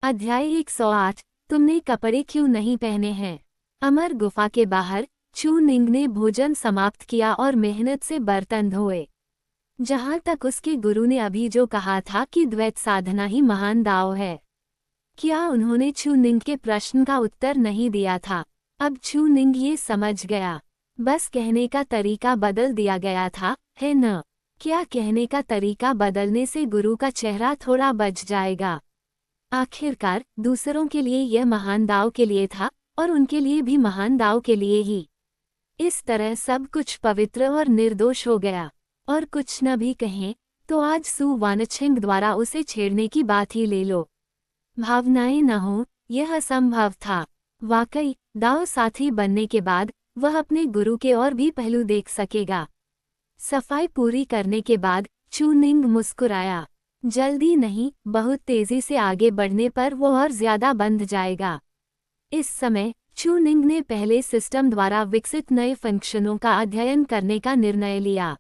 अध्याय 108। तुमने कपड़े क्यों नहीं पहने हैं। अमर गुफा के बाहर चू निंग ने भोजन समाप्त किया और मेहनत से बर्तन धोए। जहां तक उसके गुरु ने अभी जो कहा था कि द्वैत साधना ही महान दाव है, क्या उन्होंने चू निंग के प्रश्न का उत्तर नहीं दिया था। अब चू निंग ये समझ गया, बस कहने का तरीका बदल दिया गया था, है न। क्या कहने का तरीका बदलने से गुरु का चेहरा थोड़ा बच जाएगा। आखिरकार दूसरों के लिए यह महान दाव के लिए था और उनके लिए भी महान दाव के लिए ही। इस तरह सब कुछ पवित्र और निर्दोष हो गया। और कुछ न भी कहें तो आज सु वानछिंग द्वारा उसे छेड़ने की बात ही ले लो। भावनाएं न हो, यह असंभव था। वाकई दाव साथी बनने के बाद वह अपने गुरु के और भी पहलू देख सकेगा। सफाई पूरी करने के बाद चू निंग मुस्कुराया। जल्दी नहीं, बहुत तेजी से आगे बढ़ने पर वो और ज्यादा बंध जाएगा। इस समय चू निंग ने पहले सिस्टम द्वारा विकसित नए फंक्शनों का अध्ययन करने का निर्णय लिया।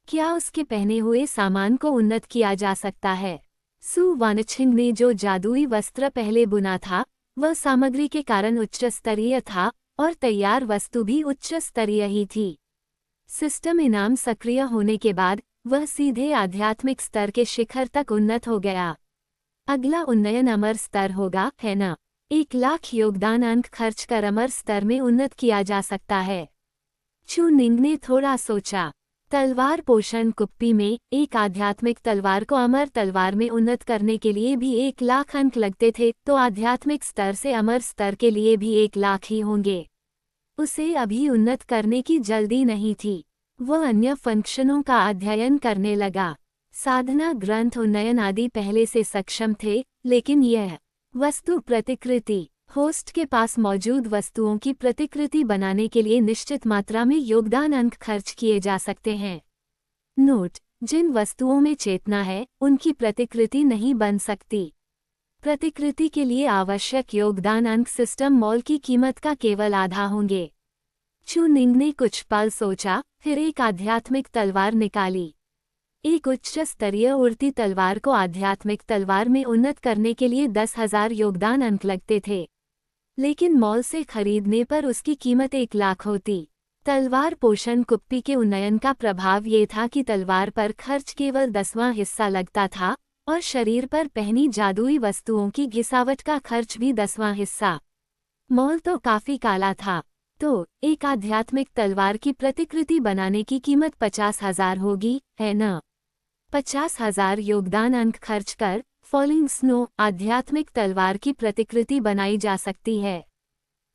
क्या उसके पहने हुए सामान को उन्नत किया जा सकता है। सु वानछिंग ने जो जादुई वस्त्र पहले बुना था वह सामग्री के कारण उच्च स्तरीय था और तैयार वस्तु भी उच्च स्तरीय ही थी। सिस्टम इनाम सक्रिय होने के बाद वह सीधे आध्यात्मिक स्तर के शिखर तक उन्नत हो गया। अगला उन्नयन अमर स्तर होगा, है न। 1,00,000 योगदान अंक खर्च कर अमर स्तर में उन्नत किया जा सकता है। चू निंग ने थोड़ा सोचा। तलवार पोषण कुप्पी में एक आध्यात्मिक तलवार को अमर तलवार में उन्नत करने के लिए भी 1,00,000 अंक लगते थे, तो आध्यात्मिक स्तर से अमर स्तर के लिए भी 1,00,000 ही होंगे। उसे अभी उन्नत करने की जल्दी नहीं थी। वह अन्य फंक्शनों का अध्ययन करने लगा। साधना ग्रंथ उन्नयन आदि पहले से सक्षम थे, लेकिन यह वस्तु प्रतिकृति, होस्ट के पास मौजूद वस्तुओं की प्रतिकृति बनाने के लिए निश्चित मात्रा में योगदान अंक खर्च किए जा सकते हैं। नोट: जिन वस्तुओं में चेतना है उनकी प्रतिकृति नहीं बन सकती। प्रतिकृति के लिए आवश्यक योगदान अंक सिस्टम मॉल की कीमत का केवल आधा होंगे। चू निंग ने कुछ पल सोचा, फिर एक आध्यात्मिक तलवार निकाली। एक उच्च स्तरीय उड़ती तलवार को आध्यात्मिक तलवार में उन्नत करने के लिए 10,000 योगदान अंक लगते थे, लेकिन मॉल से खरीदने पर उसकी कीमत 1,00,000 होती। तलवार पोषण कुप्पी के उन्नयन का प्रभाव ये था कि तलवार पर खर्च केवल 10वां हिस्सा लगता था और शरीर पर पहनी जादुई वस्तुओं की घिसावट का खर्च भी 10वां हिस्सा। मॉल तो काफी काला था, तो एक आध्यात्मिक तलवार की प्रतिकृति बनाने की कीमत 50,000 होगी, है न। 50,000 योगदान अंक खर्च कर फॉलिंग स्नो आध्यात्मिक तलवार की प्रतिकृति बनाई जा सकती है।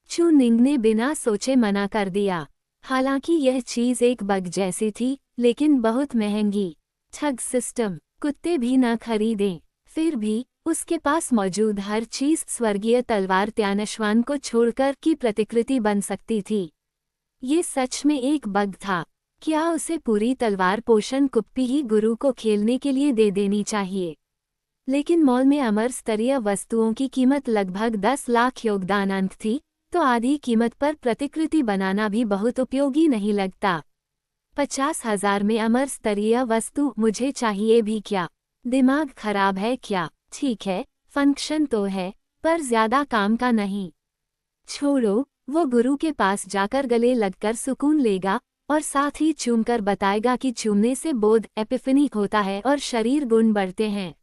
चू निंग ने बिना सोचे मना कर दिया। हालांकि यह चीज एक बग जैसी थी, लेकिन बहुत महंगी। ठग सिस्टम, कुत्ते भी न खरीदें। फिर भी उसके पास मौजूद हर चीज स्वर्गीय तलवार त्यानश्वान को छोड़कर की प्रतिकृति बन सकती थी। ये सच में एक बग था। क्या उसे पूरी तलवार पोषण कुप्पी ही गुरु को खेलने के लिए दे देनी चाहिए। लेकिन मॉल में अमर स्तरीय वस्तुओं की कीमत लगभग 10,00,000 योगदान अंक थी, तो आधी कीमत पर प्रतिकृति बनाना भी बहुत उपयोगी नहीं लगता। 50,000 में अमर स्तरीय वस्तु मुझे चाहिए भी क्या। दिमाग खराब है क्या। ठीक है, फंक्शन तो है, पर ज्यादा काम का नहीं। छोड़ो, वो गुरु के पास जाकर गले लगकर सुकून लेगा और साथ ही चूमकर बताएगा कि चूमने से बोध एपिफनी होता है और शरीर गुण बढ़ते हैं।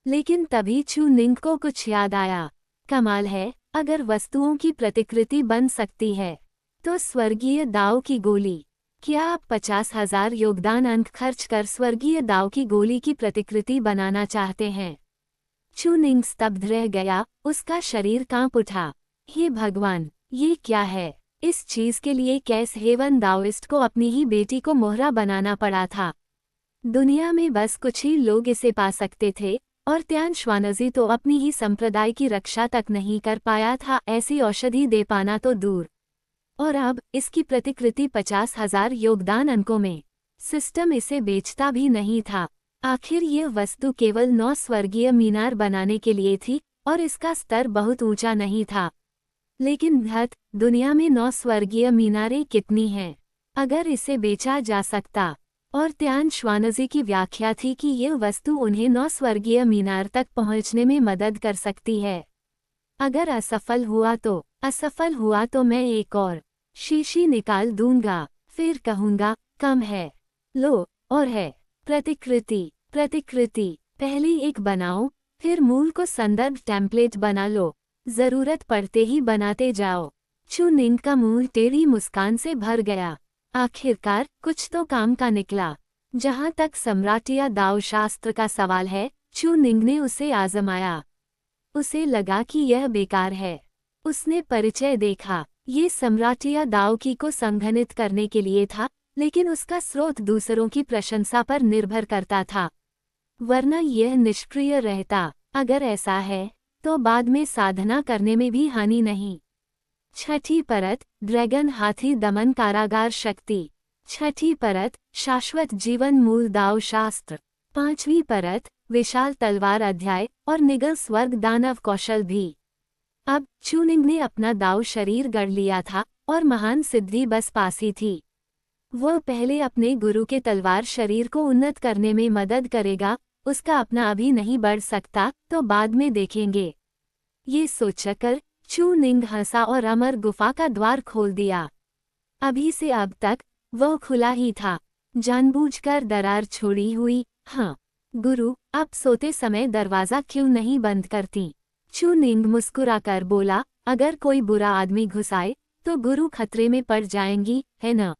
लेकिन तभी चू निंग को कुछ याद आया। कमाल है, अगर वस्तुओं की प्रतिकृति बन सकती है तो स्वर्गीय दाव की गोली। क्या आप 50,000 योगदान अंक खर्च कर स्वर्गीय दाव की गोली की प्रतिकृति बनाना चाहते हैं। चू निंग स्तब्ध रह गया, उसका शरीर कांप उठा। हे भगवान, ये क्या है। इस चीज के लिए कैस हेवन दाओइस्ट को अपनी ही बेटी को मोहरा बनाना पड़ा था। दुनिया में बस कुछ ही लोग इसे पा सकते थे और त्यान श्वानजी तो अपनी ही संप्रदाय की रक्षा तक नहीं कर पाया था, ऐसी औषधि दे पाना तो दूर। और अब इसकी प्रतिकृति 50,000 योगदान अंकों में। सिस्टम इसे बेचता भी नहीं था। आखिर यह वस्तु केवल 9 स्वर्गीय मीनार बनाने के लिए थी और इसका स्तर बहुत ऊंचा नहीं था। लेकिन धत, दुनिया में 9 स्वर्गीय मीनारें कितनी हैं। अगर इसे बेचा जा सकता और त्यान श्वानजी की व्याख्या थी कि यह वस्तु उन्हें 9 स्वर्गीय मीनार तक पहुंचने में मदद कर सकती है। अगर असफल हुआ तो मैं एक और शीशी निकाल दूंगा, फिर कहूंगा कम है, लो, और है। प्रतिकृति पहले एक बनाओ, फिर मूल को संदर्भ टेम्पलेट बना लो, जरूरत पड़ते ही बनाते जाओ। चू निंग का मुंह टेढ़ी मुस्कान से भर गया। आखिरकार कुछ तो काम का निकला। जहां तक सम्राटिया दाव शास्त्र का सवाल है, चू निंग ने उसे आजमाया। उसे लगा कि यह बेकार है। उसने परिचय देखा, ये सम्राटिया दाव की को संघनित करने के लिए था, लेकिन उसका स्रोत दूसरों की प्रशंसा पर निर्भर करता था, वरना यह निष्क्रिय रहता। अगर ऐसा है, तो बाद में साधना करने में भी हानि नहीं। छठी परत, ड्रैगन हाथी दमन कारागार शक्ति। छठी परत, शाश्वत जीवन मूल दाव शास्त्र। 5वीं परत, विशाल तलवार अध्याय और निगल स्वर्ग दानव कौशल भी। अब चू निंग ने अपना दाव शरीर गढ़ लिया था और महान सिद्धि बस पासी थी। वह पहले अपने गुरु के तलवार शरीर को उन्नत करने में मदद करेगा, उसका अपना अभी नहीं बढ़ सकता तो बाद में देखेंगे। ये सोचकर चू निंग हंसा और अमर गुफा का द्वार खोल दिया। अभी से अब तक वह खुला ही था, जानबूझकर दरार छोड़ी हुई। हाँ गुरु, आप सोते समय दरवाजा क्यों नहीं बंद करती? चू निंग मुस्कुराकर बोला, अगर कोई बुरा आदमी घुस आए तो गुरु खतरे में पड़ जाएंगी, है न?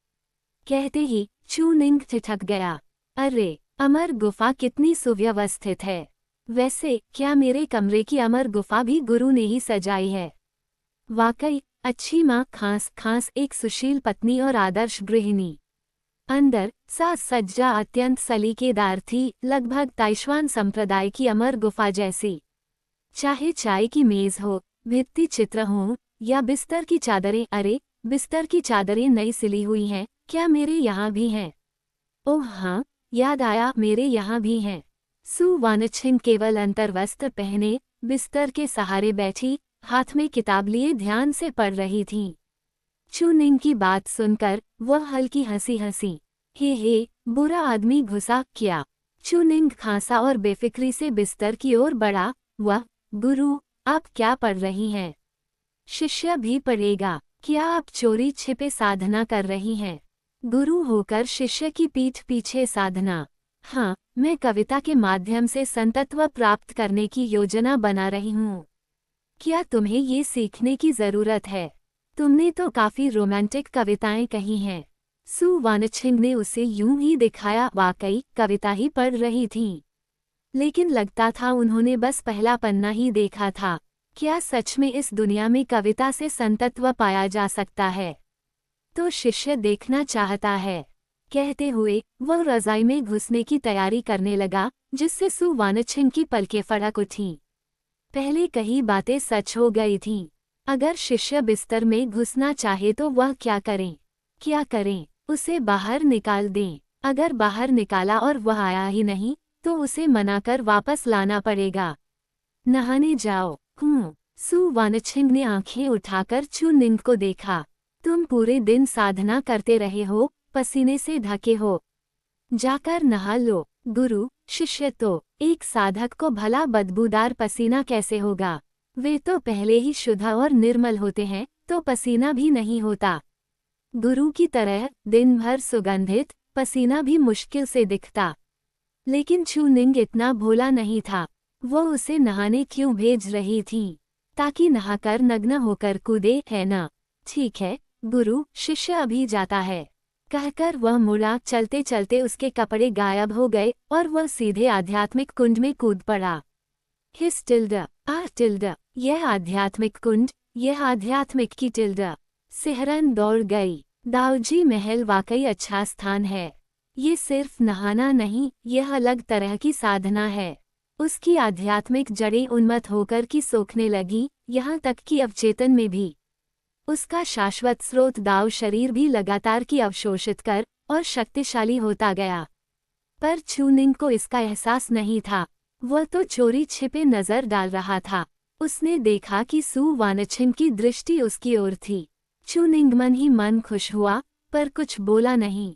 कहते ही चू निंग ठिठक गया। अरे, अमर गुफा कितनी सुव्यवस्थित है। वैसे क्या मेरे कमरे की अमर गुफा भी गुरु ने ही सजाई है? वाकई अच्छी माँ खास एक सुशील पत्नी और आदर्श गृहिणी। अंदर साज सज्जा अत्यंत सलीकेदार थी, लगभग ताइश्वान संप्रदाय की अमर गुफा जैसी। चाहे चाय की मेज हो, भित्ति चित्र हो या बिस्तर की चादरें। अरे, बिस्तर की चादरें नई सिली हुई हैं, क्या मेरे यहाँ भी हैं? ओह हाँ, याद आया, मेरे यहाँ भी हैं। सु वानछिन केवल अंतर्वस्त्र पहने बिस्तर के सहारे बैठी, हाथ में किताब लिए ध्यान से पढ़ रही थीं। चू निंग की बात सुनकर वह हल्की हंसी हंसी। हे, बुरा आदमी घुसा क्या? चू निंग खांसा और बेफिक्री से बिस्तर की ओर बढ़ा। वह, गुरु, आप क्या पढ़ रही हैं? शिष्य भी पढ़ेगा। क्या आप चोरी छिपे साधना कर रही हैं? गुरु होकर शिष्य की पीठ पीछे साधना। हाँ, मैं कविता के माध्यम से संतत्व प्राप्त करने की योजना बना रही हूँ। क्या तुम्हें ये सीखने की जरूरत है? तुमने तो काफी रोमांटिक कविताएं कही हैं। सु वानछिन ने उसे यूं ही दिखाया, वाकई कविता ही पढ़ रही थीं। लेकिन लगता था उन्होंने बस पहला पन्ना ही देखा था। क्या सच में इस दुनिया में कविता से संतत्व पाया जा सकता है? तो शिष्य देखना चाहता है। कहते हुए वह रजाई में घुसने की तैयारी करने लगा, जिससे सु वानछिन की पलकें फड़क उठीं। पहले कही बातें सच हो गई थीं। अगर शिष्य बिस्तर में घुसना चाहे तो वह क्या करें? उसे बाहर निकाल दें। अगर बाहर निकाला और वह आया ही नहीं, तो उसे मनाकर वापस लाना पड़ेगा। नहाने जाओ। सु वानछिन ने आंखें उठाकर चू निंग को देखा। तुम पूरे दिन साधना करते रहे हो, पसीने से ढके हो। जाकर नहा लो। गुरु, शिष्य तो एक साधक को भला बदबूदार पसीना कैसे होगा? वे तो पहले ही शुद्ध और निर्मल होते हैं, तो पसीना भी नहीं होता। गुरु की तरह दिन भर सुगंधित पसीना भी मुश्किल से दिखता। लेकिन चू निंग इतना भोला नहीं था। वो उसे नहाने क्यों भेज रही थी? ताकि नहाकर नग्न होकर कूदे, है ना? ठीक है गुरु, शिष्य अभी जाता है, कहकर वह मुड़ा। चलते चलते उसके कपड़े गायब हो गए और वह सीधे आध्यात्मिक कुंड में कूद पड़ा। हिस टिल्ड, यह आध्यात्मिक कुंड, यह आध्यात्मिक की टिल्ड। सिहरन दौड़ गई। दाऊजी महल वाकई अच्छा स्थान है। ये सिर्फ नहाना नहीं, यह अलग तरह की साधना है। उसकी आध्यात्मिक जड़ें उन्मत्त होकर की सोखने लगी, यहाँ तक कि अवचेतन में भी। उसका शाश्वत स्रोत दाव शरीर भी लगातार की अवशोषित कर और शक्तिशाली होता गया। पर चू निंग को इसका एहसास नहीं था। वह तो चोरी छिपे नजर डाल रहा था। उसने देखा कि सु वानछिन की दृष्टि उसकी ओर थी। चू निंग मन ही मन खुश हुआ, पर कुछ बोला नहीं।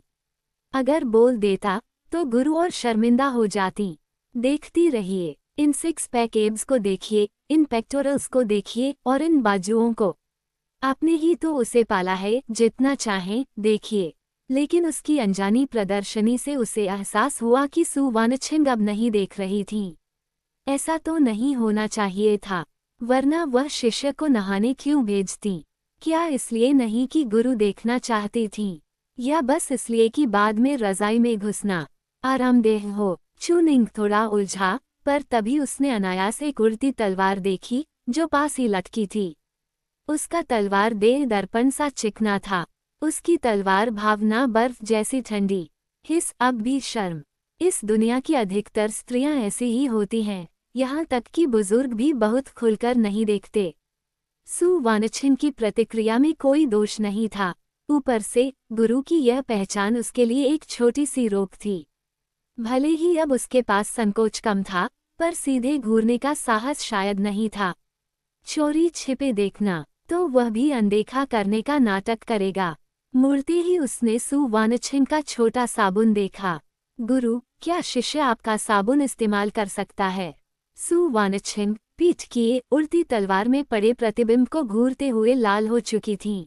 अगर बोल देता तो गुरु और शर्मिंदा हो जाती। देखती रहिए, इन सिक्स पैक एब्स को देखिए, इन पेक्टोरल्स को देखिए और इन बाजुओं को। आपने ही तो उसे पाला है, जितना चाहें देखिए। लेकिन उसकी अनजानी प्रदर्शनी से उसे एहसास हुआ कि सु वानछिंग अब नहीं देख रही थी। ऐसा तो नहीं होना चाहिए था, वरना वह शिष्य को नहाने क्यों भेजती? क्या इसलिए नहीं कि गुरु देखना चाहती थी, या बस इसलिए कि बाद में रज़ाई में घुसना आरामदेह हो? चू निंग थोड़ा उलझा, पर तभी उसने अनायास एक उड़ती तलवार देखी जो पास ही लटकी थी। उसका तलवार देह दर्पण सा चिकना था, उसकी तलवार भावना बर्फ जैसी ठंडी। हिस अब भी शर्म। इस दुनिया की अधिकतर स्त्रियां ऐसी ही होती हैं, यहाँ तक कि बुजुर्ग भी बहुत खुलकर नहीं देखते। सु वानछिन की प्रतिक्रिया में कोई दोष नहीं था, ऊपर से गुरु की यह पहचान उसके लिए एक छोटी सी रोक थी। भले ही अब उसके पास संकोच कम था, पर सीधे घूरने का साहस शायद नहीं था। चोरी छिपे देखना, तो वह भी अनदेखा करने का नाटक करेगा। मुड़ते ही उसने सु वानछिन का छोटा साबुन देखा। गुरु, क्या शिष्य आपका साबुन इस्तेमाल कर सकता है? सु वानछिन पीठ किए उड़ती तलवार में पड़े प्रतिबिंब को घूरते हुए लाल हो चुकी थीं।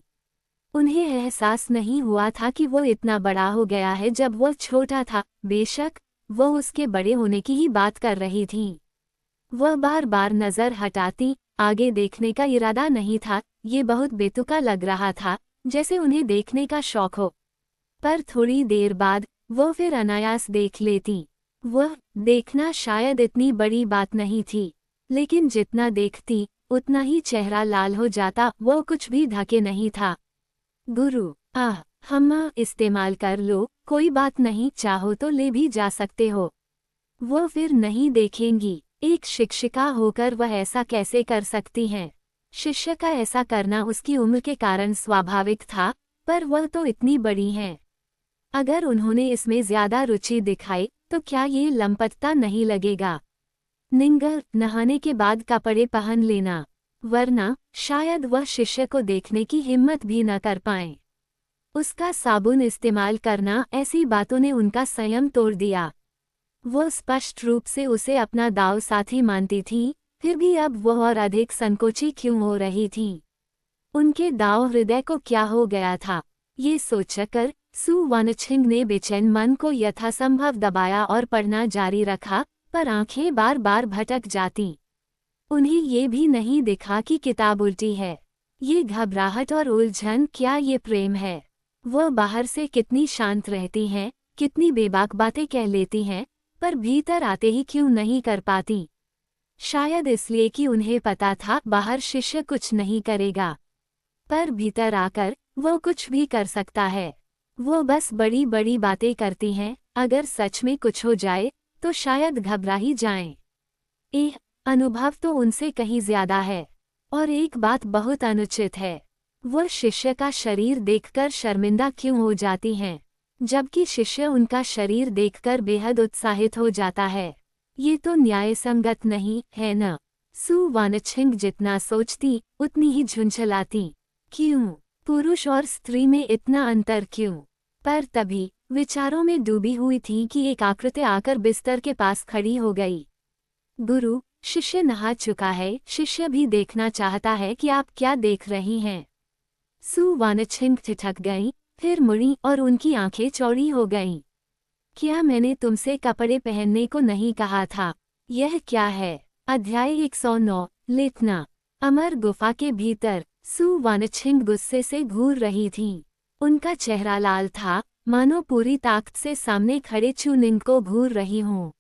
उन्हें एहसास नहीं हुआ था कि वो इतना बड़ा हो गया है जब वो छोटा था। बेशक वो उसके बड़े होने की ही बात कर रही थीं। वह बार बार नजर हटाती, आगे देखने का इरादा नहीं था। ये बहुत बेतुका लग रहा था, जैसे उन्हें देखने का शौक हो। पर थोड़ी देर बाद वो फिर अनायास देख लेती। वह देखना शायद इतनी बड़ी बात नहीं थी, लेकिन जितना देखती उतना ही चेहरा लाल हो जाता। वो कुछ भी ढके नहीं था। गुरु, हम्मा इस्तेमाल कर लो, कोई बात नहीं, चाहो तो ले भी जा सकते हो। वो फिर नहीं देखेंगी। एक शिक्षिका होकर वह ऐसा कैसे कर सकती हैं? शिष्य का ऐसा करना उसकी उम्र के कारण स्वाभाविक था, पर वह तो इतनी बड़ी हैं। अगर उन्होंने इसमें ज्यादा रुचि दिखाई तो क्या ये लंपटता नहीं लगेगा? निंगर, नहाने के बाद कपड़े पहन लेना, वरना शायद वह शिष्य को देखने की हिम्मत भी न कर पाएं। उसका साबुन इस्तेमाल करना, ऐसी बातों ने उनका संयम तोड़ दिया। वो स्पष्ट रूप से उसे अपना दाव साथी मानती थी, फिर भी अब वह और अधिक संकोची क्यों हो रही थी? उनके दाव हृदय को क्या हो गया था? ये सोचकर सु वानछिंग ने बेचैन मन को यथासंभव दबाया और पढ़ना जारी रखा, पर आंखें बार बार भटक जातीं। उन्हें ये भी नहीं दिखा कि किताब उल्टी है। ये घबराहट और उलझन, क्या ये प्रेम है? वह बाहर से कितनी शांत रहती हैं, कितनी बेबाक बातें कह लेती हैं, पर भीतर आते ही क्यों नहीं कर पाती? शायद इसलिए कि उन्हें पता था बाहर शिष्य कुछ नहीं करेगा, पर भीतर आकर वो कुछ भी कर सकता है। वो बस बड़ी बड़ी बातें करती हैं, अगर सच में कुछ हो जाए तो शायद घबरा ही जाएं। अनुभव तो उनसे कहीं ज्यादा है। और एक बात बहुत अनुचित है, वो शिष्य का शरीर देखकर शर्मिंदा क्यों हो जाती हैं, जबकि शिष्य उनका शरीर देखकर बेहद उत्साहित हो जाता है। ये तो न्यायसंगत नहीं है न? सु वानछिंग जितना सोचती उतनी ही झुंझलाती। क्यों? पुरुष और स्त्री में इतना अंतर क्यों? पर तभी विचारों में डूबी हुई थी कि एक आकृति आकर बिस्तर के पास खड़ी हो गई। गुरु, शिष्य नहा चुका है, शिष्य भी देखना चाहता है कि आप क्या देख रही हैं। सु वानछिंग ठिठक गईं, फिर मुड़ी और उनकी आंखें चौड़ी हो गईं। क्या मैंने तुमसे कपड़े पहनने को नहीं कहा था? यह क्या है? अध्याय 109, लेटना। अमर गुफा के भीतर सु वानछिंग गुस्से से घूर रही थीं। उनका चेहरा लाल था, मानो पूरी ताकत से सामने खड़े चू निंग को घूर रही हूँ।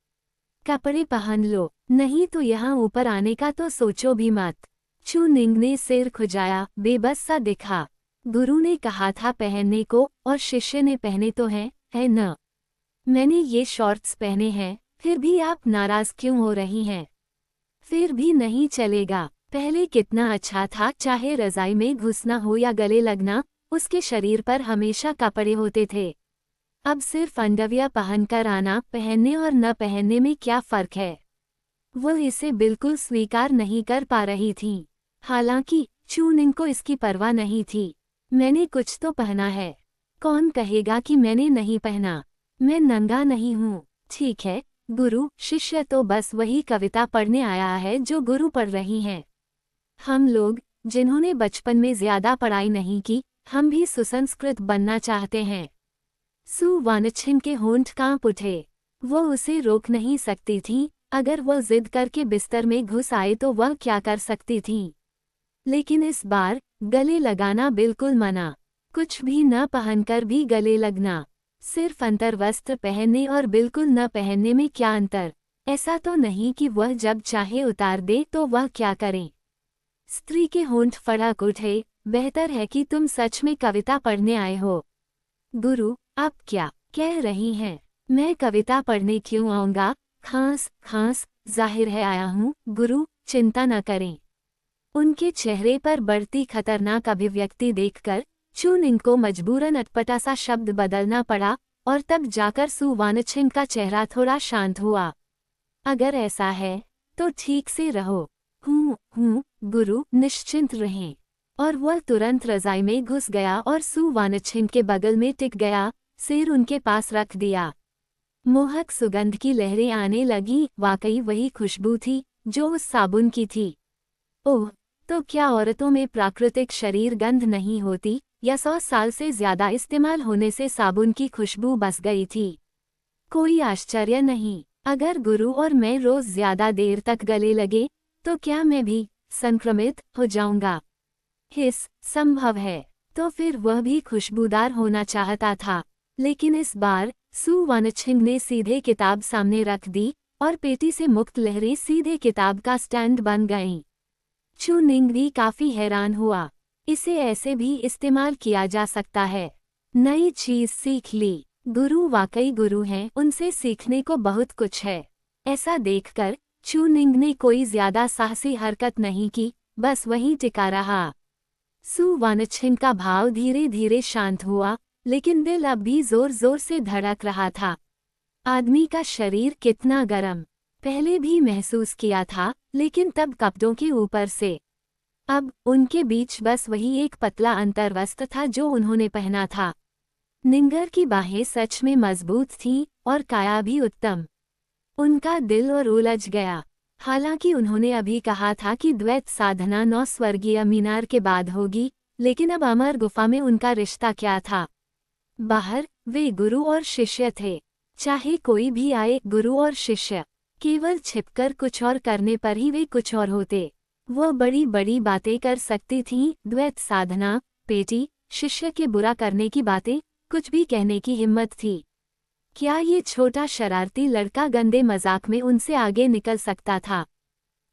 कपड़े पहन लो, नहीं तो यहाँ ऊपर आने का तो सोचो भी मत। चू निंग ने सिर खुजाया, बेबस सा दिखा। गुरु ने कहा था पहनने को, और शिष्य ने पहने तो है न? मैंने ये शॉर्ट्स पहने हैं, फिर भी आप नाराज क्यों हो रही हैं? फिर भी नहीं चलेगा। पहले कितना अच्छा था, चाहे रज़ाई में घुसना हो या गले लगना, उसके शरीर पर हमेशा कपड़े होते थे। अब सिर्फ अंडरवियर पहनकर आना, पहनने और न पहनने में क्या फर्क है? वो इसे बिल्कुल स्वीकार नहीं कर पा रही थी। हालांकि चू निंग को इसकी परवाह नहीं थी। मैंने कुछ तो पहना है, कौन कहेगा कि मैंने नहीं पहना? मैं नंगा नहीं हूँ। ठीक है गुरु, शिष्य तो बस वही कविता पढ़ने आया है जो गुरु पढ़ रही हैं। हम लोग जिन्होंने बचपन में ज्यादा पढ़ाई नहीं की, हम भी सुसंस्कृत बनना चाहते हैं। सु वानछिन के होंठ कांप उठे। वो उसे रोक नहीं सकती थी। अगर वह जिद करके बिस्तर में घुस आए तो वह क्या कर सकती थी। लेकिन इस बार गले लगाना बिल्कुल मना। कुछ भी न पहनकर भी गले लगना। सिर्फ अंतर्वस्त्र पहनने और बिल्कुल न पहनने में क्या अंतर। ऐसा तो नहीं कि वह जब चाहे उतार दे तो वह क्या करे। स्त्री के होंठ फड़क उठे। बेहतर है कि तुम सच में कविता पढ़ने आए हो। गुरु, आप क्या कह रही हैं? मैं कविता पढ़ने क्यों आऊँगा? खांस खांस, जाहिर है आया हूँ। गुरु, चिंता न करें। उनके चेहरे पर बढ़ती खतरनाक अभिव्यक्ति देखकर चू निंग को मजबूरन अटपटा सा शब्द बदलना पड़ा और तब जाकर सु वानछिन का चेहरा थोड़ा शांत हुआ। अगर ऐसा है तो ठीक से रहो। हूँ गुरु, निश्चिंत रहें। और वह तुरंत रजाई में घुस गया और सु वानछिन के बगल में टिक गया, सिर उनके पास रख दिया। मोहक सुगंध की लहरें आने लगी। वाकई वही खुशबू थी जो उस साबुन की थी। ओह, तो क्या औरतों में प्राकृतिक शरीर गंध नहीं होती, या 100 साल से ज्यादा इस्तेमाल होने से साबुन की खुशबू बस गई थी। कोई आश्चर्य नहीं। अगर गुरु और मैं रोज ज्यादा देर तक गले लगे तो क्या मैं भी संक्रमित हो जाऊंगा? हिस संभव है। तो फिर वह भी खुशबूदार होना चाहता था। लेकिन इस बार सु वानछिन ने सीधे किताब सामने रख दी और पेटी से मुक्त लहरें सीधे किताब का स्टैंड बन गईं। चू निंग भी काफी हैरान हुआ। इसे ऐसे भी इस्तेमाल किया जा सकता है। नई चीज सीख ली। गुरु वाकई गुरु हैं, उनसे सीखने को बहुत कुछ है। ऐसा देखकर चू निंग ने कोई ज्यादा साहसी हरकत नहीं की, बस वहीं टिका रहा। सु वानछिन का भाव धीरे धीरे शांत हुआ, लेकिन दिल अब भी जोर जोर से धड़क रहा था। आदमी का शरीर कितना गर्म, पहले भी महसूस किया था, लेकिन तब कपड़ों के ऊपर से। अब उनके बीच बस वही एक पतला अंतर्वस्त्र था जो उन्होंने पहना था। निंगर की बाहें सच में मजबूत थीं और काया भी उत्तम। उनका दिल और उलझ गया। हालांकि उन्होंने अभी कहा था कि द्वैत साधना 9 स्वर्गीय मीनार के बाद होगी, लेकिन अब अमर गुफा में उनका रिश्ता क्या था? बाहर वे गुरु और शिष्य थे। चाहे कोई भी आए, गुरु और शिष्य केवल छिपकर कुछ और करने पर ही वे कुछ और होते। वह बड़ी बड़ी बातें कर सकती थीं, द्वैत साधना, पेटी, शिष्य के बुरा करने की बातें, कुछ भी कहने की हिम्मत थी। क्या ये छोटा शरारती लड़का गंदे मजाक में उनसे आगे निकल सकता था?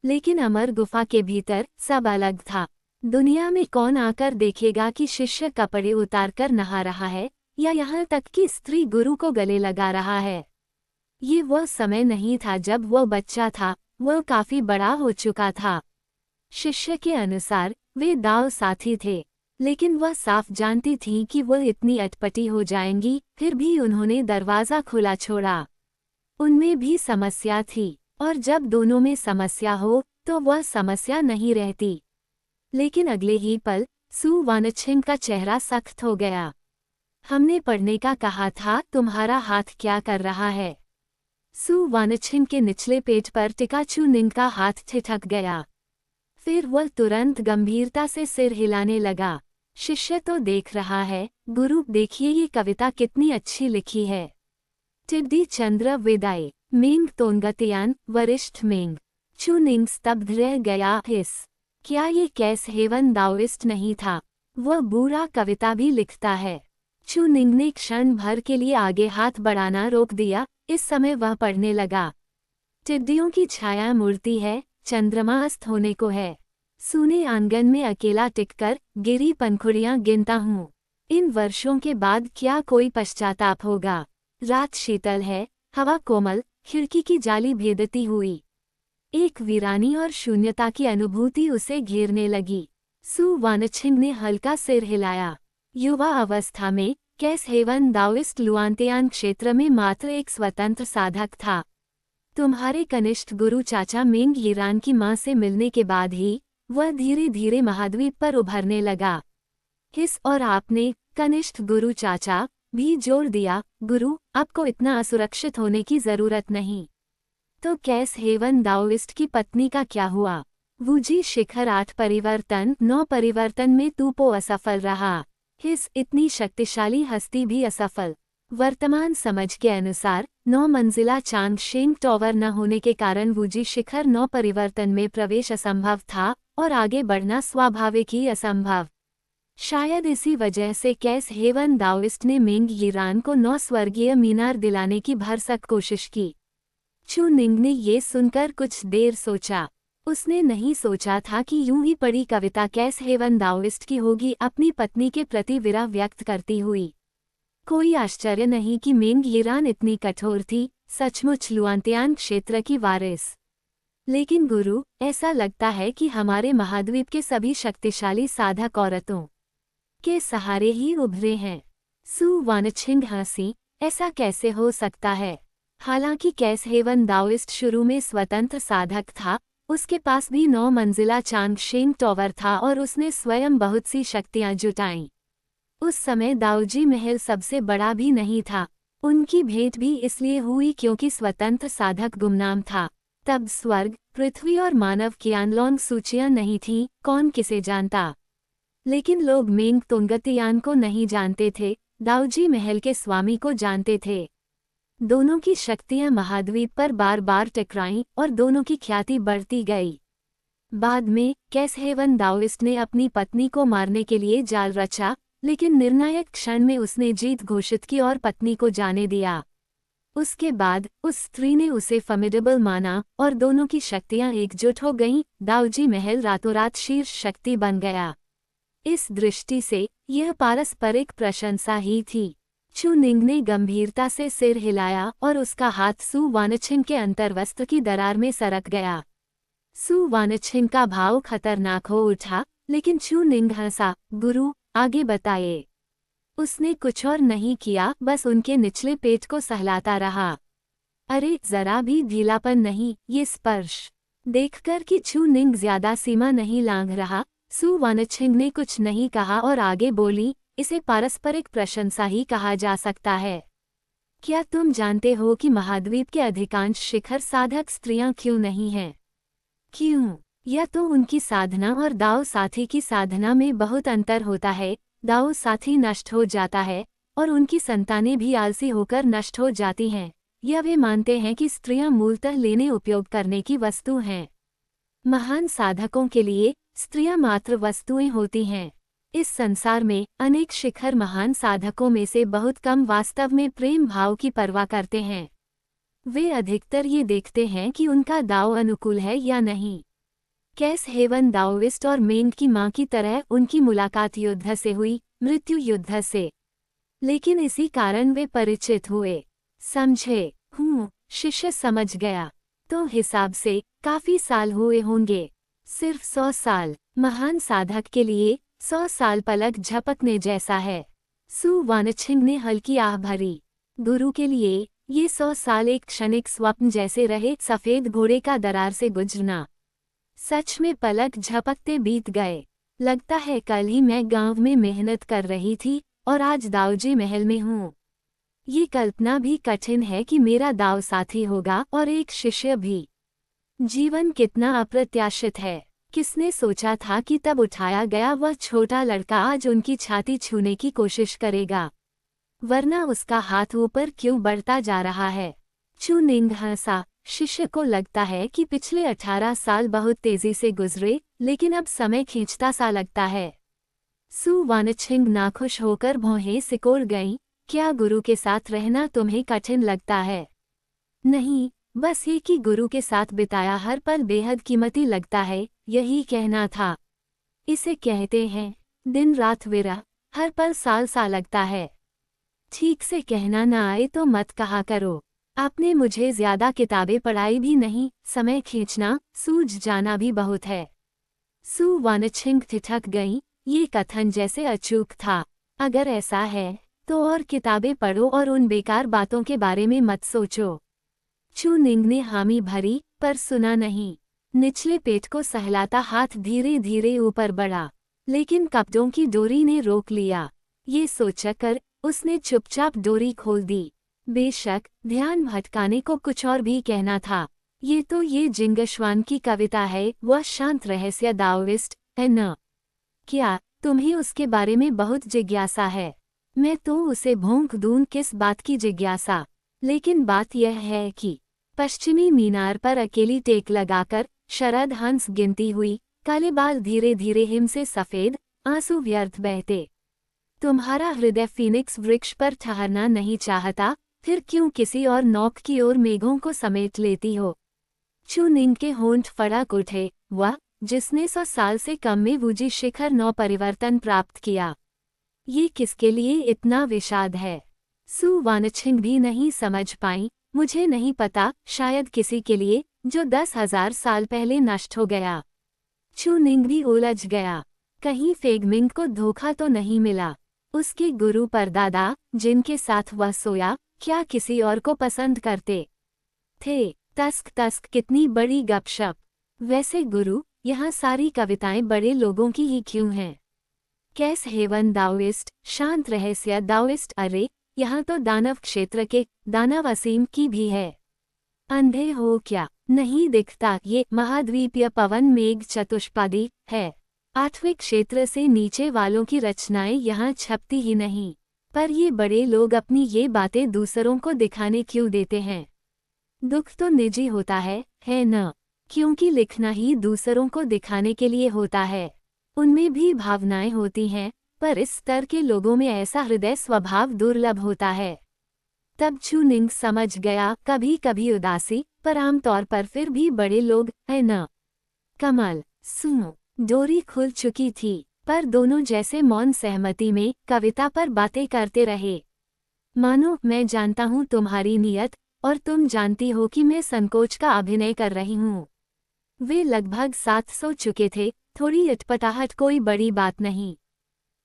लेकिन अमर गुफा के भीतर सब अलग था। दुनिया में कौन आकर देखेगा कि शिष्य कपड़े उतारकर नहा रहा है, या यहाँ तक कि स्त्री गुरु को गले लगा रहा है? ये वह समय नहीं था जब वह बच्चा था, वह काफी बड़ा हो चुका था। शिष्य के अनुसार वे दाव साथी थे, लेकिन वह साफ जानती थीं कि वह इतनी अटपटी हो जाएंगी, फिर भी उन्होंने दरवाज़ा खुला छोड़ा। उनमें भी समस्या थी, और जब दोनों में समस्या हो तो वह समस्या नहीं रहती। लेकिन अगले ही पल सु वानछिन का चेहरा सख्त हो गया। हमने पढ़ने का कहा था, तुम्हारा हाथ क्या कर रहा है? सु वानछिन के निचले पेट पर टिका चू निंग का हाथ ठिठक गया। फिर वह तुरंत गंभीरता से सिर हिलाने लगा। शिष्य तो देख रहा है, गुरु देखिए ये कविता कितनी अच्छी लिखी है। टिड्डी चंद्र विदाई, मेंग तोंगतियान, वरिष्ठ मेंग। चू निंग स्तब्ध रह गया। क्या ये कैस हेवन दाओइस्ट नहीं था? वह बुरा कविता भी लिखता है। चू निंग ने क्षण भर के लिए आगे हाथ बढ़ाना रोक दिया। इस समय वह पढ़ने लगा। टिड्डियों की छाया मूर्ति है, चंद्रमा अस्त होने को है। सूने आंगन में अकेला टिककर गिरी पंखुड़ियां गिनता हूँ। इन वर्षों के बाद क्या कोई पश्चाताप होगा? रात शीतल है, हवा कोमल, खिड़की की जाली भेदती हुई। एक वीरानी और शून्यता की अनुभूति उसे घेरने लगी। सु वानछिन ने हल्का सिर हिलाया। युवा अवस्था में कैस हेवन दाओइस्ट लुआंतियान क्षेत्र में मात्र एक स्वतंत्र साधक था। तुम्हारे कनिष्ठ गुरु चाचा मेंग यिरान की मां से मिलने के बाद ही वह धीरे धीरे महाद्वीप पर उभरने लगा। और आपने कनिष्ठ गुरु चाचा भी जोर दिया, गुरु, आपको इतना असुरक्षित होने की जरूरत नहीं। तो कैस हेवन दाओइस्ट की पत्नी का क्या हुआ? वूजी शिखर 8 परिवर्तन 9 परिवर्तन में तूपो असफल रहा। हिस इतनी शक्तिशाली हस्ती भी असफल। वर्तमान समझ के अनुसार 9 मंजिला चांगशेंग टॉवर न होने के कारण वूजी शिखर 9 परिवर्तन में प्रवेश असंभव था और आगे बढ़ना स्वाभाविक ही असंभव। शायद इसी वजह से कैस हेवन दाओइस्ट ने मिंग यिरान को 9 स्वर्गीय मीनार दिलाने की भरसक कोशिश की। चू निंग ने ये सुनकर कुछ देर सोचा। उसने नहीं सोचा था कि यूं ही पढ़ी कविता कैस हेवन दाओइस्ट की होगी, अपनी पत्नी के प्रति विरह व्यक्त करती हुई। कोई आश्चर्य नहीं कि मिंग यिरान इतनी कठोर थी, सचमुच लुआंतियान क्षेत्र की वारिस। लेकिन गुरु, ऐसा लगता है कि हमारे महाद्वीप के सभी शक्तिशाली साधक औरतों के सहारे ही उभरे हैं। सु वानछिंग हंसी, ऐसा कैसे हो सकता है? हालांकि कैस हेवन दाओइस्ट शुरू में स्वतंत्र साधक था, उसके पास भी 9 मंजिला चांगशेंग टॉवर था और उसने स्वयं बहुत सी शक्तियां जुटाईं। उस समय दाऊजी महल सबसे बड़ा भी नहीं था। उनकी भेंट भी इसलिए हुई क्योंकि स्वतंत्र साधक गुमनाम था। तब स्वर्ग, पृथ्वी और मानव की आनलोंग सूचियां नहीं थीं, कौन किसे जानता। लेकिन लोग मेंग तुंगतियान को नहीं जानते थे, दाऊजी महल के स्वामी को जानते थे। दोनों की शक्तियां महाद्वीप पर बार बार टकराईं और दोनों की ख्याति बढ़ती गई। बाद में कैस हेवन दाओइस्ट ने अपनी पत्नी को मारने के लिए जाल रचा, लेकिन निर्णायक क्षण में उसने जीत घोषित की और पत्नी को जाने दिया। उसके बाद उस स्त्री ने उसे फॉर्मिडेबल माना और दोनों की शक्तियां एकजुट हो गईं। दाऊजी महल रातों रात शीर्ष शक्ति बन गया। इस दृष्टि से यह पारस्परिक प्रशंसा ही थी। चू निंग ने गंभीरता से सिर हिलाया और उसका हाथ सु वानछिंग के अंतर्वस्त्र की दरार में सरक गया। सु वानछिंग का भाव खतरनाक हो उठा, लेकिन चू निंग हंसा, गुरु, आगे बताइए। उसने कुछ और नहीं किया, बस उनके निचले पेट को सहलाता रहा। अरे जरा भी ढीलापन नहीं, ये स्पर्श देखकर कि चू निंग ज्यादा सीमा नहीं लांघ रहा, सु वानछिंग ने कुछ नहीं कहा और आगे बोली, इसे पारस्परिक प्रशंसा ही कहा जा सकता है। क्या तुम जानते हो कि महाद्वीप के अधिकांश शिखर साधक स्त्रियां क्यों नहीं हैं? क्यों? या तो उनकी साधना और दाव साथी की साधना में बहुत अंतर होता है। दाव साथी नष्ट हो जाता है और उनकी संतानें भी आलसी होकर नष्ट हो जाती हैं, या वे मानते हैं कि स्त्रियां मूलतः लेने उपयोग करने की वस्तु हैं। महान साधकों के लिए स्त्रियां मात्र वस्तुएं होती हैं। इस संसार में अनेक शिखर महान साधकों में से बहुत कम वास्तव में प्रेम भाव की परवाह करते हैं। वे अधिकतर ये देखते हैं कि उनका दाव अनुकूल है या नहीं। कैस हेवन दाओइस्ट और मेंग की मां की तरह उनकी मुलाकात युद्ध से हुई, मृत्यु युद्ध से। लेकिन इसी कारण वे परिचित हुए। समझे? शिष्य समझ गया। तो हिसाब से काफी साल हुए होंगे। सिर्फ 100 साल। महान साधक के लिए 100 साल पलक झपकने जैसा है। सु वानछिंग ने हल्की आह भरी। गुरु के लिए ये 100 साल एक क्षणिक स्वप्न जैसे रहे, सफेद घोड़े का दरार से गुजरना। सच में पलक झपकते बीत गए। लगता है कल ही मैं गांव में मेहनत कर रही थी और आज दाऊजी महल में हूँ। ये कल्पना भी कठिन है कि मेरा दाव साथी होगा और एक शिष्य भी। जीवन कितना अप्रत्याशित है। किसने सोचा था कि तब उठाया गया वह छोटा लड़का आज उनकी छाती छूने की कोशिश करेगा? वरना उसका हाथ ऊपर क्यों बढ़ता जा रहा है? चू निंग हंसा। शिष्य को लगता है कि पिछले 18 साल बहुत तेजी से गुजरे, लेकिन अब समय खींचता सा लगता है। सु वानछिंग नाखुश होकर भौहें सिकोड़ गईं। क्या गुरु के साथ रहना तुम्हें कठिन लगता है? नहीं, बस ये कि गुरु के साथ बिताया हर पल बेहद कीमती लगता है, यही कहना था। इसे कहते हैं दिन रात विरह, हर पल साल सा लगता है। ठीक से कहना ना आए तो मत कहा करो। आपने मुझे ज्यादा किताबें पढ़ाई भी नहीं, समय खींचना, सूझ जाना भी बहुत है। सु वानछिंग ठिठक गईं, ये कथन जैसे अचूक था। अगर ऐसा है तो और किताबें पढ़ो और उन बेकार बातों के बारे में मत सोचो। चू निंग ने हामी भरी, पर सुना नहीं। निचले पेट को सहलाता हाथ धीरे धीरे ऊपर बढ़ा, लेकिन कपड़ों की डोरी ने रोक लिया। ये सोचकर उसने चुपचाप डोरी खोल दी। बेशक ध्यान भटकाने को कुछ और भी कहना था। ये तो ये जिंगश्वान की कविता है, वह शांत रहस्य दाओइस्ट है न? क्या तुम्हें उसके बारे में बहुत जिज्ञासा है? मैं तो उसे भोंक दूं, किस बात की जिज्ञासा? लेकिन बात यह है कि पश्चिमी मीनार पर अकेली टेक लगाकर शरद हंस गिनती हुई, काले बाल धीरे धीरे हिम से सफेद, आंसू व्यर्थ बहते। तुम्हारा हृदय फीनिक्स वृक्ष पर ठहरना नहीं चाहता, फिर क्यों किसी और नौक की ओर मेघों को समेट लेती हो? चू निंग के होंठ फड़क उठे। वह जिसने 100 साल से कम में वूजी शिखर 9 परिवर्तन प्राप्त किया, ये किसके लिए इतना विषाद है? सु वानछिंग भी नहीं समझ पाई। मुझे नहीं पता, शायद किसी के लिए जो 10,000 साल पहले नष्ट हो गया। चू निंग भी उलझ गया। कहीं फेगमिंग को धोखा तो नहीं मिला? उसके गुरु परदादा जिनके साथ वह सोया, क्या किसी और को पसंद करते थे? तस्क तस्क, कितनी बड़ी गपशप। वैसे गुरु, यहाँ सारी कविताएं बड़े लोगों की ही क्यों हैं? कैस हेवन दाओइस्ट, शांत रहस्य दाओइस्ट। अरे यहाँ तो दानव क्षेत्र के दानव असीम की भी है। अंधे हो क्या? नहीं दिखता? ये महाद्वीपीय पवन मेघ चतुष्पादी है। 8वें क्षेत्र से नीचे वालों की रचनाएं यहाँ छपती ही नहीं। पर ये बड़े लोग अपनी ये बातें दूसरों को दिखाने क्यों देते हैं? दुख तो निजी होता है न? क्योंकि लिखना ही दूसरों को दिखाने के लिए होता है। उनमें भी भावनाएं होती हैं, पर इस स्तर के लोगों में ऐसा हृदय स्वभाव दुर्लभ होता है। तब चू निंग समझ गया, कभी कभी उदासी, पर आमतौर पर फिर भी बड़े लोग है न? कमल सुनो, डोरी खुल चुकी थी, पर दोनों जैसे मौन सहमति में कविता पर बातें करते रहे। मानो मैं जानता हूँ तुम्हारी नीयत, और तुम जानती हो कि मैं संकोच का अभिनय कर रही हूँ। वे लगभग 7 सो चुके थे, थोड़ी अटपटाहट कोई बड़ी बात नहीं।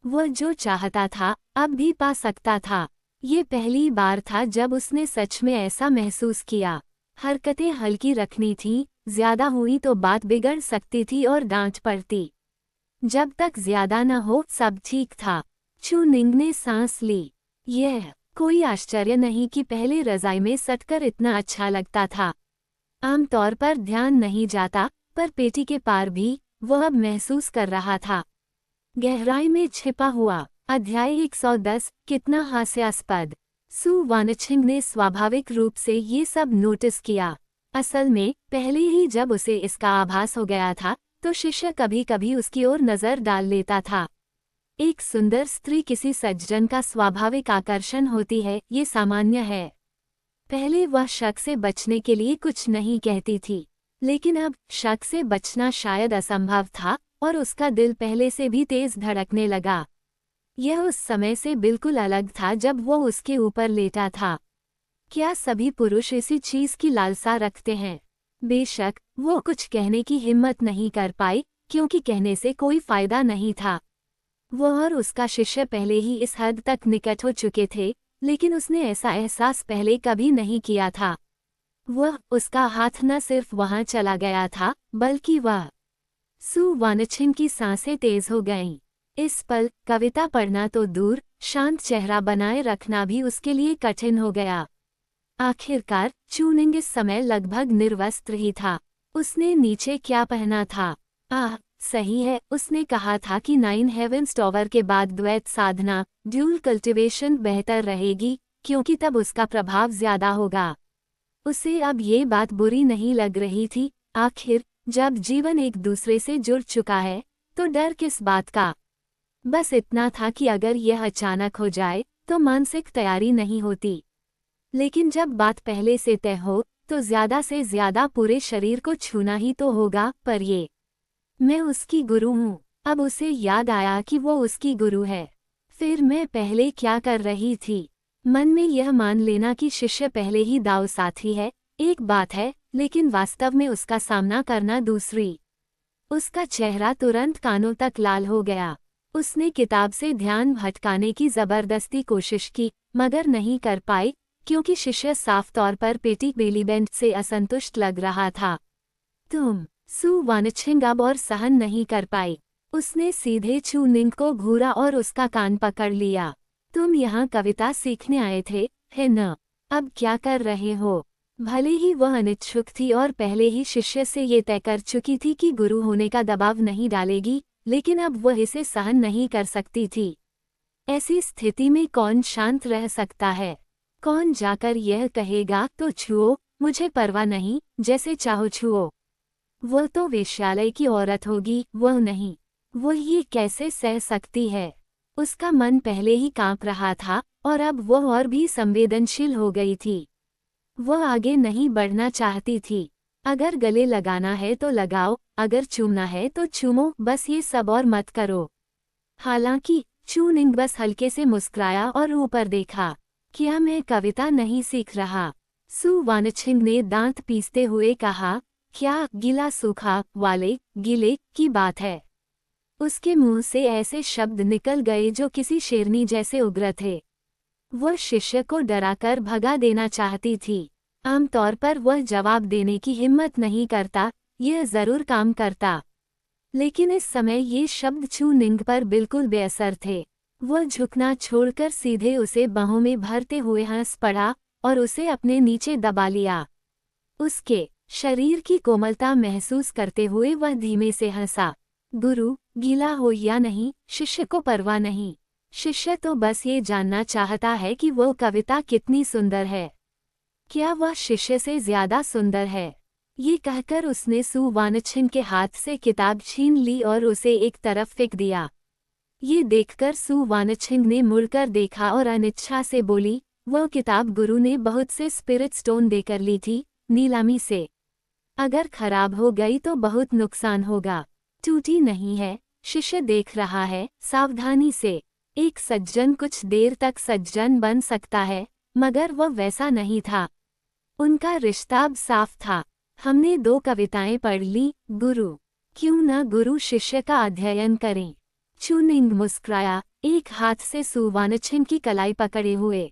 वह जो चाहता था अब भी पा सकता था। ये पहली बार था जब उसने सच में ऐसा महसूस किया। हरकतें हल्की रखनी थीं, ज्यादा हुई तो बात बिगड़ सकती थी और डांट पड़ती। जब तक ज्यादा न हो सब ठीक था। चू निंग ने सांस ली। यह कोई आश्चर्य नहीं कि पहले रजाई में सटकर इतना अच्छा लगता था। आमतौर पर ध्यान नहीं जाता, पर पेटी के पार भी वह अब महसूस कर रहा था। गहराई में छिपा हुआ। अध्याय 110, कितना हास्यास्पद। सु वानछिंग ने स्वाभाविक रूप से ये सब नोटिस किया। असल में पहले ही जब उसे इसका आभास हो गया था, तो शिष्य कभी कभी उसकी ओर नजर डाल लेता था। एक सुंदर स्त्री किसी सज्जन का स्वाभाविक आकर्षण होती है, ये सामान्य है। पहले वह शक से बचने के लिए कुछ नहीं कहती थी, लेकिन अब शक से बचना शायद असंभव था और उसका दिल पहले से भी तेज धड़कने लगा। यह उस समय से बिल्कुल अलग था जब वो उसके ऊपर लेटा था। क्या सभी पुरुष इसी चीज की लालसा रखते हैं? बेशक वो कुछ कहने की हिम्मत नहीं कर पाई, क्योंकि कहने से कोई फायदा नहीं था। वो और उसका शिष्य पहले ही इस हद तक निकट हो चुके थे, लेकिन उसने ऐसा एहसास पहले कभी नहीं किया था। उसका हाथ न सिर्फ वहां चला गया था, बल्कि वह। सु वानछिंग की सांसें तेज हो गईं। इस पल कविता पढ़ना तो दूर, शांत चेहरा बनाए रखना भी उसके लिए कठिन हो गया। आखिरकार चू निंग इस समय लगभग निर्वस्त्र ही था। उसने नीचे क्या पहना था? सही है, उसने कहा था कि 9 हेवेंस टॉवर के बाद द्वैत साधना, ड्यूल कल्टिवेशन बेहतर रहेगी, क्योंकि तब उसका प्रभाव ज्यादा होगा। उसे अब ये बात बुरी नहीं लग रही थी। आखिर जब जीवन एक दूसरे से जुड़ चुका है, तो डर किस बात का? बस इतना था कि अगर यह अचानक हो जाए तो मानसिक तैयारी नहीं होती। लेकिन जब बात पहले से तय हो, तो ज्यादा से ज्यादा पूरे शरीर को छूना ही तो होगा। पर ये मैं उसकी गुरु हूँ। अब उसे याद आया कि वो उसकी गुरु है। फिर मैं पहले क्या कर रही थी? मन में यह मान लेना कि शिष्य पहले ही दाव साथी है, एक बात है, लेकिन वास्तव में उसका सामना करना दूसरी। उसका चेहरा तुरंत कानों तक लाल हो गया। उसने किताब से ध्यान भटकाने की जबरदस्ती कोशिश की, मगर नहीं कर पाई, क्योंकि शिष्य साफ तौर पर पेटी बेलीबैंड से असंतुष्ट लग रहा था। सु वानछिंग अब और सहन नहीं कर पाई। उसने सीधे चू निंग को घूरा और उसका कान पकड़ लिया। तुम यहाँ कविता सीखने आए थे, है न? अब क्या कर रहे हो? भले ही वह अनिच्छुक थी और पहले ही शिष्य से ये तय कर चुकी थी कि गुरु होने का दबाव नहीं डालेगी, लेकिन अब वह इसे सहन नहीं कर सकती थी। ऐसी स्थिति में कौन शांत रह सकता है? कौन जाकर यह कहेगा तो छुओ, मुझे परवाह नहीं, जैसे चाहो छुओ। वह तो वेश्यालय की औरत होगी, वह नहीं। वह ये कैसे सह सकती है? उसका मन पहले ही कांप रहा था और अब वह और भी संवेदनशील हो गई थी। वह आगे नहीं बढ़ना चाहती थी। अगर गले लगाना है तो लगाओ, अगर चूमना है तो चूमो, बस ये सब और मत करो। हालांकि चू निंग बस हल्के से मुस्कुराया और ऊपर देखा। क्या मैं कविता नहीं सीख रहा? सु वानछिंग ने दांत पीसते हुए कहा। क्या गीला सूखा वाले गीले की बात है? उसके मुंह से ऐसे शब्द निकल गए जो किसी शेरनी जैसे उग्र थे। वह शिष्य को डराकर भगा देना चाहती थी। आमतौर पर वह जवाब देने की हिम्मत नहीं करता, यह जरूर काम करता। लेकिन इस समय ये शब्द छू निंग पर बिल्कुल बेअसर थे। वह झुकना छोड़कर सीधे उसे बाहों में भरते हुए हंस पड़ा और उसे अपने नीचे दबा लिया। उसके शरीर की कोमलता महसूस करते हुए वह धीमे से हंसा। गुरु, गीला हो या नहीं, शिष्य को परवाह नहीं। शिष्य तो बस ये जानना चाहता है कि वो कविता कितनी सुंदर है। क्या वह शिष्य से ज्यादा सुंदर है? ये कहकर उसने सु वानछिन के हाथ से किताब छीन ली और उसे एक तरफ फेंक दिया। ये देखकर सु वानछिन ने मुड़कर देखा और अनिच्छा से बोली, वह किताब गुरु ने बहुत से स्पिरिट स्टोन देकर ली थी, नीलामी से। अगर खराब हो गई तो बहुत नुकसान होगा। टूटी नहीं है, शिष्य देख रहा है, सावधानी से। एक सज्जन कुछ देर तक सज्जन बन सकता है, मगर वह वैसा नहीं था। उनका रिश्ता अब साफ था। हमने 2 कविताएं पढ़ ली, गुरु। क्यों न गुरु शिष्य का अध्ययन करें? चू निंग मुस्कुराया, एक हाथ से सु वानछिन की कलाई पकड़े हुए।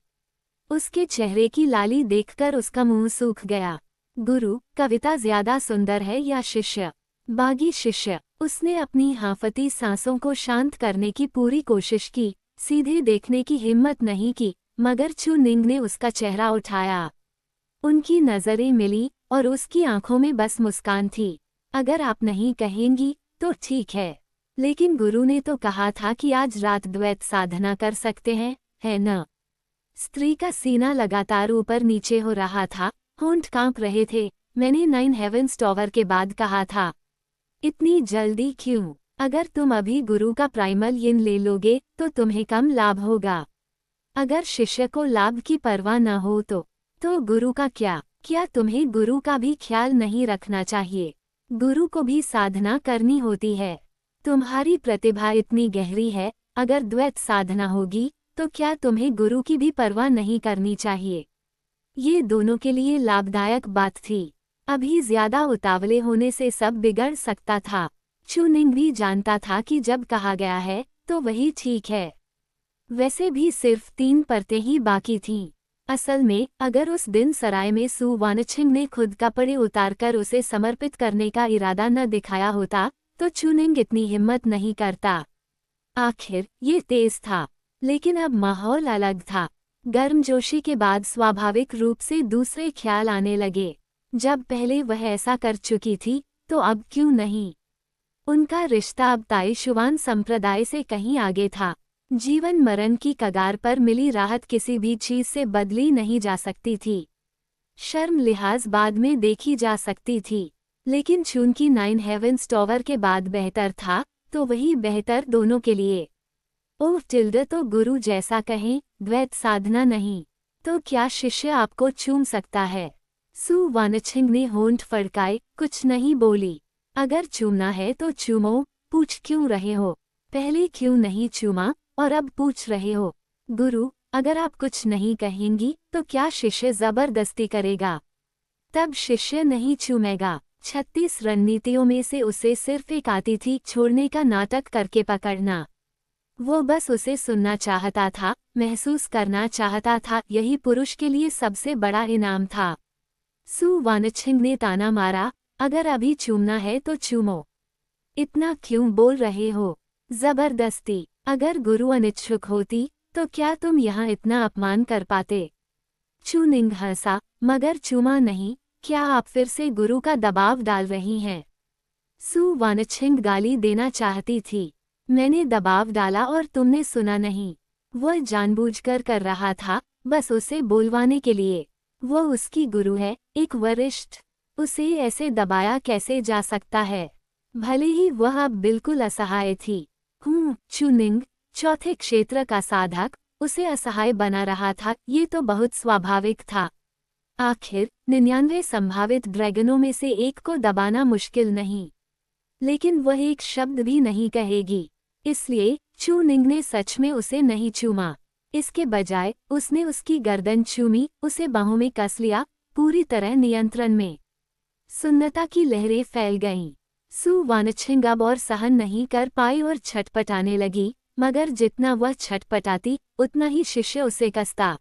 उसके चेहरे की लाली देखकर उसका मुंह सूख गया। गुरु, कविता ज्यादा सुंदर है या शिष्य? बागी शिष्य। उसने अपनी हांफती सांसों को शांत करने की पूरी कोशिश की, सीधे देखने की हिम्मत नहीं की, मगर चू निंग ने उसका चेहरा उठाया। उनकी नजरें मिली और उसकी आंखों में बस मुस्कान थी। अगर आप नहीं कहेंगी तो ठीक है, लेकिन गुरु ने तो कहा था कि आज रात द्वैत साधना कर सकते हैं, है न? स्त्री का सीना लगातार ऊपर नीचे हो रहा था, होंठ कांप रहे थे। मैंने 9 हेवेंस टॉवर के बाद कहा था। इतनी जल्दी क्यों? अगर तुम अभी गुरु का प्राइमल यिन ले लोगे तो तुम्हें कम लाभ होगा। अगर शिष्य को लाभ की परवाह न हो तो गुरु का क्या? क्या तुम्हें गुरु का भी ख्याल नहीं रखना चाहिए? गुरु को भी साधना करनी होती है। तुम्हारी प्रतिभा इतनी गहरी है, अगर द्वैत साधना होगी तो क्या तुम्हें गुरु की भी परवाह नहीं करनी चाहिए? ये दोनों के लिए लाभदायक बात थी। अभी ज्यादा उतावले होने से सब बिगड़ सकता था। चू निंग भी जानता था कि जब कहा गया है तो वही ठीक है। वैसे भी सिर्फ 3 परतें ही बाकी थीं। असल में अगर उस दिन सराय में सु वानछिन ने खुद कपड़े उतारकर उसे समर्पित करने का इरादा न दिखाया होता तो चू निंग इतनी हिम्मत नहीं करता। आखिर ये तेज था, लेकिन अब माहौल अलग था। गर्मजोशी के बाद स्वाभाविक रूप से दूसरे ख्याल आने लगे। जब पहले वह ऐसा कर चुकी थी तो अब क्यों नहीं? उनका रिश्ता अब ताइशुआन संप्रदाय से कहीं आगे था। जीवन मरण की कगार पर मिली राहत किसी भी चीज से बदली नहीं जा सकती थी। शर्म लिहाज बाद में देखी जा सकती थी, लेकिन चूंकि 9 हेवेंस टॉवर के बाद बेहतर था तो वही बेहतर दोनों के लिए। ओह टिल्डे, तो गुरु जैसा कहें, द्वैत साधना नहीं तो क्या शिष्य आपको चूम सकता है? सु वानछिन ने होंठ फड़काए, कुछ नहीं बोली। अगर चूमना है तो चूमो, पूछ क्यों रहे हो? पहले क्यों नहीं चूमा और अब पूछ रहे हो? गुरु, अगर आप कुछ नहीं कहेंगी तो क्या शिष्य जबरदस्ती करेगा? तब शिष्य नहीं चूमेगा। 36 रणनीतियों में से उसे सिर्फ एक आती थी, छोड़ने का नाटक करके पकड़ना। वो बस उसे सुनना चाहता था, महसूस करना चाहता था। यही पुरुष के लिए सबसे बड़ा इनाम था। सु वानछिन ने ताना मारा, अगर अभी चूमना है तो चूमो। इतना क्यों बोल रहे हो? जबरदस्ती। अगर गुरु अनिच्छुक होती तो क्या तुम यहाँ इतना अपमान कर पाते? चू निंग हंसा, मगर चूमा नहीं। क्या आप फिर से गुरु का दबाव डाल रही हैं? सु वानछिंग गाली देना चाहती थी। मैंने दबाव डाला और तुमने सुना नहीं। वह जानबूझकर कर रहा था, बस उसे बोलवाने के लिए। वह उसकी गुरु है, एक वरिष्ठ। उसे ऐसे दबाया कैसे जा सकता है? भले ही वह अब बिल्कुल असहाय थी। चू निंग, चौथे क्षेत्र का साधक, उसे असहाय बना रहा था। ये तो बहुत स्वाभाविक था। आखिर 99 संभावित ड्रैगनों में से एक को दबाना मुश्किल नहीं। लेकिन वह एक शब्द भी नहीं कहेगी। इसलिए चू निंग ने सच में उसे नहीं चूमा। इसके बजाय उसने उसकी गर्दन चूमी, उसे बाहों में कस लिया, पूरी तरह नियंत्रण में। सुन्नता की लहरें फैल गईं। सु वानछिंग अब और सहन नहीं कर पाई और छटपटाने लगी, मगर जितना वह छटपटाती उतना ही शिष्य उसे कसता।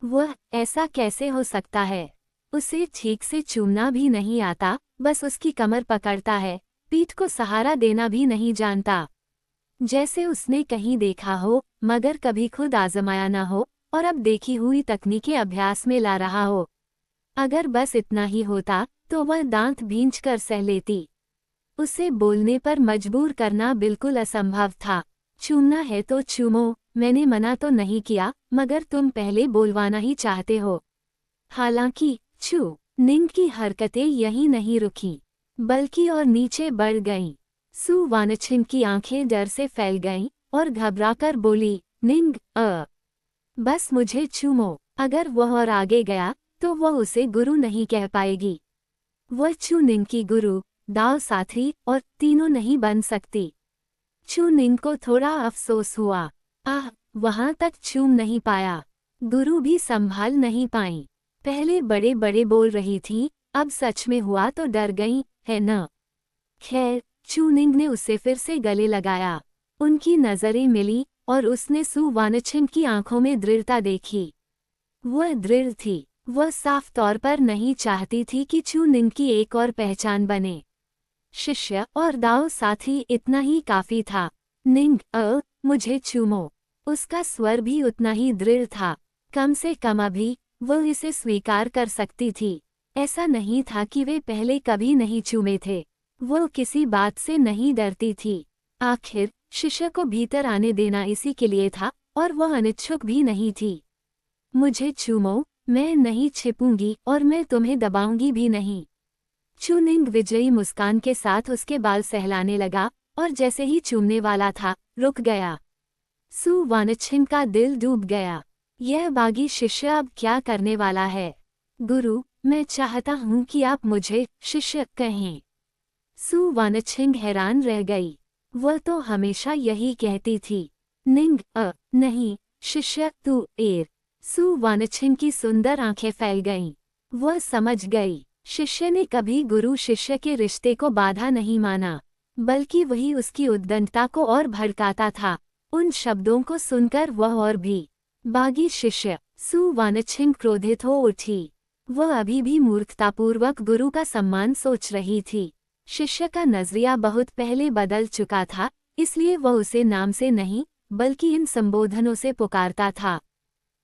वह ऐसा कैसे हो सकता है? उसे ठीक से चूमना भी नहीं आता, बस उसकी कमर पकड़ता है, पीठ को सहारा देना भी नहीं जानता। जैसे उसने कहीं देखा हो, मगर कभी खुद आजमाया न हो, और अब देखी हुई तकनीकें अभ्यास में ला रहा हो। अगर बस इतना ही होता तो वह दांत भींचकर सह लेती। उसे बोलने पर मजबूर करना बिल्कुल असंभव था। चूमना है तो चूमो, मैंने मना तो नहीं किया, मगर तुम पहले बोलवाना ही चाहते हो। हालांकि चू निंग की हरकतें यहीं नहीं रुकीं, बल्कि और नीचे बढ़ गईं। सु वानछिंग की आंखें डर से फैल गईं और घबराकर बोली, निंग, बस मुझे चूमो। अगर वह और आगे गया तो वह उसे गुरु नहीं कह पाएगी। वह चू निंग की गुरु, दाव साथी और तीनों नहीं बन सकती। चू निंग को थोड़ा अफसोस हुआ। वहां तक चूम नहीं पाया, गुरु भी संभाल नहीं पाई। पहले बड़े बड़े बोल रही थी, अब सच में हुआ तो डर गई, है न? खैर, चू निंग ने उसे फिर से गले लगाया। उनकी नजरें मिली और उसने सु वानछिंग की आंखों में दृढ़ता देखी। वह दृढ़ थी। वह साफ तौर पर नहीं चाहती थी कि चू निंग की एक और पहचान बने। शिष्य और दाव साथी इतना ही काफी था। निंग, मुझे चूमो। उसका स्वर भी उतना ही दृढ़ था। कम से कम अभी वह इसे स्वीकार कर सकती थी। ऐसा नहीं था कि वे पहले कभी नहीं चूमे थे। वह किसी बात से नहीं डरती थी। आखिर शिष्य को भीतर आने देना इसी के लिए था, और वह अनिच्छुक भी नहीं थी। मुझे चूमो, मैं नहीं छिपूंगी और मैं तुम्हें दबाऊंगी भी नहीं। चू निंग विजयी मुस्कान के साथ उसके बाल सहलाने लगा, और जैसे ही चूमने वाला था, रुक गया। सु वानछिंग का दिल डूब गया। यह बागी शिष्य अब क्या करने वाला है? गुरु, मैं चाहता हूं कि आप मुझे शिष्य कहें। सु वानछिंग हैरान रह गई। वह तो हमेशा यही कहती थी। निंग, नहीं, शिष्य तू एर। सु वानछिंग की सुंदर आंखें फैल गईं। वह समझ गई, शिष्य ने कभी गुरु शिष्य के रिश्ते को बाधा नहीं माना, बल्कि वही उसकी उद्दंडता को और भड़काता था। उन शब्दों को सुनकर वह और भी बागी शिष्य। सु वानछिंग क्रोधित हो उठी। वह अभी भी मूर्खतापूर्वक गुरु का सम्मान सोच रही थी। शिष्य का नजरिया बहुत पहले बदल चुका था, इसलिए वह उसे नाम से नहीं, बल्कि इन संबोधनों से पुकारता था।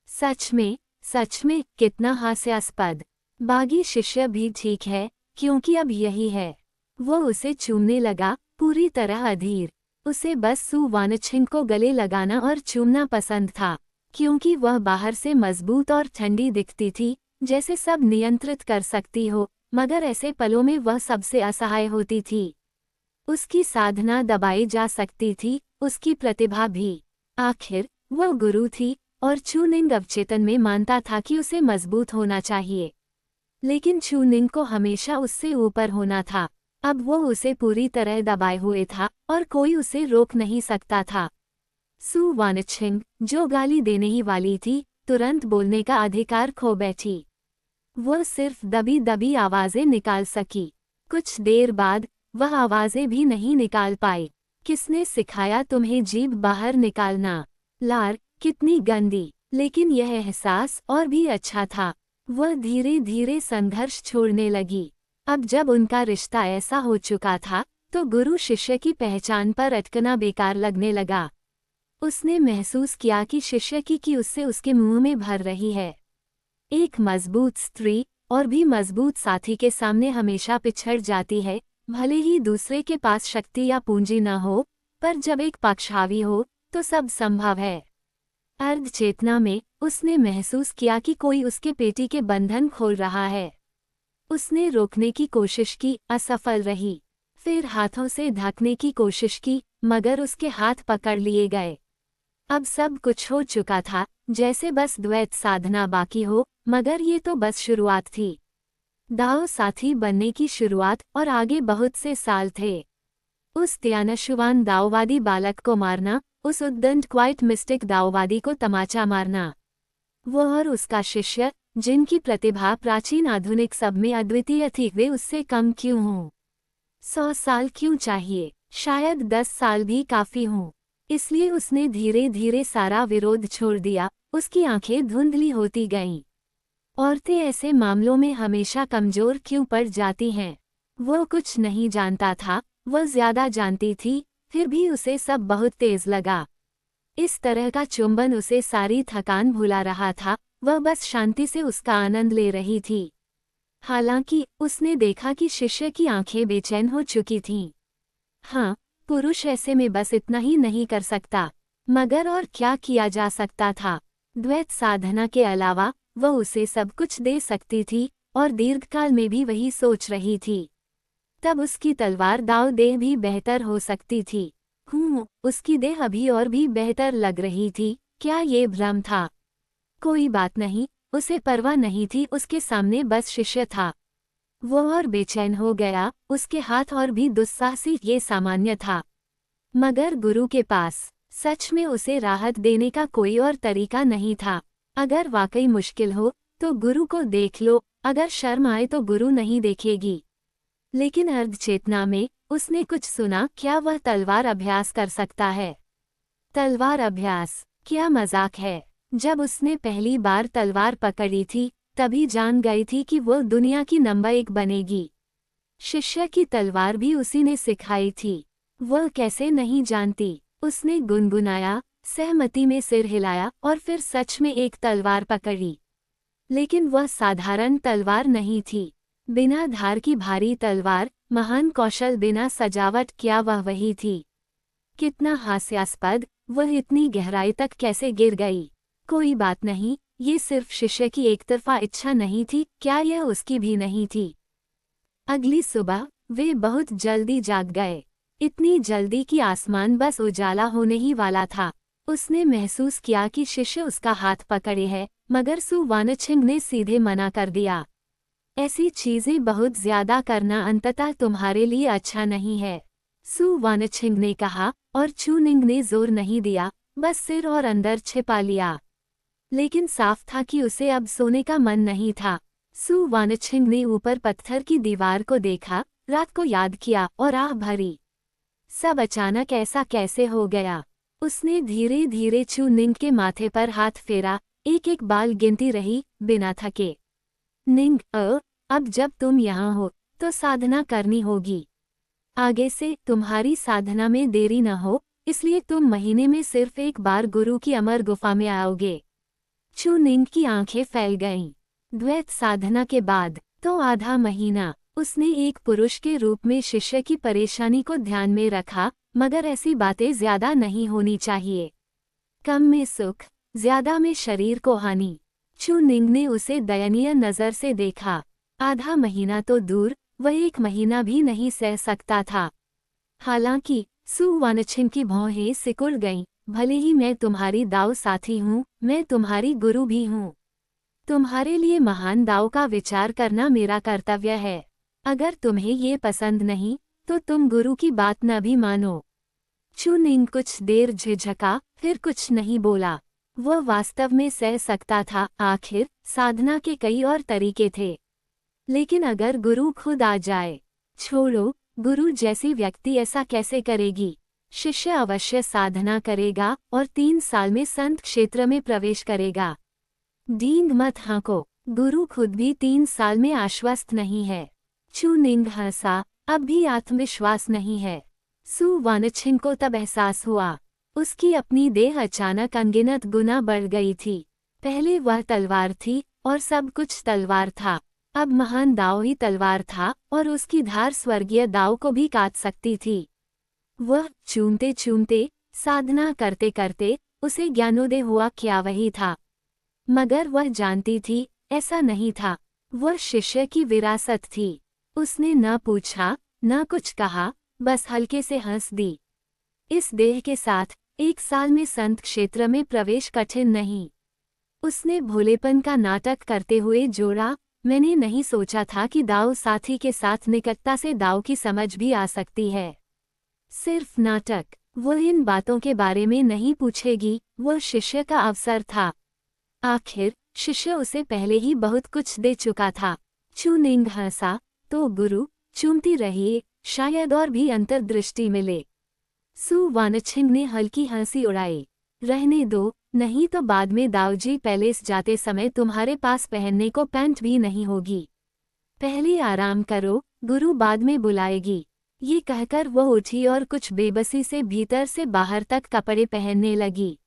सच में कितना हास्यास्पद। बागी शिष्य भी ठीक है, क्योंकि अब यही है। वह उसे चूमने लगा, पूरी तरह अधीर। उसे बस सु वानछिंग को गले लगाना और चूमना पसंद था, क्योंकि वह बाहर से मजबूत और ठंडी दिखती थी, जैसे सब नियंत्रित कर सकती हो, मगर ऐसे पलों में वह सबसे असहाय होती थी। उसकी साधना दबाई जा सकती थी, उसकी प्रतिभा भी। आखिर वह गुरु थी, और चू निंग अवचेतन में मानता था कि उसे मजबूत होना चाहिए। लेकिन चू निंग को हमेशा उससे ऊपर होना था। अब वो उसे पूरी तरह दबाए हुए था, और कोई उसे रोक नहीं सकता था। सु वानछिंग, जो गाली देने ही वाली थी, तुरंत बोलने का अधिकार खो बैठी। वह सिर्फ दबी दबी आवाजें निकाल सकी। कुछ देर बाद वह आवाजें भी नहीं निकाल पाई। किसने सिखाया तुम्हें जीभ बाहर निकालना? लार, कितनी गंदी। लेकिन यह एहसास और भी अच्छा था। वह धीरे धीरे संघर्ष छोड़ने लगी। अब जब उनका रिश्ता ऐसा हो चुका था, तो गुरु शिष्य की पहचान पर अटकना बेकार लगने लगा। उसने महसूस किया कि शिष्य की उससे उसके मुंह में भर रही है। एक मजबूत स्त्री और भी मजबूत साथी के सामने हमेशा पिछड़ जाती है, भले ही दूसरे के पास शक्ति या पूंजी न हो, पर जब एक पक्ष हावी हो तो सब संभव है। अर्ध चेतना में उसने महसूस किया कि कोई उसके पेटी के बंधन खोल रहा है। उसने रोकने की कोशिश की, असफल रही। फिर हाथों से ढकने की कोशिश की, मगर उसके हाथ पकड़ लिए गए। अब सब कुछ हो चुका था, जैसे बस द्वैत साधना बाकी हो, मगर ये तो बस शुरुआत थी। दाव साथी बनने की शुरुआत, और आगे बहुत से साल थे। उस त्यानशुवान दाववादी बालक को मारना, उस उद्दंड क्वाइट मिस्टिक दाववादी को तमाचा मारना। वो और उसका शिष्य, जिनकी प्रतिभा प्राचीन आधुनिक सब में अद्वितीय थी, वे उससे कम क्यों हों? 100 साल क्यों चाहिए? शायद 10 साल भी काफी हों। इसलिए उसने धीरे धीरे सारा विरोध छोड़ दिया। उसकी आंखें धुंधली होती गईं। औरतें ऐसे मामलों में हमेशा कमजोर क्यों पड़ जाती हैं? वो कुछ नहीं जानता था, वह ज्यादा जानती थी, फिर भी उसे सब बहुत तेज लगा। इस तरह का चुंबन उसे सारी थकान भुला रहा था, वह बस शांति से उसका आनंद ले रही थी। हालांकि उसने देखा कि शिष्य की आंखें बेचैन हो चुकी थीं। हाँ, पुरुष ऐसे में बस इतना ही नहीं कर सकता, मगर और क्या किया जा सकता था? द्वैत साधना के अलावा वह उसे सब कुछ दे सकती थी, और दीर्घकाल में भी वही सोच रही थी। तब उसकी तलवार दाव देह भी बेहतर हो सकती थी। उसकी देह अभी और भी बेहतर लग रही थी। क्या ये भ्रम था? कोई बात नहीं, उसे परवाह नहीं थी, उसके सामने बस शिष्य था। वो और बेचैन हो गया, उसके हाथ और भी दुस्साहसी, ये सामान्य था। मगर गुरु के पास सच में उसे राहत देने का कोई और तरीका नहीं था। अगर वाकई मुश्किल हो तो गुरु को देख लो, अगर शर्म आए तो गुरु नहीं देखेगी। लेकिन अर्धचेतना में उसने कुछ सुना। क्या वह तलवार अभ्यास कर सकता है? तलवार अभ्यास? क्या मजाक है? जब उसने पहली बार तलवार पकड़ी थी, तभी जान गई थी कि वो दुनिया की नंबर 1 बनेगी। शिष्य की तलवार भी उसी ने सिखाई थी। वह कैसे नहीं जानती? उसने गुनगुनाया, सहमति में सिर हिलाया, और फिर सच में एक तलवार पकड़ी। लेकिन वह साधारण तलवार नहीं थी। बिना धार की भारी तलवार, महान कौशल बिना सजावट, क्या वह वही थी? कितना हास्यास्पद, वह इतनी गहराई तक कैसे गिर गई? कोई बात नहीं, ये सिर्फ शिष्य की एकतरफा इच्छा नहीं थी, क्या यह उसकी भी नहीं थी? अगली सुबह वे बहुत जल्दी जाग गए, इतनी जल्दी कि आसमान बस उजाला होने ही वाला था। उसने महसूस किया कि शिष्य उसका हाथ पकड़े है, मगर सु वानछिंग ने सीधे मना कर दिया। ऐसी चीजें बहुत ज्यादा करना अंततः तुम्हारे लिए अच्छा नहीं है, सु वानछिंग ने कहा, और चूनिंग ने जोर नहीं दिया, बस सिर और अंदर छिपा लिया। लेकिन साफ था कि उसे अब सोने का मन नहीं था। सु वानछिंग ने ऊपर पत्थर की दीवार को देखा, रात को याद किया, और आह भरी। सब अचानक ऐसा कैसे हो गया? उसने धीरे धीरे चूनिंग के माथे पर हाथ फेरा, एक एक बाल गिनती रही, बिना थके। निंग, अब जब तुम यहाँ हो तो साधना करनी होगी। आगे से तुम्हारी साधना में देरी न हो, इसलिए तुम महीने में सिर्फ एक बार गुरु की अमर गुफा में आओगे। चूनिंग की आंखें फैल गईं। द्वैत साधना के बाद तो आधा महीना उसने एक पुरुष के रूप में शिष्य की परेशानी को ध्यान में रखा, मगर ऐसी बातें ज्यादा नहीं होनी चाहिए। कम में सुख, ज्यादा में शरीर को हानि। चूनिंग ने उसे दयनीय नजर से देखा। आधा महीना तो दूर, वह 1 महीना भी नहीं सह सकता था। हालांकि सु वानछिंग की भौहें सिकुड़ गईं। भले ही मैं तुम्हारी दाव साथी हूँ, मैं तुम्हारी गुरु भी हूँ। तुम्हारे लिए महान दाव का विचार करना मेरा कर्तव्य है। अगर तुम्हें ये पसंद नहीं, तो तुम गुरु की बात न भी मानो। चूनिंग कुछ देर झिझका, फिर कुछ नहीं बोला। वह वास्तव में सह सकता था, आखिर साधना के कई और तरीके थे। लेकिन अगर गुरु खुद आ जाए? छोड़ो, गुरु जैसी व्यक्ति ऐसा कैसे करेगी? शिष्य अवश्य साधना करेगा और 3 साल में संत क्षेत्र में प्रवेश करेगा। डींग मत हाँको, गुरु खुद भी 3 साल में आश्वस्त नहीं है। चूनिंग हंसा, अब भी आत्मविश्वास नहीं है। सु वानछिंग को तब एहसास हुआ, उसकी अपनी देह अचानक अनगिनत गुना बढ़ गई थी। पहले वह तलवार थी और सब कुछ तलवार था। अब महान दाव ही तलवार था और उसकी धार स्वर्गीय दाव को भी काट सकती थी। वह चूमते चूमते, साधना करते करते उसे ज्ञानोदय हुआ क्या वही था। मगर वह जानती थी ऐसा नहीं था। वह शिष्य की विरासत थी। उसने न पूछा न कुछ कहा, बस हल्के से हंस दी। इस देह के साथ 1 साल में संत क्षेत्र में प्रवेश कठिन नहीं। उसने भोलेपन का नाटक करते हुए जोड़ा, मैंने नहीं सोचा था कि दाव साथी के साथ निकटता से दाव की समझ भी आ सकती है। सिर्फ नाटक। वह इन बातों के बारे में नहीं पूछेगी, वह शिष्य का अवसर था। आखिर शिष्य उसे पहले ही बहुत कुछ दे चुका था। चू निंग हंसा, तो गुरु, चूमती रहिए, शायद और भी अंतर्दृष्टि मिले। सु वानछिंग ने हल्की हंसी उड़ाई। रहने दो, नहीं तो बाद में दाऊजी पैलेस जाते समय तुम्हारे पास पहनने को पैंट भी नहीं होगी। पहले आराम करो, गुरु बाद में बुलाएगी। ये कहकर वह उठी और कुछ बेबसी से भीतर से बाहर तक कपड़े पहनने लगी।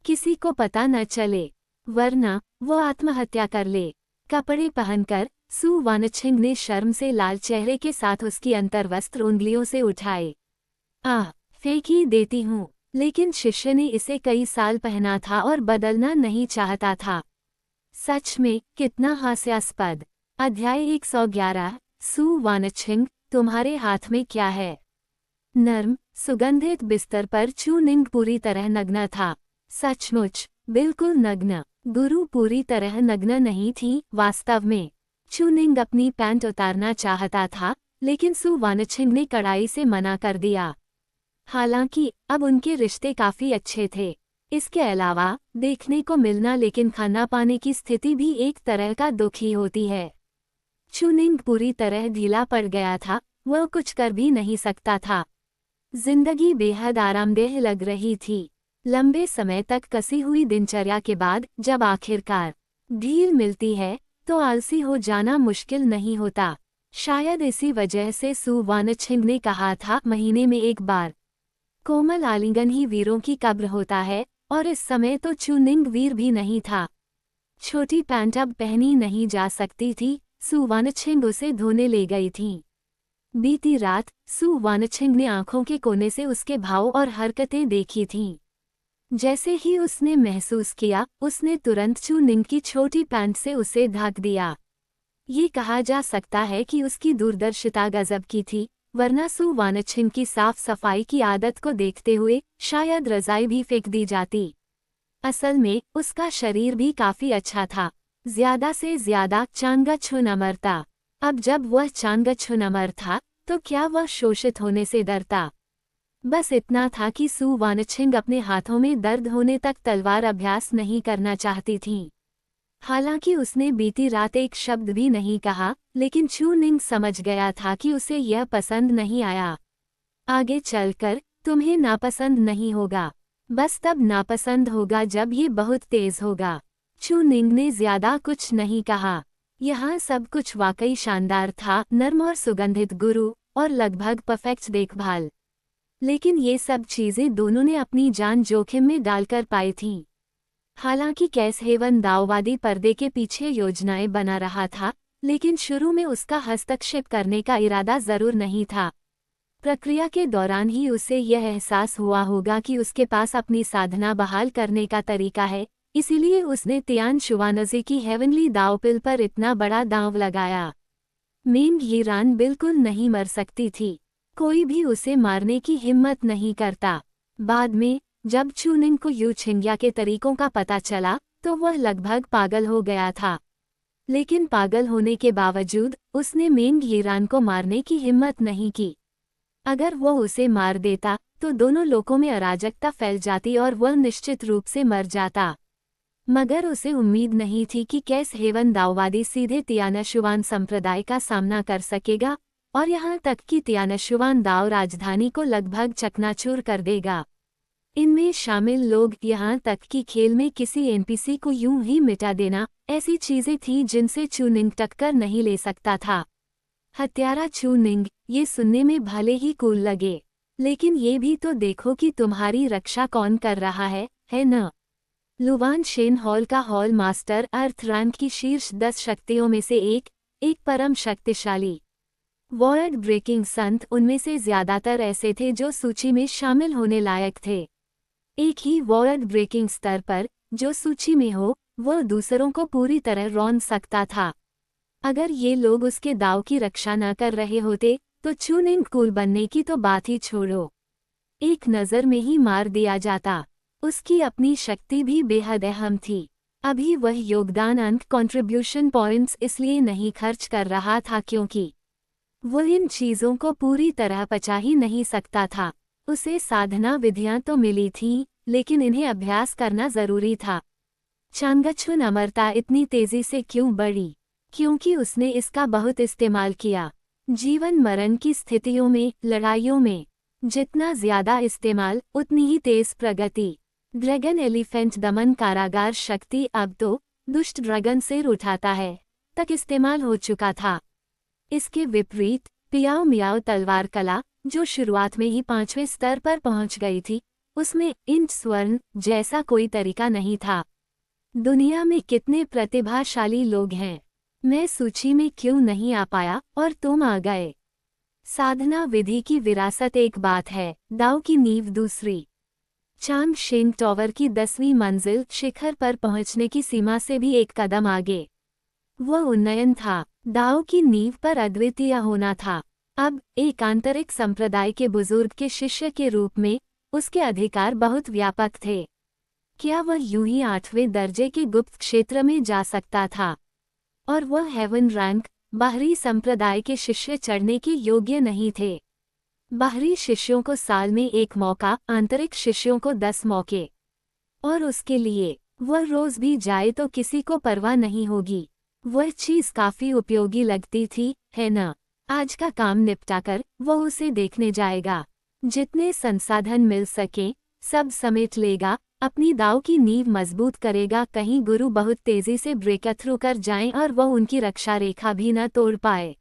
किसी को पता न चले, वरना वो आत्महत्या कर ले। कपड़े पहनकर सु वानछिंग ने शर्म से लाल चेहरे के साथ उसकी अंतर्वस्त्र उंगलियों से उठाए। फेंक ही देती हूँ। लेकिन शिष्य ने इसे कई साल पहना था और बदलना नहीं चाहता था। सच में कितना हास्यास्पद। अध्याय 111। सु वानछिंग, तुम्हारे हाथ में क्या है? नर्म, सुगंधित बिस्तर पर चू निंग पूरी तरह नग्न था। सचमुच, बिल्कुल नग्न। गुरु पूरी तरह नग्न नहीं थी वास्तव में। चू निंग अपनी पैंट उतारना चाहता था, लेकिन सु वानछिंग ने कड़ाई से मना कर दिया। हालांकि अब उनके रिश्ते काफी अच्छे थे। इसके अलावा देखने को मिलना लेकिन खाना पाने की स्थिति भी एक तरह का दुख ही होती है। चू निंग पूरी तरह ढीला पड़ गया था, वह कुछ कर भी नहीं सकता था। जिंदगी बेहद आरामदेह लग रही थी। लंबे समय तक कसी हुई दिनचर्या के बाद जब आखिरकार ढील मिलती है तो आलसी हो जाना मुश्किल नहीं होता। शायद इसी वजह से सु वानछिंग ने कहा था, महीने में एक बार कोमल आलिंगन ही वीरों की कब्र होता है, और इस समय तो चू निंग वीर भी नहीं था। छोटी पैंट अब पहनी नहीं जा सकती थी। सु वानछिंग उसे धोने ले गई थी। बीती रात सु वानछिंग ने आंखों के कोने से उसके भाव और हरकतें देखी थीं। जैसे ही उसने महसूस किया, उसने तुरंत चू निंग की छोटी पैंट से उसे ढक दिया। ये कहा जा सकता है कि उसकी दूरदर्शिता गजब की थी, वरना सु वानछिंग की साफ सफाई की आदत को देखते हुए शायद रजाई भी फेंक दी जाती। असल में उसका शरीर भी काफी अच्छा था। ज्यादा से ज्यादा चांगछुन अमर था। अब जब वह चांगछुन अमर था तो क्या वह शोषित होने से डरता? बस इतना था कि सु वानछिंग अपने हाथों में दर्द होने तक तलवार अभ्यास नहीं करना चाहती थी। हालांकि उसने बीती रात एक शब्द भी नहीं कहा, लेकिन चू निंग समझ गया था कि उसे यह पसंद नहीं आया। आगे चलकर तुम्हें नापसंद नहीं होगा, बस तब नापसंद होगा जब ये बहुत तेज होगा। चू निंग ने ज्यादा कुछ नहीं कहा। यहाँ सब कुछ वाकई शानदार था, नर्म और सुगंधित गुरु और लगभग परफेक्ट देखभाल। लेकिन ये सब चीजें दोनों ने अपनी जान जोखिम में डालकर पाई थीं। हालांकि कैस हेवन दाववादी पर्दे के पीछे योजनाएं बना रहा था, लेकिन शुरू में उसका हस्तक्षेप करने का इरादा जरूर नहीं था। प्रक्रिया के दौरान ही उसे यह एहसास हुआ होगा कि उसके पास अपनी साधना बहाल करने का तरीका है, इसीलिए उसने तियान शुवानजी की हेवनली दावपिल पर इतना बड़ा दांव लगाया। मेंग यीरान बिल्कुल नहीं मर सकती थी। कोई भी उसे मारने की हिम्मत नहीं करता। बाद में जब चू निंग को यू छिंग्या के तरीकों का पता चला तो वह लगभग पागल हो गया था। लेकिन पागल होने के बावजूद उसने मेंग यीरान को मारने की हिम्मत नहीं की। अगर वह उसे मार देता तो दोनों लोगों में अराजकता फैल जाती और वह निश्चित रूप से मर जाता। मगर उसे उम्मीद नहीं थी कि कैस हेवन दाववादी सीधे तियानशुवान संप्रदाय का सामना कर सकेगा, और यहाँ तक कि तियानशुवान दाव राजधानी को लगभग चकनाचूर कर देगा। इनमें शामिल लोग, यहाँ तक कि खेल में किसी एनपीसी को यूं ही मिटा देना, ऐसी चीजें थीं जिनसे चू निंग टक्कर नहीं ले सकता था। हत्यारा चू निंग, ये सुनने में भले ही कूल लगे, लेकिन ये भी तो देखो कि तुम्हारी रक्षा कौन कर रहा है न? लुवान शेन हॉल का हॉल मास्टर अर्थ रैंक की शीर्ष 10 शक्तियों में से एक परम शक्तिशाली वर्ल्ड ब्रेकिंग संत, उनमें से ज्यादातर ऐसे थे जो सूची में शामिल होने लायक थे। एक ही वर्ल्ड ब्रेकिंग स्तर पर जो सूची में हो, वह दूसरों को पूरी तरह रौंद सकता था। अगर ये लोग उसके दाव की रक्षा न कर रहे होते तो चू निंग कूल बनने की तो बात ही छोड़ो, एक नज़र में ही मार दिया जाता। उसकी अपनी शक्ति भी बेहद अहम थी। अभी वह योगदान अंक कंट्रीब्यूशन पॉइंट्स इसलिए नहीं खर्च कर रहा था क्योंकि वह इन चीज़ों को पूरी तरह पचा ही नहीं सकता था। उसे साधना विधियां तो मिली थीं, लेकिन इन्हें अभ्यास करना जरूरी था। चांगछुन अमरता इतनी तेजी से क्यों बढ़ी? क्योंकि उसने इसका बहुत इस्तेमाल किया। जीवन मरण की स्थितियों में, लड़ाइयों में जितना ज्यादा इस्तेमाल उतनी ही तेज प्रगति। ड्रैगन एलिफेंट दमन कारागार शक्ति अब तो दुष्ट ड्रैगन सिर उठाता है तक इस्तेमाल हो चुका था। इसके विपरीत पियाओ मियाओ तलवार कला, जो शुरुआत में ही 5वें स्तर पर पहुंच गई थी, उसमें इंच स्वर्ण जैसा कोई तरीका नहीं था। दुनिया में कितने प्रतिभाशाली लोग हैं, मैं सूची में क्यों नहीं आ पाया और तुम आ गए। साधना विधि की विरासत एक बात है, दाव की नींव दूसरी। चांग शेंग टॉवर की 10वीं मंजिल शिखर पर पहुंचने की सीमा से भी एक कदम आगे। वह उन्नयन था, दाव की नींव पर अद्वितीय होना था। अब एक आंतरिक संप्रदाय के बुजुर्ग के शिष्य के रूप में उसके अधिकार बहुत व्यापक थे। क्या वह यूं ही 8वें दर्जे के गुप्त क्षेत्र में जा सकता था? और वह हेवन रैंक बाहरी संप्रदाय के शिष्य चढ़ने के योग्य नहीं थे। बाहरी शिष्यों को साल में 1 मौका, आंतरिक शिष्यों को 10 मौके। और उसके लिए वह रोज भी जाए तो किसी को परवाह नहीं होगी। वह चीज काफी उपयोगी लगती थी, है न? आज का काम निपटाकर वह उसे देखने जाएगा। जितने संसाधन मिल सके सब समेट लेगा, अपनी दाव की नींव मजबूत करेगा। कहीं गुरु बहुत तेजी से ब्रेक थ्रू कर जाएं और वह उनकी रक्षा रेखा भी न तोड़ पाए,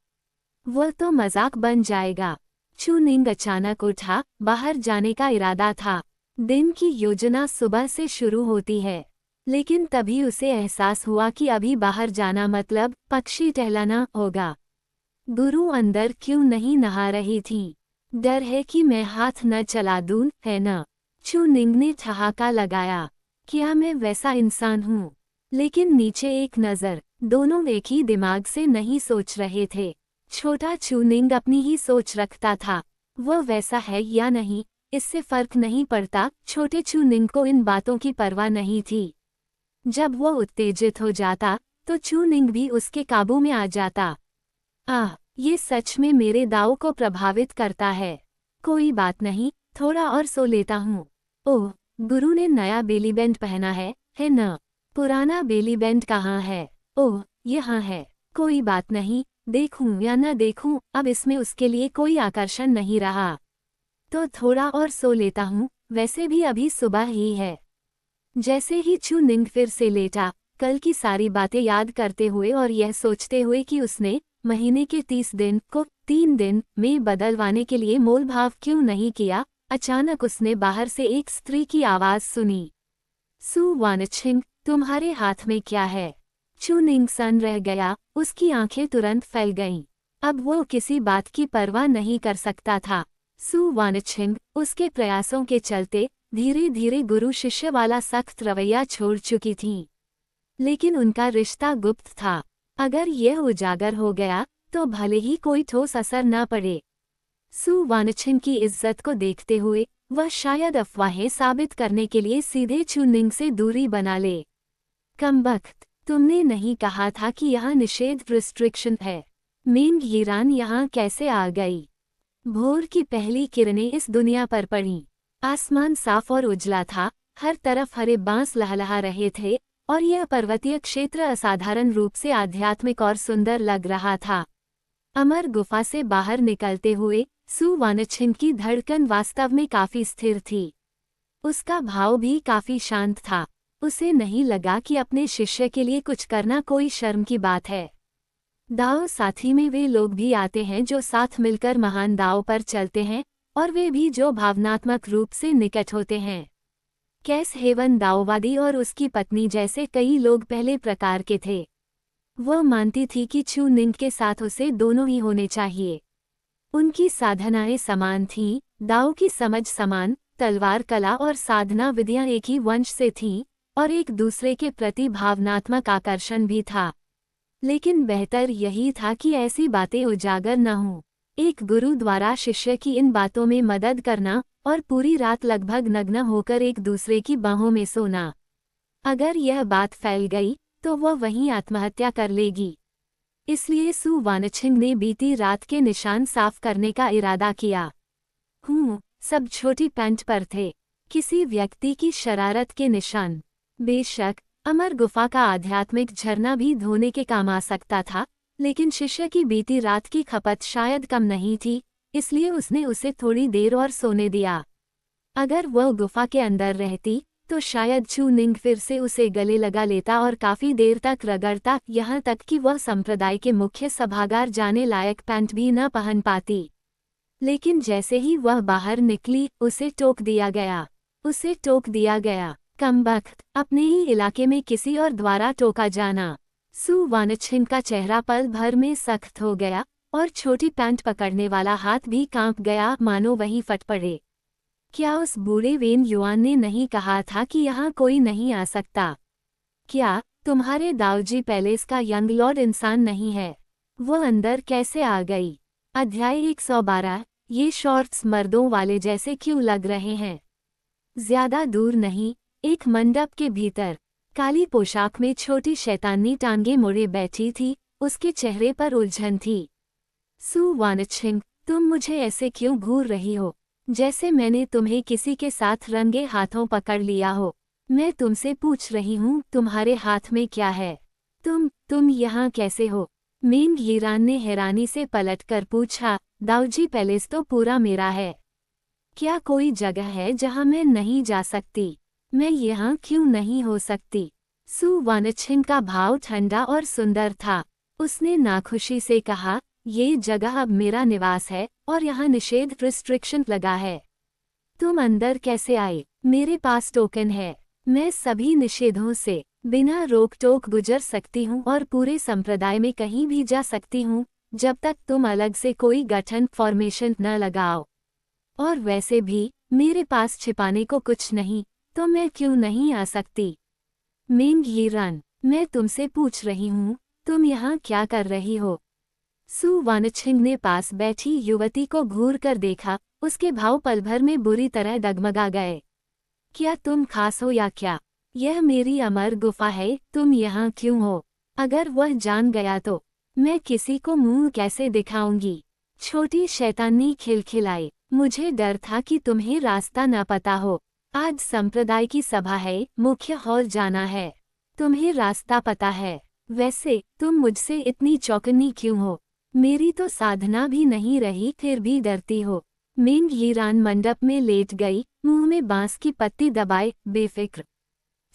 वह तो मजाक बन जाएगा। चू निंग अचानक उठा, बाहर जाने का इरादा था। दिन की योजना सुबह से शुरू होती है, लेकिन तभी उसे एहसास हुआ कि अभी बाहर जाना मतलब पक्षी टहलाना होगा। गुरु अंदर क्यों नहीं नहा रही थी? डर है कि मैं हाथ न चला दूं, है न? चू निंग ने ठहाका लगाया। क्या मैं वैसा इंसान हूँ? लेकिन नीचे एक नज़र, दोनों एक ही दिमाग से नहीं सोच रहे थे। छोटा चू निंग अपनी ही सोच रखता था। वह वैसा है या नहीं, इससे फर्क नहीं पड़ता। छोटे चू निंग को इन बातों की परवाह नहीं थी। जब वह उत्तेजित हो जाता तो चू निंग भी उसके काबू में आ जाता। ये सच में मेरे दाव को प्रभावित करता है। कोई बात नहीं, थोड़ा और सो लेता हूँ। ओह, गुरु ने नया बेली बैंड पहना है न? पुराना बेली बैंड कहाँ है? ओह, यहाँ है। कोई बात नहीं, देखूं या न देखूं, अब इसमें उसके लिए कोई आकर्षण नहीं रहा। तो थोड़ा और सो लेता हूँ, वैसे भी अभी सुबह ही है। जैसे ही चू निंग फिर से लेटा, कल की सारी बातें याद करते हुए और यह सोचते हुए कि उसने महीने के 30 दिन को 3 दिन में बदलवाने के लिए मोल भाव क्यों नहीं किया, अचानक उसने बाहर से एक स्त्री की आवाज सुनी। सु वानछिंग, तुम्हारे हाथ में क्या है? चू निंग सन रह गया, उसकी आंखें तुरंत फैल गईं। अब वो किसी बात की परवाह नहीं कर सकता था। सु वानछिंग उसके प्रयासों के चलते धीरे धीरे गुरु शिष्य वाला सख्त रवैया छोड़ चुकी थीं। लेकिन उनका रिश्ता गुप्त था। अगर यह उजागर हो गया तो भले ही कोई ठोस असर न पड़े। सु वानछिंग की इज्जत को देखते हुए वह शायद अफवाहें साबित करने के लिए सीधे चू निंग से दूरी बना ले। कमबख्त, तुमने नहीं कहा था कि यहाँ निषेध रिस्ट्रिक्शन है? मेंग यीरान यहाँ कैसे आ गई? भोर की पहली किरणें इस दुनिया पर पड़ीं। आसमान साफ और उजला था, हर तरफ हरे बांस लहलहा रहे थे और यह पर्वतीय क्षेत्र असाधारण रूप से आध्यात्मिक और सुंदर लग रहा था। अमर गुफा से बाहर निकलते हुए सु वानछिंग की धड़कन वास्तव में काफी स्थिर थी। उसका भाव भी काफी शांत था। उसे नहीं लगा कि अपने शिष्य के लिए कुछ करना कोई शर्म की बात है। दाव साथी में वे लोग भी आते हैं जो साथ मिलकर महान दाव पर चलते हैं, और वे भी जो भावनात्मक रूप से निकट होते हैं। कैस हेवन दाओवादी और उसकी पत्नी जैसे कई लोग पहले प्रकार के थे। वह मानती थी कि चू निंग के साथ उसे दोनों ही होने चाहिए। उनकी साधनाएं समान थीं, दाओ की समझ समान, तलवार कला और साधना विधियां एक ही वंश से थीं, और एक दूसरे के प्रति भावनात्मक आकर्षण भी था। लेकिन बेहतर यही था कि ऐसी बातें उजागर न हों। एक गुरु द्वारा शिष्य की इन बातों में मदद करना और पूरी रात लगभग नग्न होकर एक दूसरे की बाहों में सोना। अगर यह बात फैल गई तो वह वहीं आत्महत्या कर लेगी। इसलिए सु वानछिंग ने बीती रात के निशान साफ करने का इरादा किया। सब छोटी पैंट पर थे, किसी व्यक्ति की शरारत के निशान। बेशक अमर गुफा का आध्यात्मिक झरना भी धोने के काम आ सकता था, लेकिन शिष्य की बीती रात की खपत शायद कम नहीं थी, इसलिए उसने उसे थोड़ी देर और सोने दिया। अगर वह गुफा के अंदर रहती तो शायद चू निंग फिर से उसे गले लगा लेता और काफी देर तक रगड़ता, यहाँ तक कि वह संप्रदाय के मुख्य सभागार जाने लायक पैंट भी न पहन पाती। लेकिन जैसे ही वह बाहर निकली उसे टोक दिया गया। कमबख्त, अपने ही इलाके में किसी और द्वारा टोका जाना। सु वानछिन का चेहरा पल भर में सख्त हो गया और छोटी पैंट पकड़ने वाला हाथ भी कांप गया, मानो वहीं फट पड़े। क्या उस बूढ़े वेन युआन ने नहीं कहा था कि यहाँ कोई नहीं आ सकता? क्या तुम्हारे दाऊजी पैलेस का यंग लॉर्ड इंसान नहीं है? वो अंदर कैसे आ गई? अध्याय 112। ये शॉर्ट्स मर्दों वाले जैसे क्यों लग रहे हैं? ज्यादा दूर नहीं, एक मंडप के भीतर काली पोशाक में छोटी शैतानी टांगे मुड़े बैठी थी, उसके चेहरे पर उलझन थी। सु वानछिंग, तुम मुझे ऐसे क्यों घूर रही हो, जैसे मैंने तुम्हें किसी के साथ रंगे हाथों पकड़ लिया हो? मैं तुमसे पूछ रही हूँ, तुम्हारे हाथ में क्या है? तुम यहाँ कैसे हो? मेंग यीरान ने हैरानी से पलटकर पूछा। दाऊजी पैलेस तो पूरा मेरा है। क्या कोई जगह है जहाँ मैं नहीं जा सकती? मैं यहाँ क्यों नहीं हो सकती? सु वानछिंग का भाव ठंडा और सुंदर था। उसने नाखुशी से कहा, ये जगह अब मेरा निवास है और यहाँ निषेध रिस्ट्रिक्शन लगा है। तुम अंदर कैसे आए? मेरे पास टोकन है। मैं सभी निषेधों से बिना रोक टोक गुजर सकती हूँ और पूरे संप्रदाय में कहीं भी जा सकती हूँ, जब तक तुम अलग से कोई गठन फॉर्मेशन न लगाओ। और वैसे भी मेरे पास छिपाने को कुछ नहीं, तो मैं क्यों नहीं आ सकती? मेंग यीरान, मैं तुमसे पूछ रही हूँ, तुम यहाँ क्या कर रही हो? सु वानछिंग ने पास बैठी युवती को घूर कर देखा, उसके भाव पल भर में बुरी तरह डगमगा गए। क्या तुम खास हो या क्या? यह मेरी अमर गुफा है, तुम यहाँ क्यों हो? अगर वह जान गया तो मैं किसी को मुंह कैसे दिखाऊंगी? छोटी शैतानी खिलखिलाई, मुझे डर था कि तुम्हें रास्ता न पता हो। आज संप्रदाय की सभा है, मुख्य हॉल जाना है। तुम्हें रास्ता पता है। वैसे तुम मुझसे इतनी चौकन्नी क्यों हो? मेरी तो साधना भी नहीं रही, फिर भी डरती हो। मेंग यीरान मंडप में लेट गई, मुंह में बांस की पत्ती दबाए, बेफिक्र।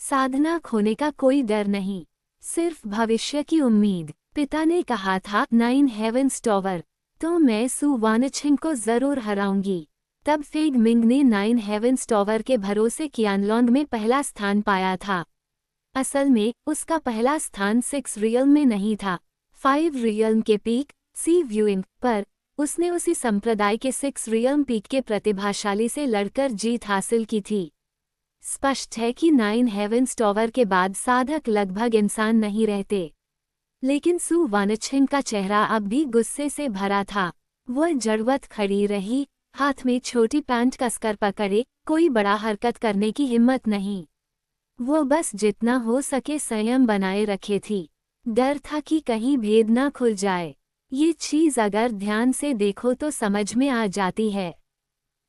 साधना खोने का कोई डर नहीं, सिर्फ भविष्य की उम्मीद। पिता ने कहा था 9 हेवंस टॉवर, तो मैं सु वानछिंग को जरूर हराऊंगी। तब फेग मिंग ने 9 हेवंस टॉवर के भरोसे कियानलोंग में पहला स्थान पाया था। असल में उसका पहला स्थान 6 रियल्म में नहीं था, 5 रियल्म के पीक सी व्यूइंग पर उसने उसी संप्रदाय के 6 रियल्म पीक के प्रतिभाशाली से लड़कर जीत हासिल की थी। स्पष्ट है कि 9 हेवंस टॉवर के बाद साधक लगभग इंसान नहीं रहते। लेकिन सु वानछिंग का चेहरा अब भी गुस्से से भरा था। वह जड़वत खड़ी रही, हाथ में छोटी पैंट कसकर पकड़े, कोई बड़ा हरकत करने की हिम्मत नहीं। वो बस जितना हो सके संयम बनाए रखे थी। डर था कि कहीं भेद न खुल जाए। ये चीज अगर ध्यान से देखो तो समझ में आ जाती है।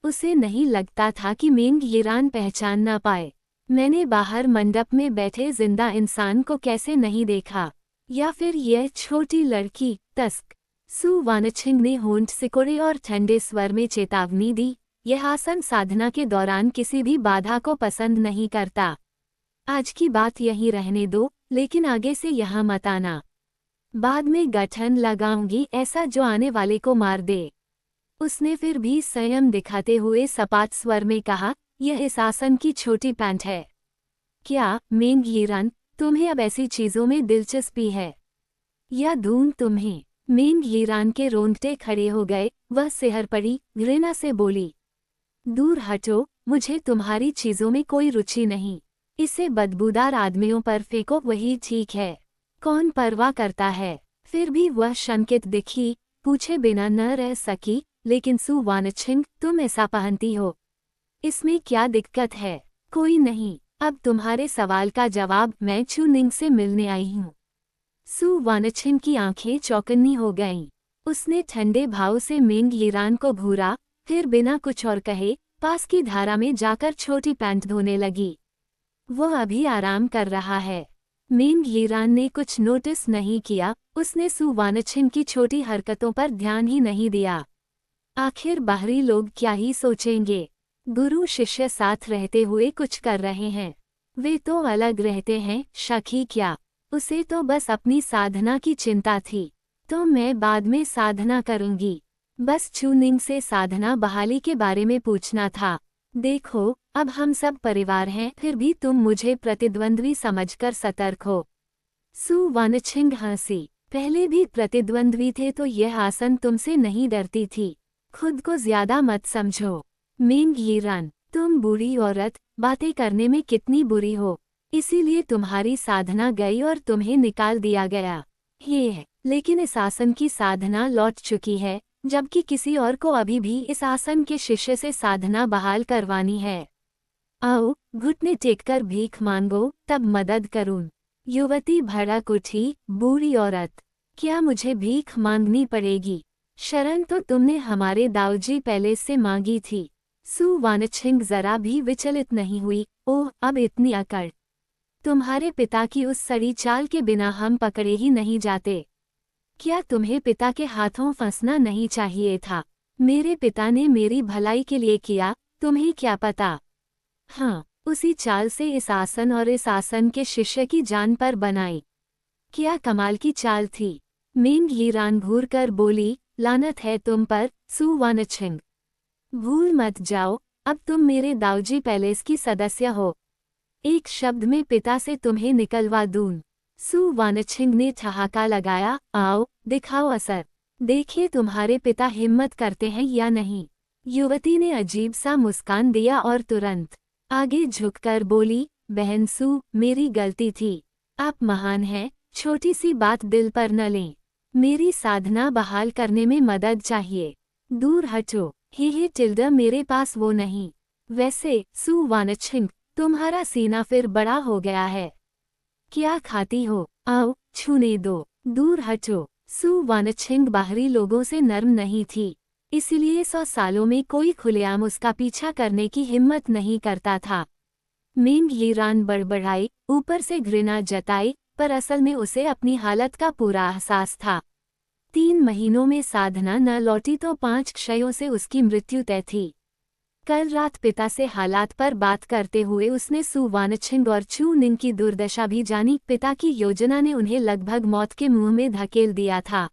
उसे नहीं लगता था कि मेंग यीरान पहचान न पाए। मैंने बाहर मंडप में बैठे जिंदा इंसान को कैसे नहीं देखा? या फिर यह छोटी लड़की तस्क? सु वानछिंग ने होंठ सिकोड़े और ठंडे स्वर में चेतावनी दी, यह आसन साधना के दौरान किसी भी बाधा को पसंद नहीं करता। आज की बात यहीं रहने दो, लेकिन आगे से यहाँ मत आना। बाद में गठन लगाऊंगी ऐसा जो आने वाले को मार दे। उसने फिर भी संयम दिखाते हुए सपाट स्वर में कहा, यह इस आसन की छोटी पैंट है। क्या मेंग यीरान, तुम्हें अब ऐसी चीजों में दिलचस्पी है या दून तुम्हें? मेंग यीरान के रोंगटे खड़े हो गए। वह सिहर पड़ी, घृणा से बोली, दूर हटो, मुझे तुम्हारी चीजों में कोई रुचि नहीं। इसे बदबूदार आदमियों पर फेंको, वही ठीक है। कौन परवाह करता है? फिर भी वह शंकित दिखी, पूछे बिना न रह सकी, लेकिन सु वानछिंग, तुम ऐसा पहनती हो, इसमें क्या दिक्कत है? कोई नहीं। अब तुम्हारे सवाल का जवाब, मैं चू निंग से मिलने आई हूँ। सु वानछिंग की आंखें चौकन्नी हो गईं। उसने ठंडे भाव से मेंग यीरान को घूरा, फिर बिना कुछ और कहे पास की धारा में जाकर छोटी पैंट धोने लगी। वह अभी आराम कर रहा है। मेंग यीरान ने कुछ नोटिस नहीं किया, उसने सु वानछिंग की छोटी हरकतों पर ध्यान ही नहीं दिया। आखिर बाहरी लोग क्या ही सोचेंगे? गुरु शिष्य साथ रहते हुए कुछ कर रहे हैं, वे तो अलग रहते हैं, शक ही क्या। उसे तो बस अपनी साधना की चिंता थी। तो मैं बाद में साधना करूंगी। बस चू निंग से साधना बहाली के बारे में पूछना था। देखो, अब हम सब परिवार हैं, फिर भी तुम मुझे प्रतिद्वंद्वी समझकर सतर्क हो। सु वानछिंग हंसी, पहले भी प्रतिद्वंद्वी थे तो यह आसन तुमसे नहीं डरती थी। खुद को ज्यादा मत समझो। मेंग यीरान, तुम बूढ़ी औरत, बातें करने में कितनी बुरी हो, इसीलिए तुम्हारी साधना गई और तुम्हें निकाल दिया गया। ये है, लेकिन इस आसन की साधना लौट चुकी है, जबकि किसी और को अभी भी इस आसन के शिष्य से साधना बहाल करवानी है। आओ, घुटने टेककर भीख मांगो, तब मदद करूं। युवती भड़क उठी, बूढ़ी औरत, क्या मुझे भीख मांगनी पड़ेगी? शरण तो तुमने हमारे दाऊजी पैलेस से मांगी थी। सु वानछिंग जरा भी विचलित नहीं हुई। ओह, अब इतनी अकड़! तुम्हारे पिता की उस सड़ी चाल के बिना हम पकड़े ही नहीं जाते। क्या तुम्हें पिता के हाथों फंसना नहीं चाहिए था? मेरे पिता ने मेरी भलाई के लिए किया, तुम्हें क्या पता? हाँ, उसी चाल से इस आसन और इस आसन के शिष्य की जान पर बनाई। क्या कमाल की चाल थी! मेंग यीरान घूर कर बोली, लानत है तुम पर, सु वानछिंग। भूल मत जाओ, अब तुम मेरे दाऊजी पैलेस की सदस्य हो। एक शब्द में पिता से तुम्हें निकलवा दूं। सु वानछिंग ने ठहाका लगाया, आओ, दिखाओ असर। देखिए तुम्हारे पिता हिम्मत करते हैं या नहीं। युवती ने अजीब सा मुस्कान दिया और तुरंत आगे झुककर बोली, बहन सु, मेरी गलती थी। आप महान हैं, छोटी सी बात दिल पर न लें। मेरी साधना बहाल करने में मदद चाहिए। दूर हटो। ही टिल्डा, मेरे पास वो नहीं। वैसे सु वानछिंग, तुम्हारा सीना फिर बड़ा हो गया है। क्या खाती हो? आओ, छूने दो। दूर हटो। सु वानछिंग बाहरी लोगों से नर्म नहीं थी, इसलिए 100 सालों में कोई खुलेआम उसका पीछा करने की हिम्मत नहीं करता था। मेंग यीरान बड़बड़ाई, ऊपर से घृणा जताई, पर असल में उसे अपनी हालत का पूरा एहसास था। 3 महीनों में साधना न लौटी तो 5 क्षयों से उसकी मृत्यु तय थी। कल रात पिता से हालात पर बात करते हुए उसने सु वानछिंग और चू निंग की दुर्दशा भी जानी। पिता की योजना ने उन्हें लगभग मौत के मुंह में धकेल दिया था।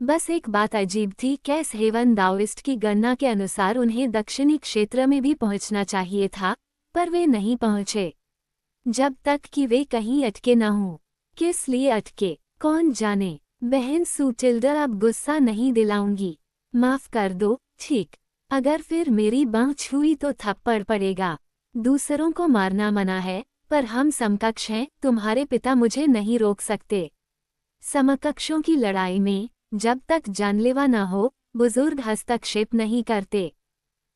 बस एक बात अजीब थी, कैस हेवन दाओइस्ट की गणना के अनुसार उन्हें दक्षिणी क्षेत्र में भी पहुंचना चाहिए था, पर वे नहीं पहुंचे। जब तक कि वे कहीं अटके न हों। किस लिए अटके, कौन जाने। बहन सु टिल्डा, अब गुस्सा नहीं दिलाऊंगी। माफ कर दो, ठीक। अगर फिर मेरी बांह छुई तो थप्पड़ पड़ेगा। दूसरों को मारना मना है, पर हम समकक्ष हैं, तुम्हारे पिता मुझे नहीं रोक सकते। समकक्षों की लड़ाई में जब तक जानलेवा न हो, बुजुर्ग हस्तक्षेप नहीं करते।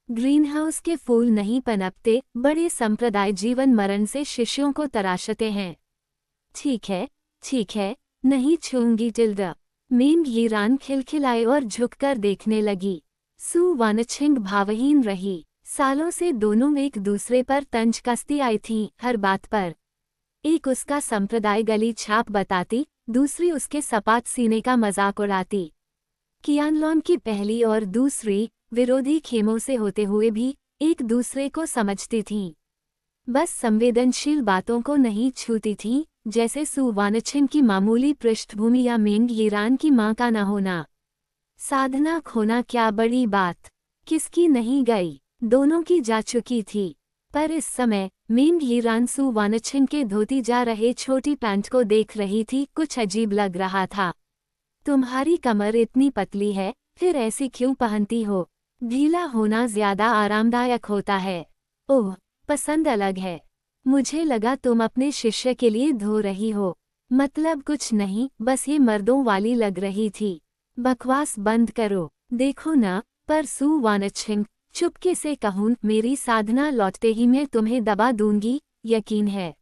ग्रीनहाउस के फूल नहीं पनपते, बड़े संप्रदाय जीवन मरण से शिष्यों को तराशते हैं। ठीक है, ठीक है, नहीं छूंगी टिल्डा। मेंग यीरान खिलखिलाए और झुककर देखने लगी। सु वानछिंग भावहीन रही। सालों से दोनों एक दूसरे पर तंज कसती आई थीं, हर बात पर। एक उसका संप्रदाय गली छाप बताती, दूसरी उसके सपाट सीने का मजाक उड़ाती। कियानलॉन की पहली और दूसरी विरोधी खेमों से होते हुए भी एक दूसरे को समझती थीं। बस संवेदनशील बातों को नहीं छूती थीं, जैसे सु वानछिंग की मामूली पृष्ठभूमि या मेंग यीरान की मां का न होना। साधना खोना क्या बड़ी बात, किसकी नहीं गई, दोनों की जा चुकी थी। पर इस समय मिंग यीरान सु वानछिन के धोती जा रहे छोटी पैंट को देख रही थी। कुछ अजीब लग रहा था। तुम्हारी कमर इतनी पतली है, फिर ऐसी क्यों पहनती हो? ढीला होना ज्यादा आरामदायक होता है। ओह, पसंद अलग है। मुझे लगा तुम अपने शिष्य के लिए धो रही हो। मतलब कुछ नहीं, बस ये मर्दों वाली लग रही थी। बकवास बंद करो, देखो ना। पर सु वानछिन, चुपके से कहूँ, मेरी साधना लौटते ही मैं तुम्हें दबा दूंगी, यकीन है।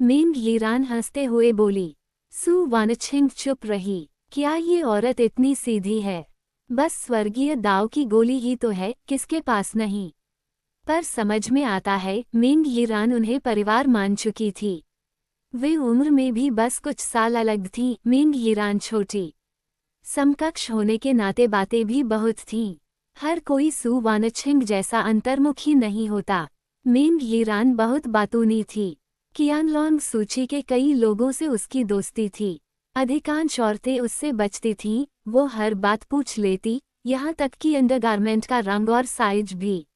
मिंग यीरान हंसते हुए बोली। सु वानछिन चुप रही। क्या ये औरत इतनी सीधी है? बस स्वर्गीय दाव की गोली ही तो है, किसके पास नहीं। पर समझ में आता है, मिंग यीरान उन्हें परिवार मान चुकी थी। वे उम्र में भी बस कुछ साल अलग थीं। मिंग यीरान छोटी, समकक्ष होने के नाते बातें भी बहुत थीं। हर कोई सु वानछिन जैसा अंतर्मुखी नहीं होता। मिंग यीरान बहुत बातूनी थी। कियानलोंग सूची के कई लोगों से उसकी दोस्ती थी। अधिकांश औरतें उससे बचती थीं, वो हर बात पूछ लेती, यहाँ तक कि अंडरगारमेंट का रंग और साइज भी।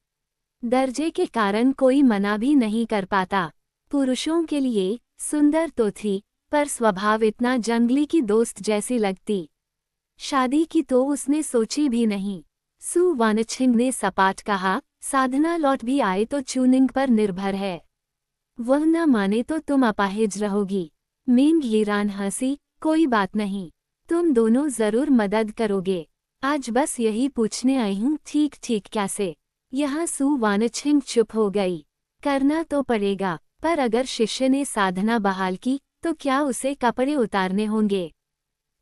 दर्जे के कारण कोई मना भी नहीं कर पाता। पुरुषों के लिए सुंदर तो थी, पर स्वभाव इतना जंगली की दोस्त जैसी लगती। शादी की तो उसने सोची भी नहीं। सु वानछिन ने सपाट कहा, साधना लौट भी आए तो चूनिंग पर निर्भर है। वह न माने तो तुम अपाहिज रहोगी। मिंग यीरान हंसी, कोई बात नहीं, तुम दोनों जरूर मदद करोगे। आज बस यही पूछने आई हूँ, ठीक ठीक कैसे। यहाँ सु वानछिन चुप हो गई। करना तो पड़ेगा, पर अगर शिष्य ने साधना बहाल की, तो क्या उसे कपड़े उतारने होंगे?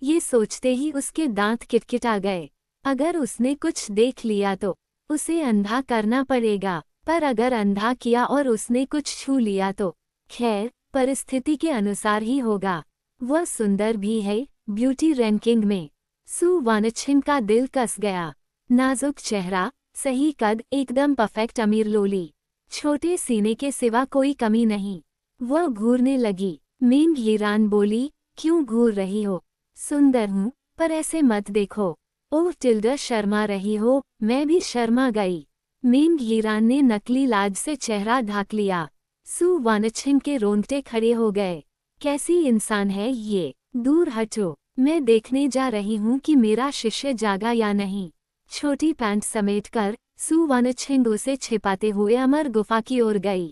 ये सोचते ही उसके दांत किटकिटा गए। अगर उसने कुछ देख लिया तो उसे अंधा करना पड़ेगा, पर अगर अंधा किया और उसने कुछ छू लिया तो खैर, परिस्थिति के अनुसार ही होगा। वह सुंदर भी है, ब्यूटी रैंकिंग में। सु वानछिन का दिल कस गया। नाजुक चेहरा, सही कद, एकदम परफेक्ट अमीर लोली। छोटे सीने के सिवा कोई कमी नहीं। वह घूरने लगी। मिंग यीरान बोली, क्यों घूर रही हो? सुंदर हूँ, पर ऐसे मत देखो। ओह टिल्डा, शर्मा रही हो? मैं भी शर्मा गई। मिंग यीरान ने नकली लाज से चेहरा ढाक लिया। सु वानछिन के रोंगटे खड़े हो गए। कैसी इंसान है ये? दूर हटो, मैं देखने जा रही हूँ कि मेरा शिष्य जागा या नहीं। छोटी पैंट समेटकर सु वानछिन उसे छिपाते हुए अमर गुफा की ओर गई।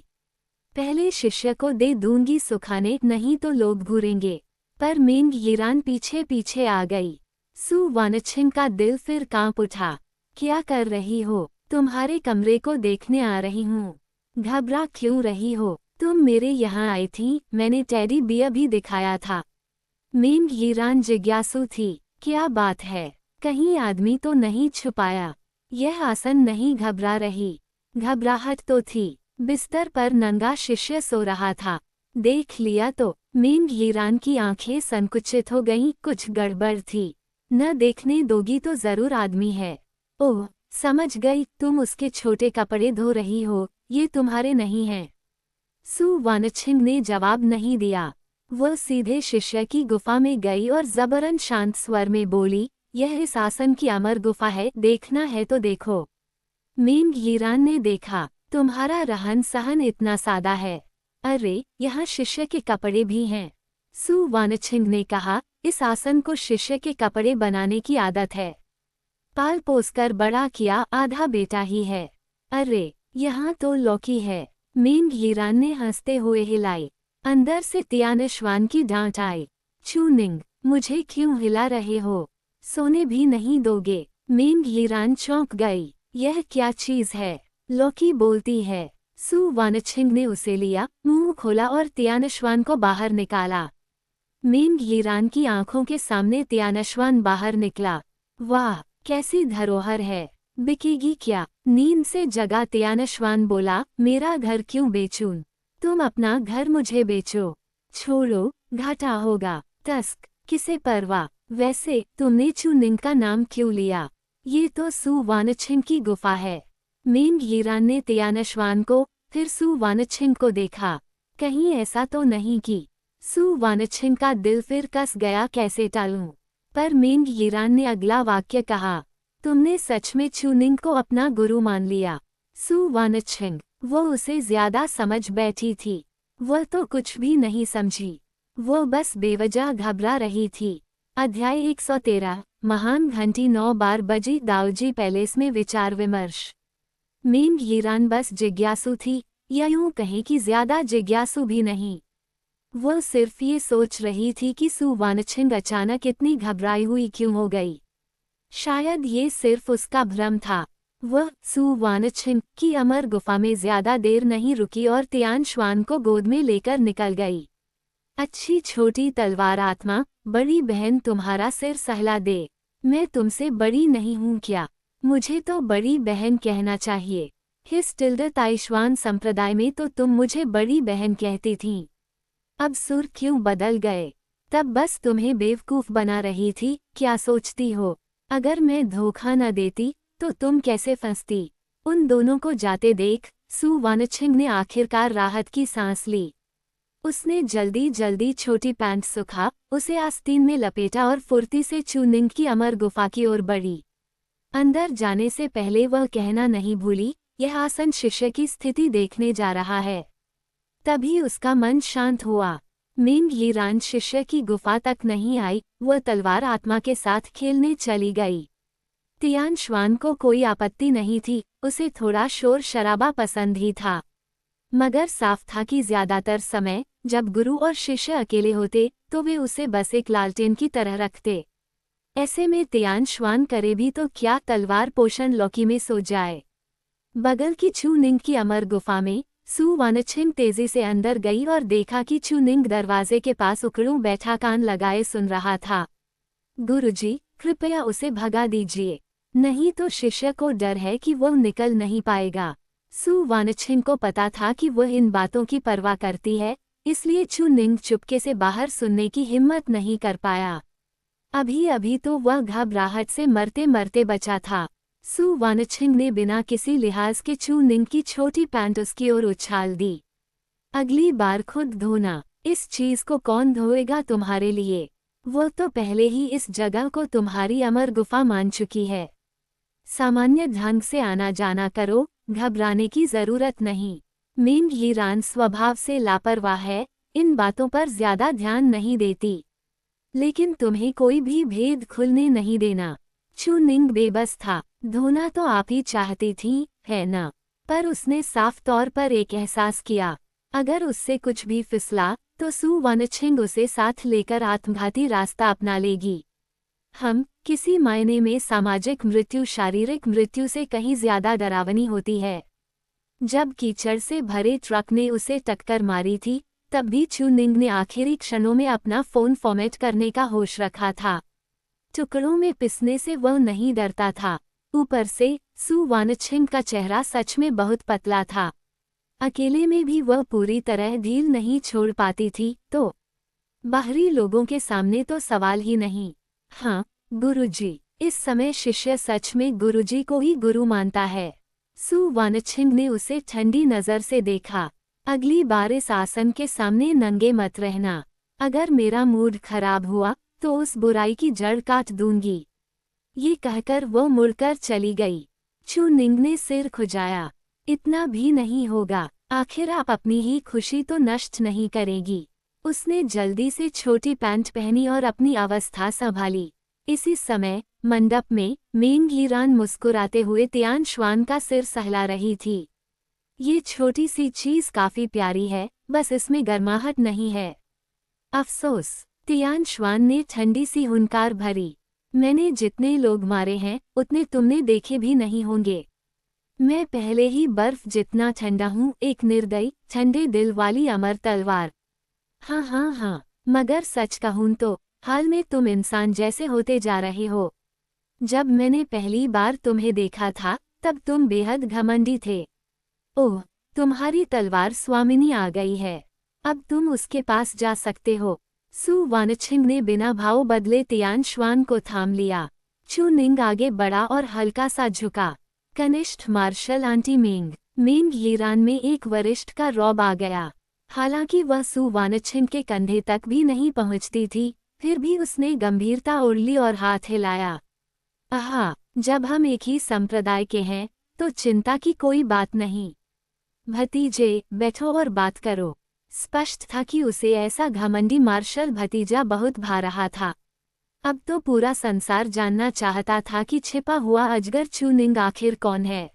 पहले शिष्य को दे दूंगी सुखाने, नहीं तो लोग घूरेंगे। पर मिंग यीरान पीछे पीछे आ गई। सु वानछिन का दिल फिर कांप उठा। क्या कर रही हो? तुम्हारे कमरे को देखने आ रही हूँ। घबरा क्यों रही हो? तुम मेरे यहाँ आई थी, मैंने टेडी बियर भी दिखाया था। मिंग यीरान जिज्ञासु थी। क्या बात है, कहीं आदमी तो नहीं छुपाया? यह आसन नहीं घबरा रही। घबराहट तो थी। बिस्तर पर नंगा शिष्य सो रहा था। देख लिया तो मिंग यीरान की आंखें संकुचित हो गईं। कुछ गड़बड़ थी। न देखने दोगी तो जरूर आदमी है। ओह, समझ गई, तुम उसके छोटे कपड़े धो रही हो, ये तुम्हारे नहीं हैं। सु वानछिन ने जवाब नहीं दिया। वह सीधे शिष्य की गुफा में गई और जबरन शांत स्वर में बोली, यह इस आसन की अमर गुफा है, देखना है तो देखो। मिंग यीरान ने देखा। तुम्हारा रहन सहन इतना सादा है। अरे, यहाँ शिष्य के कपड़े भी हैं। सु वानछिन ने कहा, इस आसन को शिष्य के कपड़े बनाने की आदत है। पाल पोसकर बड़ा किया, आधा बेटा ही है। अरे, यहाँ तो लौकी है। मिंग यीरान ने हंसते हुए हिलाई। अंदर से तियानश्वान की डांट आई। चूनिंग, मुझे क्यों हिला रहे हो? सोने भी नहीं दोगे? मिंग यीरान चौंक गई। यह क्या चीज है? लौकी बोलती है। सु वानछिन ने उसे लिया, मुंह खोला और तियानश्वान को बाहर निकाला। मिंग यीरान की आंखों के सामने तियानश्वान बाहर निकला। वाह, कैसी धरोहर है, बिकेगी क्या? नींद से जगा तियानश्वान बोला, मेरा घर क्यों बेचूं? तुम अपना घर मुझे बेचो। छोड़ो, घाटा होगा। टस्क, किसे परवाह? वैसे तुमने चूनिंग का नाम क्यों लिया? ये तो सु वानछिन की गुफा है। मिंग यीरान ने तियानश्वान को, फिर सु वानछिन को देखा। कहीं ऐसा तो नहीं कि? सु वानछिन का दिल फिर कस गया, कैसे टालूं? पर मेंग यीरान ने अगला वाक्य कहा, तुमने सच में चूनिंग को अपना गुरु मान लिया। सु वानछिंग, वो उसे ज्यादा समझ बैठी थी। वह तो कुछ भी नहीं समझी, वो बस बेवजह घबरा रही थी। अध्याय 113, महान घंटी 9 बार बजी दाऊजी पैलेस में विचार विमर्श। मेंग यीरान बस जिज्ञासु थी, या यूं कहें कि ज्यादा जिज्ञासु भी नहीं। वो सिर्फ ये सोच रही थी कि सु वानछिंग अचानक इतनी घबराई हुई क्यों हो गई। शायद ये सिर्फ उसका भ्रम था। वह सु वानछिंग की अमर गुफा में ज्यादा देर नहीं रुकी और तियान शुआन को गोद में लेकर निकल गई। अच्छी छोटी तलवार आत्मा, बड़ी बहन तुम्हारा सिर सहला दे। मैं तुमसे बड़ी नहीं हूँ क्या? मुझे तो बड़ी बहन कहना चाहिए। हिस्टिल्डा ताइशवान संप्रदाय में तो तुम मुझे बड़ी बहन कहती थीं। अब सुर क्यों बदल गए? तब बस तुम्हें बेवकूफ बना रही थी। क्या सोचती हो, अगर मैं धोखा न देती तो तुम कैसे फंसती? उन दोनों को जाते देख सु वानछिंग ने आखिरकार राहत की सांस ली। उसने जल्दी जल्दी छोटी पैंट सुखा, उसे आस्तीन में लपेटा और फुर्ती से चूनिंग की अमर गुफा की ओर बढ़ी। अंदर जाने से पहले वह कहना नहीं भूली, यह आसन शिष्य की स्थिति देखने जा रहा है। तभी उसका मन शांत हुआ। मेंग यीरान शिष्य की गुफा तक नहीं आई, वह तलवार आत्मा के साथ खेलने चली गई। तियान शुआन को कोई आपत्ति नहीं थी, उसे थोड़ा शोर शराबा पसंद ही था। मगर साफ था कि ज्यादातर समय जब गुरु और शिष्य अकेले होते तो वे उसे बस एक लालटेन की तरह रखते। ऐसे में तियान शुआन करे भी तो क्या, तलवार पोषण लौकी में सो जाए। बगल की चूनिंग की अमर गुफा में सु वानछिंग तेजी से अंदर गई और देखा कि चूनिंग दरवाजे के पास उकड़ूं बैठा कान लगाए सुन रहा था। गुरुजी, कृपया उसे भगा दीजिए, नहीं तो शिष्य को डर है कि वह निकल नहीं पाएगा। सु वानछिंग को पता था कि वह इन बातों की परवाह करती है, इसलिए चूनिंग चुपके से बाहर सुनने की हिम्मत नहीं कर पाया। अभी अभी तो वह घबराहट से मरते मरते बचा था। सु वानछिंग ने बिना किसी लिहाज के चूनिंग की छोटी पैंट उसकी ओर उछाल दी। अगली बार खुद धोना, इस चीज को कौन धोएगा तुम्हारे लिए? वो तो पहले ही इस जगह को तुम्हारी अमर गुफा मान चुकी है। सामान्य ढंग से आना जाना करो, घबराने की जरूरत नहीं। मेंग यीरान स्वभाव से लापरवाह है, इन बातों पर ज्यादा ध्यान नहीं देती। लेकिन तुम्हें कोई भी भेद खुलने नहीं देना। चूनिंग बेबस था, धोना तो आप ही चाहती थी, है ना? पर उसने साफ तौर पर एक एहसास किया, अगर उससे कुछ भी फिसला तो सु वानछिंग उसे साथ लेकर आत्मघाती रास्ता अपना लेगी। किसी मायने में सामाजिक मृत्यु शारीरिक मृत्यु से कहीं ज्यादा डरावनी होती है। जब कीचड़ से भरे ट्रक ने उसे टक्कर मारी थी, तब भी चूनिंग ने आखिरी क्षणों में अपना फोन फॉर्मेट करने का होश रखा था। टुकड़ों में पिसने से वह नहीं डरता था। ऊपर से सु वानछिंग का चेहरा सच में बहुत पतला था। अकेले में भी वह पूरी तरह ढील नहीं छोड़ पाती थी, तो बाहरी लोगों के सामने तो सवाल ही नहीं। हाँ गुरुजी, इस समय शिष्य सच में गुरुजी को ही गुरु मानता है। सु वानछिंग ने उसे ठंडी नजर से देखा। अगली बार इस आसन के सामने नंगे मत रहना। अगर मेरा मूड खराब हुआ तो उस बुराई की जड़ काट दूंगी। ये कहकर वो मुड़कर चली गई। चूनिंग ने सिर खुजाया। इतना भी नहीं होगा, आखिर आप अपनी ही खुशी तो नष्ट नहीं करेगी। उसने जल्दी से छोटी पैंट पहनी और अपनी अवस्था संभाली। इसी समय मंडप में मेंग यीरान मुस्कुराते हुए तियान शुआन का सिर सहला रही थी। ये छोटी सी चीज काफी प्यारी है, बस इसमें गर्माहट नहीं है। अफसोस, तियान शुआन ने ठंडी सी हुंकार भरी। मैंने जितने लोग मारे हैं उतने तुमने देखे भी नहीं होंगे। मैं पहले ही बर्फ जितना ठंडा हूँ, एक निर्दयी ठंडे दिल वाली अमर तलवार। हाँ, मगर सच कहूँ तो हाल में तुम इंसान जैसे होते जा रहे हो। जब मैंने पहली बार तुम्हें देखा था तब तुम बेहद घमंडी थे। ओह, तुम्हारी तलवार स्वामिनी आ गई है, अब तुम उसके पास जा सकते हो। सु वानछिंग ने बिना भाव बदले तियान शुआन को थाम लिया। चूनिंग आगे बढ़ा और हल्का सा झुका। कनिष्ठ मार्शल आंटी मेंग यीरान में एक वरिष्ठ का रौब आ गया। हालांकि वह सु वानछिंग के कंधे तक भी नहीं पहुंचती थी, फिर भी उसने गंभीरता ओढ़ ली और हाथ हिलाया। आहा, जब हम एक ही संप्रदाय के हैं तो चिंता की कोई बात नहीं। भतीजे, बैठो और बात करो। स्पष्ट था कि उसे ऐसा घमंडी मार्शल भतीजा बहुत भा रहा था। अब तो पूरा संसार जानना चाहता था कि छिपा हुआ अजगर चू निंग आखिर कौन है।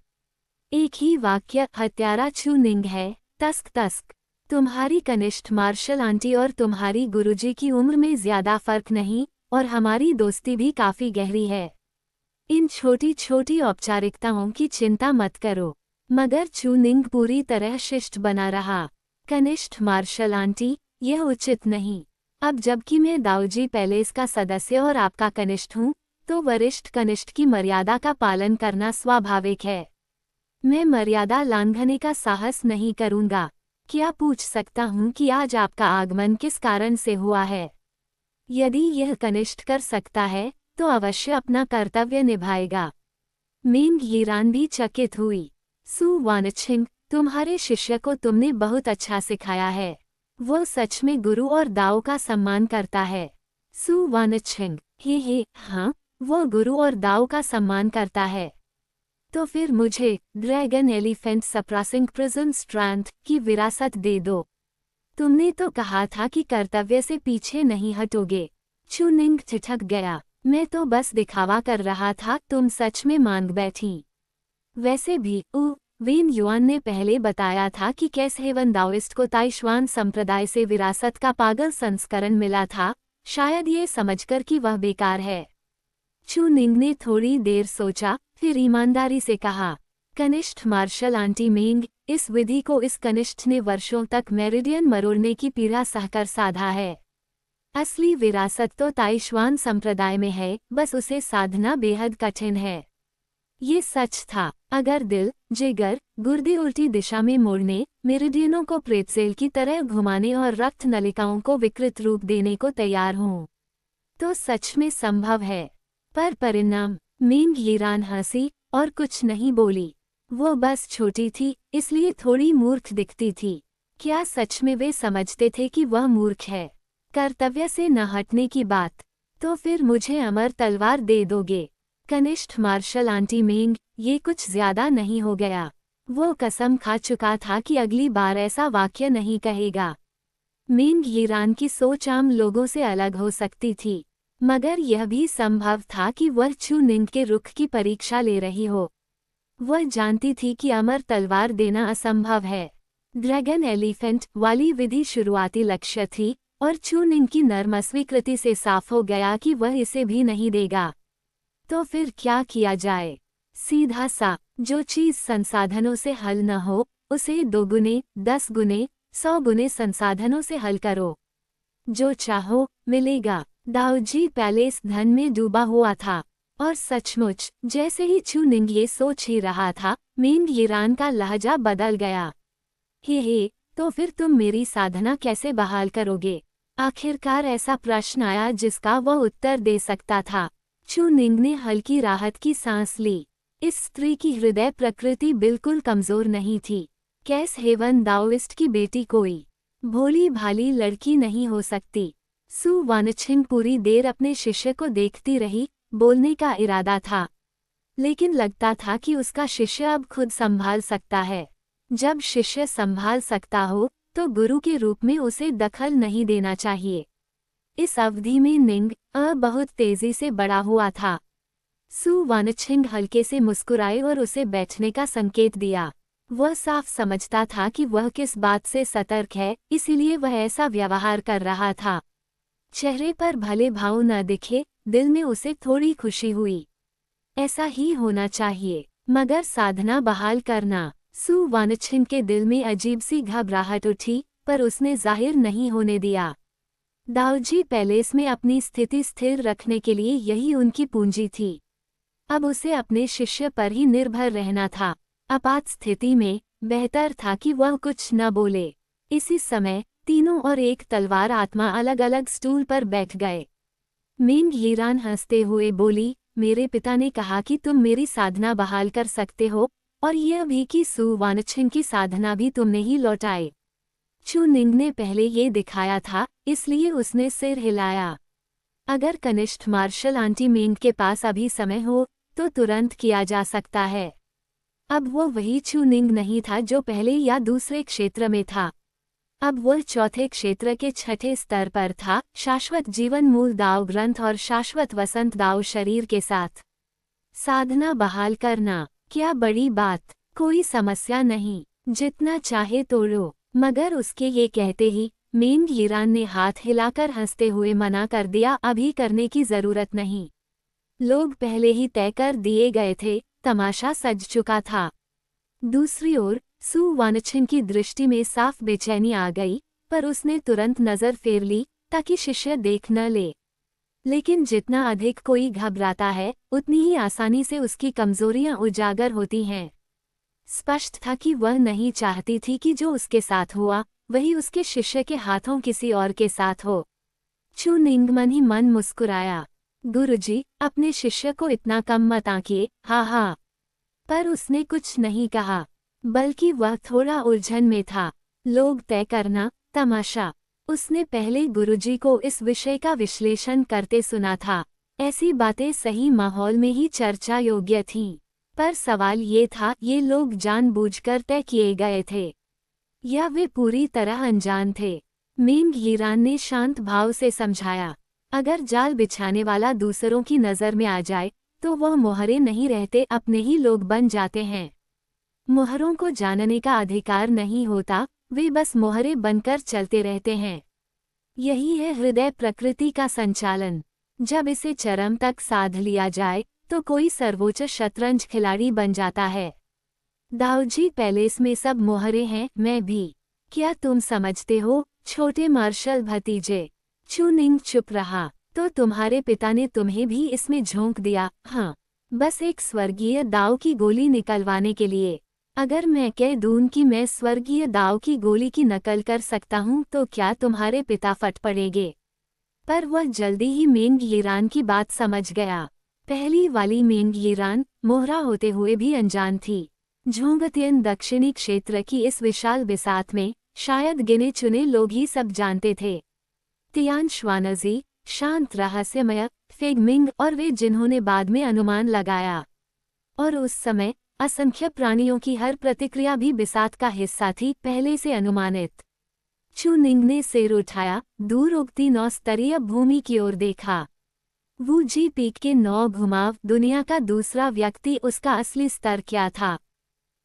एक ही वाक्य, हत्यारा चू निंग है। तस्क तस्क। तुम्हारी कनिष्ठ मार्शल आंटी और तुम्हारी गुरुजी की उम्र में ज्यादा फर्क नहीं, और हमारी दोस्ती भी काफी गहरी है। इन छोटी छोटी औपचारिकताओं की चिंता मत करो। मगर चू निंग पूरी तरह शिष्ट बना रहा। कनिष्ठ मार्शल आंटी, यह उचित नहीं। अब जबकि मैं दाऊजी पैलेस का सदस्य और आपका कनिष्ठ हूँ, तो वरिष्ठ कनिष्ठ की मर्यादा का पालन करना स्वाभाविक है। मैं मर्यादा लांघने का साहस नहीं करूँगा। क्या पूछ सकता हूँ कि आज आपका आगमन किस कारण से हुआ है? यदि यह कनिष्ठ कर सकता है तो अवश्य अपना कर्तव्य निभाएगा। मिंग यीरान भी चकित हुई। सु वानछिंग, तुम्हारे शिष्य को तुमने बहुत अच्छा सिखाया है। वो सच में गुरु और दाओ का सम्मान करता है। सु वानछिंग, हे, हाँ, वो गुरु और दाओ का सम्मान करता है। तो फिर मुझे ड्रैगन एलिफेंट सप्रासिंग प्रिज्म स्ट्रैंथ की विरासत दे दो। तुमने तो कहा था कि कर्तव्य से पीछे नहीं हटोगे। चू निंग ठिठक गया। मैं तो बस दिखावा कर रहा था, तुम सच में मांग बैठी। वैसे भी वेन युआन ने पहले बताया था कि कैस हेवन दाओइस्ट को ताइशवान संप्रदाय से विरासत का पागल संस्करण मिला था, शायद ये समझकर कि वह बेकार है। चू निंग ने थोड़ी देर सोचा, फिर ईमानदारी से कहा, कनिष्ठ मार्शल आंटी मिंग, इस विधि को इस कनिष्ठ ने वर्षों तक मेरिडियन मरोड़ने की पीड़ा सहकर साधा है। असली विरासत तो ताइशवान संप्रदाय में है, बस उसे साधना बेहद कठिन है। ये सच था। अगर दिल, जिगर, गुर्दे उल्टी दिशा में मोड़ने, मेरिडियनों को प्रेतसेल की तरह घुमाने और रक्त नलिकाओं को विकृत रूप देने को तैयार हूँ, तो सच में संभव है। पर परिणाम? मिंग यीरान हंसी और कुछ नहीं बोली। वो बस छोटी थी, इसलिए थोड़ी मूर्ख दिखती थी। क्या सच में वे समझते थे कि वह मूर्ख है? कर्तव्य से न हटने की बात। तो फिर मुझे अमर तलवार दे दोगे? कनिष्ठ मार्शल आंटी मिंग, ये कुछ ज्यादा नहीं हो गया? वो कसम खा चुका था कि अगली बार ऐसा वाक्य नहीं कहेगा। मिंग यीरान की सोच आम लोगों से अलग हो सकती थी, मगर यह भी संभव था कि वह चू निंग के रुख की परीक्षा ले रही हो। वह जानती थी कि अमर तलवार देना असंभव है। ड्रैगन एलिफेंट वाली विधि शुरुआती लक्ष्य थी, और चू निंग की नर्म अस्वीकृति से साफ हो गया कि वह इसे भी नहीं देगा। तो फिर क्या किया जाए? सीधा सा, जो चीज संसाधनों से हल न हो, उसे 2 गुने, 10 गुने, 100 गुने संसाधनों से हल करो। जो चाहो मिलेगा। दाऊजी पैलेस धन में डूबा हुआ था, और सचमुच जैसे ही चू निंग ये सोच ही रहा था, मिंग यीरान का लहजा बदल गया। हे, तो फिर तुम मेरी साधना कैसे बहाल करोगे? आखिरकार ऐसा प्रश्न आया जिसका वह उत्तर दे सकता था। चू निंग ने हल्की राहत की सांस ली। इस स्त्री की हृदय प्रकृति बिल्कुल कमजोर नहीं थी। कैस हेवन दाओइस्ट की बेटी कोई भोली भाली लड़की नहीं हो सकती। सु वानछिंग पूरी देर अपने शिष्य को देखती रही। बोलने का इरादा था, लेकिन लगता था कि उसका शिष्य अब खुद संभाल सकता है। जब शिष्य संभाल सकता हो, तो गुरु के रूप में उसे दखल नहीं देना चाहिए। इस अवधि में निंग बहुत तेजी से बड़ा हुआ था। सु वानछिंग हल्के से मुस्कुराए और उसे बैठने का संकेत दिया। वह साफ समझता था कि वह किस बात से सतर्क है, इसीलिए वह ऐसा व्यवहार कर रहा था। चेहरे पर भले भाव न दिखे, दिल में उसे थोड़ी खुशी हुई। ऐसा ही होना चाहिए। मगर साधना बहाल करना? सु वानछिंग के दिल में अजीब सी घबराहट उठी, पर उसने जाहिर नहीं होने दिया। दाऊजी पैलेस में अपनी स्थिति स्थिर रखने के लिए यही उनकी पूंजी थी। अब उसे अपने शिष्य पर ही निर्भर रहना था। आपात स्थिति में बेहतर था कि वह कुछ न बोले। इसी समय तीनों और एक तलवार आत्मा अलग अलग स्टूल पर बैठ गए। मिंग यीरान हंसते हुए बोली, मेरे पिता ने कहा कि तुम मेरी साधना बहाल कर सकते हो, और यह भी कि सु वानछिंग की साधना भी तुमने ही लौटाई। चू निंग ने पहले ये दिखाया था, इसलिए उसने सिर हिलाया। अगर कनिष्ठ मार्शल आंटी मेंग के पास अभी समय हो तो तुरंत किया जा सकता है। अब वो वही चू निंग नहीं था जो पहले या दूसरे क्षेत्र में था। अब वह चौथे क्षेत्र के छठे स्तर पर था, शाश्वत जीवन मूल दाव ग्रंथ और शाश्वत वसंत दाव शरीर के साथ। साधना बहाल करना, क्या बड़ी बात, कोई समस्या नहीं, जितना चाहे तोड़ो। मगर उसके ये कहते ही मेंग यिरान ने हाथ हिलाकर हंसते हुए मना कर दिया, अभी करने की जरूरत नहीं। लोग पहले ही तय कर दिए गए थे, तमाशा सज चुका था। दूसरी ओर सु वानछिन की दृष्टि में साफ बेचैनी आ गई, पर उसने तुरंत नजर फेर ली ताकि शिष्य देख न ले। लेकिन जितना अधिक कोई घबराता है उतनी ही आसानी से उसकी कमजोरियां उजागर होती हैं। स्पष्ट था कि वह नहीं चाहती थी कि जो उसके साथ हुआ वही उसके शिष्य के हाथों किसी और के साथ हो। चू निंग मन ही मन मुस्कुराया, गुरुजी, अपने शिष्य को इतना कम मत आंकिए, हाँ हाँ। पर उसने कुछ नहीं कहा, बल्कि वह थोड़ा उलझन में था। लोग तय करना, तमाशा। उसने पहले गुरुजी को इस विषय का विश्लेषण करते सुना था। ऐसी बातें सही माहौल में ही चर्चा योग्य थीं। पर सवाल ये था, ये लोग जानबूझकर तय किए गए थे या वे पूरी तरह अनजान थे। मेंग यिरान ने शांत भाव से समझाया, अगर जाल बिछाने वाला दूसरों की नज़र में आ जाए तो वह मोहरे नहीं रहते, अपने ही लोग बन जाते हैं। मोहरों को जानने का अधिकार नहीं होता, वे बस मोहरे बनकर चलते रहते हैं। यही है हृदय प्रकृति का संचालन। जब इसे चरम तक साध लिया जाए तो कोई सर्वोच्च शतरंज खिलाड़ी बन जाता है। दाऊजी पैलेस में सब मोहरे हैं, मैं भी। क्या तुम समझते हो, छोटे मार्शल भतीजे? चू निंग चुप रहा। तो तुम्हारे पिता ने तुम्हें भी इसमें झोंक दिया? हाँ, बस एक स्वर्गीय दाव की गोली निकलवाने के लिए। अगर मैं कह दूं कि मैं स्वर्गीय दाव की गोली की नकल कर सकता हूं तो क्या तुम्हारे पिता फट पड़ेंगे? पर वह जल्दी ही मेंग यिरान की बात समझ गया। पहली वाली मेंग यिरान मोहरा होते हुए भी अनजान थी। झोंगतियन दक्षिणी क्षेत्र की इस विशाल बिसात में शायद गिने चुने लोग ही सब जानते थे। तियान श्वानजी, शांत रहस्यमय, फेगमिंग और वे जिन्होंने बाद में अनुमान लगाया। और उस समय असंख्य प्राणियों की हर प्रतिक्रिया भी बिसात का हिस्सा थी, पहले से अनुमानित। चू निंग ने सिर उठाया, दूर उगती 9 स्तरीय भूमि की ओर देखा। वू जी पीक के 9 घुमाव, दुनिया का दूसरा व्यक्ति, उसका असली स्तर क्या था?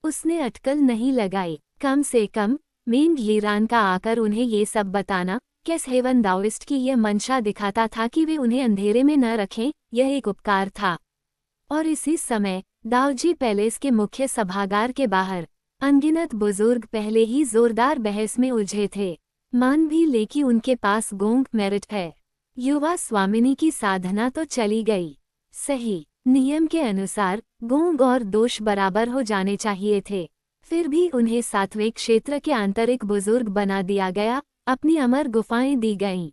उसने अटकल नहीं लगाई। कम से कम मेंग यिरान का आकर उन्हें ये सब बताना कैस हेवन दाओइस्ट की यह मंशा दिखाता था कि वे उन्हें अंधेरे में न रखें, यह एक उपकार था। और इसी समय दाऊजी पैलेस के मुख्य सभागार के बाहर अनगिनत बुजुर्ग पहले ही जोरदार बहस में उलझे थे। मान भी ले कि उनके पास गोंग मेरिट है। युवा स्वामिनी की साधना तो चली गई, सही नियम के अनुसार गोंग और दोष बराबर हो जाने चाहिए थे, फिर भी उन्हें 7वें क्षेत्र के आंतरिक बुजुर्ग बना दिया गया, अपनी अमर गुफाएं दी गईं।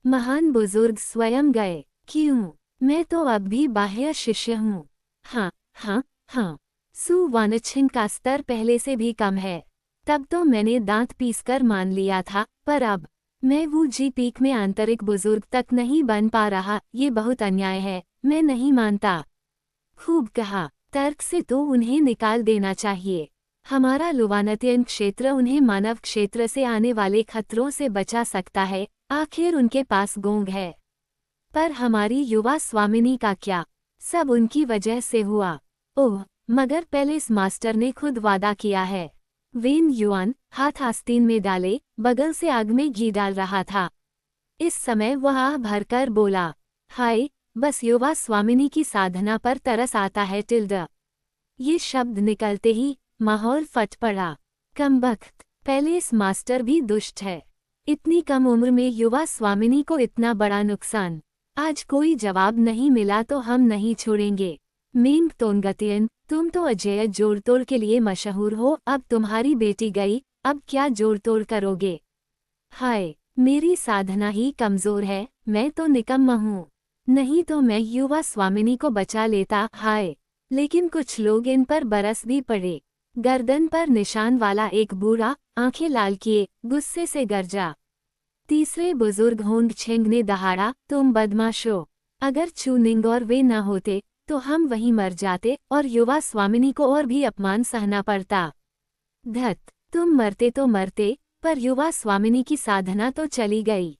महान बुजुर्ग स्वयं गए। क्यों? मैं तो अब भी बाह्य शिष्य हूँ। हाँ हाँ हाँ, सु वानछिन का स्तर पहले से भी कम है। तब तो मैंने दांत पीसकर मान लिया था, पर अब मैं वू जी पीक में आंतरिक बुजुर्ग तक नहीं बन पा रहा। ये बहुत अन्याय है, मैं नहीं मानता। खूब कहा, तर्क से तो उन्हें निकाल देना चाहिए। हमारा लुवानतियन क्षेत्र उन्हें मानव क्षेत्र से आने वाले खतरों से बचा सकता है, आखिर उनके पास गोंग है। पर हमारी युवा स्वामिनी का क्या? सब उनकी वजह से हुआ। ओह, मगर पैलेस मास्टर ने खुद वादा किया है। वेन युआन हाथ आस्तीन में डाले बगल से आग में घी डाल रहा था। इस समय वह आह भरकर बोला, हाय, बस युवा स्वामिनी की साधना पर तरस आता है टिल्डा। ये शब्द निकलते ही माहौल फट पड़ा। कमबख्त, पैलेस मास्टर भी दुष्ट है। इतनी कम उम्र में युवा स्वामिनी को इतना बड़ा नुकसान। आज कोई जवाब नहीं मिला तो हम नहीं छोड़ेंगे। मेंग तोंगतियन, तुम तो अजय जोड़तोड़ के लिए मशहूर हो, अब तुम्हारी बेटी गई, अब क्या जोड़तोड़ करोगे? हाय, मेरी साधना ही कमजोर है, मैं तो निकम्मा हूँ। नहीं तो मैं युवा स्वामिनी को बचा लेता। हाय, लेकिन कुछ लोग इन पर बरस भी पड़े। गर्दन पर निशान वाला एक बूढ़ा आंखें लाल किए गुस्से से गरजा, तीसरे बुजुर्ग होंग छेंग ने दहाड़ा, तुम बदमाश हो। अगर चू निंग और वे न होते तो हम वहीं मर जाते और युवा स्वामिनी को और भी अपमान सहना पड़ता। धत, तुम मरते तो मरते, पर युवा स्वामिनी की साधना तो चली गई।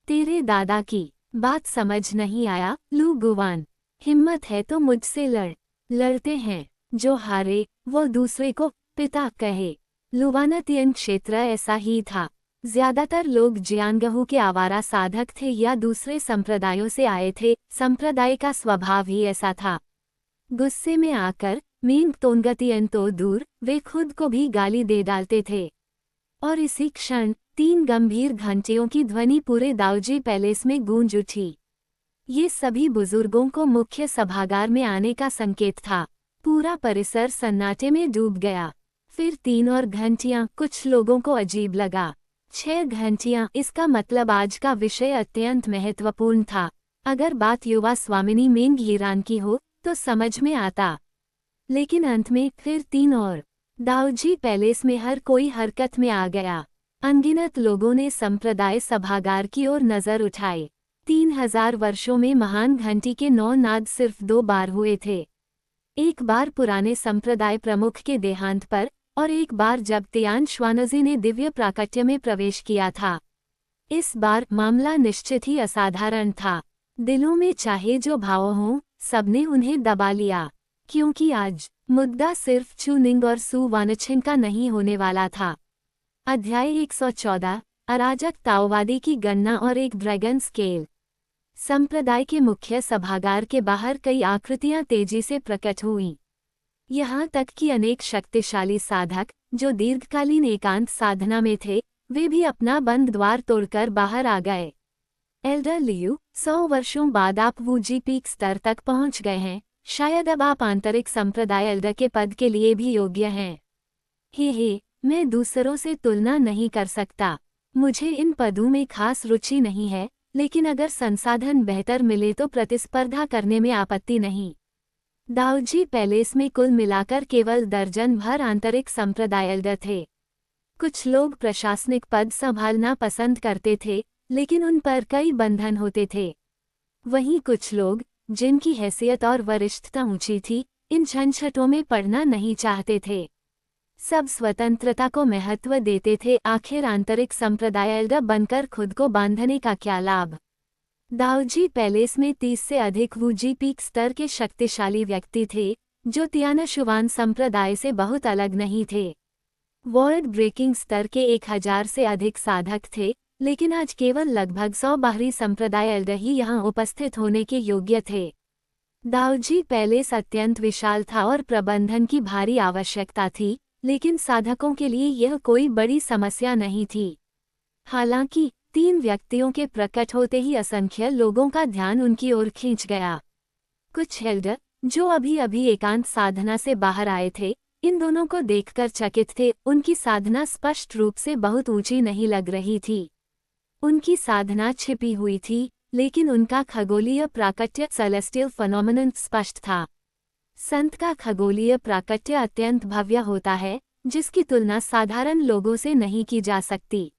तेरे दादा की बात समझ नहीं आया, लू गुवान। हिम्मत है तो मुझसे लड़। लड़ते हैं, जो हारे वो दूसरे को पिता कहे। लुवानतियन क्षेत्र ऐसा ही था। ज्यादातर लोग जियांगहू के आवारा साधक थे या दूसरे संप्रदायों से आए थे। संप्रदाय का स्वभाव ही ऐसा था। गुस्से में आकर मींग तोंगतियन तो दूर, वे खुद को भी गाली दे डालते थे। और इसी क्षण 3 गंभीर घंटियों की ध्वनि पूरे दाऊजी पैलेस में गूंज उठी। ये सभी बुजुर्गों को मुख्य सभागार में आने का संकेत था। पूरा परिसर सन्नाटे में डूब गया। फिर 3 और घंटियां, कुछ लोगों को अजीब लगा। 6 घंटियां, इसका मतलब आज का विषय अत्यंत महत्वपूर्ण था। अगर बात युवा स्वामिनी मेंग यीरान की हो तो समझ में आता। लेकिन अंत में फिर 3 और। दाऊजी पैलेस में हर कोई हरकत में आ गया। अनगिनत लोगों ने संप्रदाय सभागार की ओर नजर उठाई। 3000 वर्षों में महान घंटी के 9 नाद सिर्फ 2 बार हुए थे। एक बार पुराने संप्रदाय प्रमुख के देहांत पर, और एक बार जब तियान श्वानजी ने दिव्य प्राकट्य में प्रवेश किया था। इस बार मामला निश्चित ही असाधारण था। दिलों में चाहे जो भाव हों, सबने उन्हें दबा लिया, क्योंकि आज मुद्दा सिर्फ चू निंग और सू वानछिन का नहीं होने वाला था। अध्याय 114, अराजक ताओवादी की गणना और एक ड्रैगन स्केल। संप्रदाय के मुख्य सभागार के बाहर कई आकृतियां तेजी से प्रकट हुईं। यहाँ तक कि अनेक शक्तिशाली साधक, जो दीर्घकालीन एकांत साधना में थे, वे भी अपना बंद द्वार तोड़कर बाहर आ गए। एल्डर लियू, 100 वर्षों बाद आप वूजी पीक स्तर तक पहुंच गए हैं। शायद अब आप आंतरिक संप्रदाय एल्डर के पद के लिए भी योग्य हैं। हे, मैं दूसरों से तुलना नहीं कर सकता। मुझे इन पदों में खास रुचि नहीं है, लेकिन अगर संसाधन बेहतर मिले तो प्रतिस्पर्धा करने में आपत्ति नहीं। दाऊजी पैलेस में कुल मिलाकर केवल दर्जन भर आंतरिक संप्रदाय एल्डर थे। कुछ लोग प्रशासनिक पद संभालना पसंद करते थे, लेकिन उन पर कई बंधन होते थे। वहीं कुछ लोग, जिनकी हैसियत और वरिष्ठता ऊंची थी, इन झंझटों में पड़ना नहीं चाहते थे। सब स्वतंत्रता को महत्व देते थे। आखिर आंतरिक संप्रदाय एल्डर बनकर खुद को बांधने का क्या लाभ। दाऊजी पैलेस में 30 से अधिक वूजी पीक स्तर के शक्तिशाली व्यक्ति थे, जो तियानाशुवान संप्रदाय से बहुत अलग नहीं थे। वर्ल्ड ब्रेकिंग स्तर के 1000 से अधिक साधक थे, लेकिन आज केवल लगभग 100 बाहरी संप्रदाय एल्डर ही यहाँ उपस्थित होने के योग्य थे। दाऊजी पैलेस अत्यंत विशाल था और प्रबंधन की भारी आवश्यकता थी, लेकिन साधकों के लिए यह कोई बड़ी समस्या नहीं थी। हालांकि 3 व्यक्तियों के प्रकट होते ही असंख्य लोगों का ध्यान उनकी ओर खींच गया। कुछ एल्डर, जो अभी अभी एकांत साधना से बाहर आए थे, इन दोनों को देखकर चकित थे। उनकी साधना स्पष्ट रूप से बहुत ऊंची नहीं लग रही थी। उनकी साधना छिपी हुई थी, लेकिन उनका खगोलीय प्राकट्य सेलेस्टियल फेनोमेनन स्पष्ट था। संत का खगोलीय प्राकट्य अत्यंत भव्य होता है, जिसकी तुलना साधारण लोगों से नहीं की जा सकती।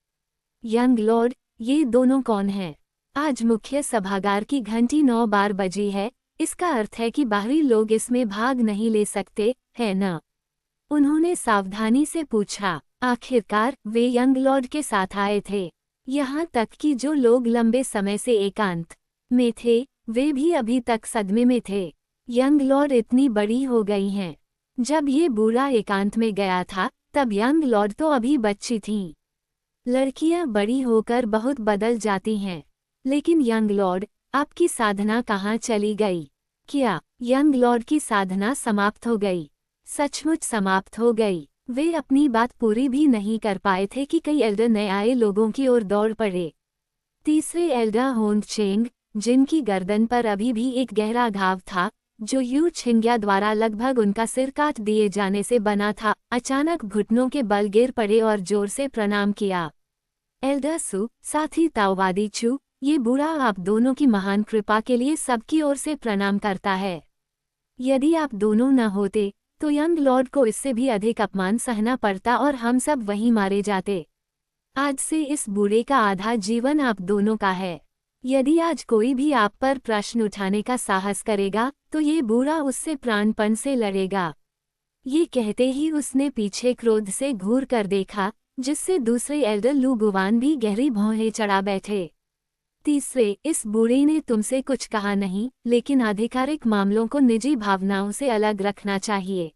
यंग लॉर्ड, ये दोनों कौन हैं? आज मुख्य सभागार की घंटी 9 बार बजी है। इसका अर्थ है कि बाहरी लोग इसमें भाग नहीं ले सकते, है न? उन्होंने सावधानी से पूछा। आखिरकार वे यंग लॉर्ड के साथ आए थे। यहाँ तक कि जो लोग लंबे समय से एकांत में थे, वे भी अभी तक सदमे में थे। यंग लॉर्ड इतनी बड़ी हो गई हैं। जब ये बूढ़ा एकांत में गया था, तब यंग लॉर्ड तो अभी बच्ची थीं। लड़कियां बड़ी होकर बहुत बदल जाती हैं। लेकिन यंग लॉर्ड, आपकी साधना कहाँ चली गई? क्या यंग लॉर्ड की साधना समाप्त हो गई? सचमुच समाप्त हो गई। वे अपनी बात पूरी भी नहीं कर पाए थे कि कई एल्डर नए आए लोगों की ओर दौड़ पड़े। तीसरे एल्डर होंग चेंग, जिनकी गर्दन पर अभी भी एक गहरा घाव था, जो यू छिंग्या द्वारा लगभग उनका सिर काट दिए जाने से बना था, अचानक घुटनों के बल गिर पड़े और जोर से प्रणाम किया। एल्डर सू, साथी ताओवादी चू, ये बूढ़ा आप दोनों की महान कृपा के लिए सबकी ओर से प्रणाम करता है। यदि आप दोनों न होते तो यंग लॉर्ड को इससे भी अधिक अपमान सहना पड़ता और हम सब वहीं मारे जाते। आज से इस बूढ़े का आधा जीवन आप दोनों का है। यदि आज कोई भी आप पर प्रश्न उठाने का साहस करेगा तो ये बूढ़ा उससे प्राणपण से लड़ेगा। ये कहते ही उसने पीछे क्रोध से घूर कर देखा, जिससे दूसरे एल्डर लू गुवान भी गहरी भौहें चढ़ा बैठे। तीसरे, इस बूढ़े ने तुमसे कुछ कहा नहीं, लेकिन आधिकारिक मामलों को निजी भावनाओं से अलग रखना चाहिए।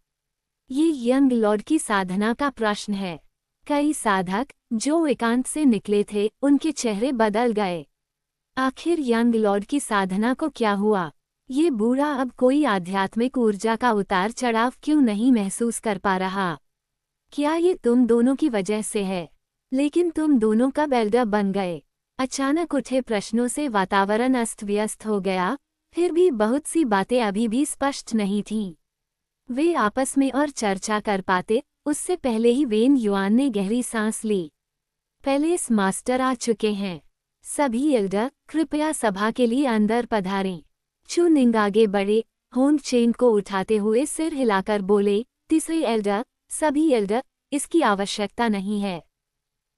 ये यंग लॉर्ड की साधना का प्रश्न है। कई साधक जो एकांत से निकले थे, उनके चेहरे बदल गए। आखिर यंग लॉर्ड की साधना को क्या हुआ? ये बूढ़ा अब कोई आध्यात्मिक ऊर्जा का उतार चढ़ाव क्यों नहीं महसूस कर पा रहा? क्या ये तुम दोनों की वजह से है? लेकिन तुम दोनों कब एल्डर बन गए? अचानक उठे प्रश्नों से वातावरण अस्त व्यस्त हो गया, फिर भी बहुत सी बातें अभी भी स्पष्ट नहीं थीं। वे आपस में और चर्चा कर पाते, उससे पहले ही वेन युआन ने गहरी सांस ली। पैलेस मास्टर आ चुके हैं। सभी एल्डर कृपया सभा के लिए अंदर पधारें। चू निंग आगे बढ़े, होंग चेंग को उठाते हुए सिर हिलाकर बोले, तीसरे एल्डर, सभी एल्डर, इसकी आवश्यकता नहीं है।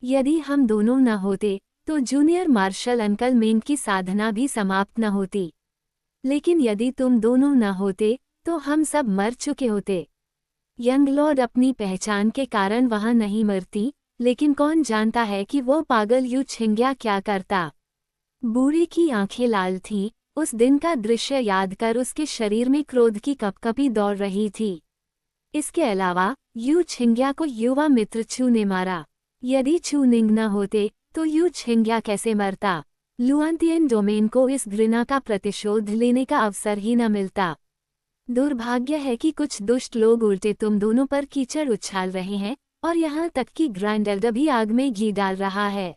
यदि हम दोनों न होते तो जूनियर मार्शल अंकल मेंग की साधना भी समाप्त न होती। लेकिन यदि तुम दोनों न होते तो हम सब मर चुके होते। यंग लॉर्ड अपनी पहचान के कारण वहां नहीं मरती, लेकिन कौन जानता है कि वो पागल यू छिंग्या क्या करता। बूढ़े की आंखें लाल थीं, उस दिन का दृश्य याद कर उसके शरीर में क्रोध की कपकपी दौड़ रही थी। इसके अलावा यू छिंग्या को युवा मित्र चू ने मारा। यदि चू निंग न होते तो यू छिंग्या कैसे मरता? लुआंतियन डोमेन को इस घृणा का प्रतिशोध लेने का अवसर ही न मिलता। दुर्भाग्य है कि कुछ दुष्ट लोग उल्टे तुम दोनों पर कीचड़ उछाल रहे हैं, और यहाँ तक कि ग्रैंड एल्डर भी आग में घी डाल रहा है।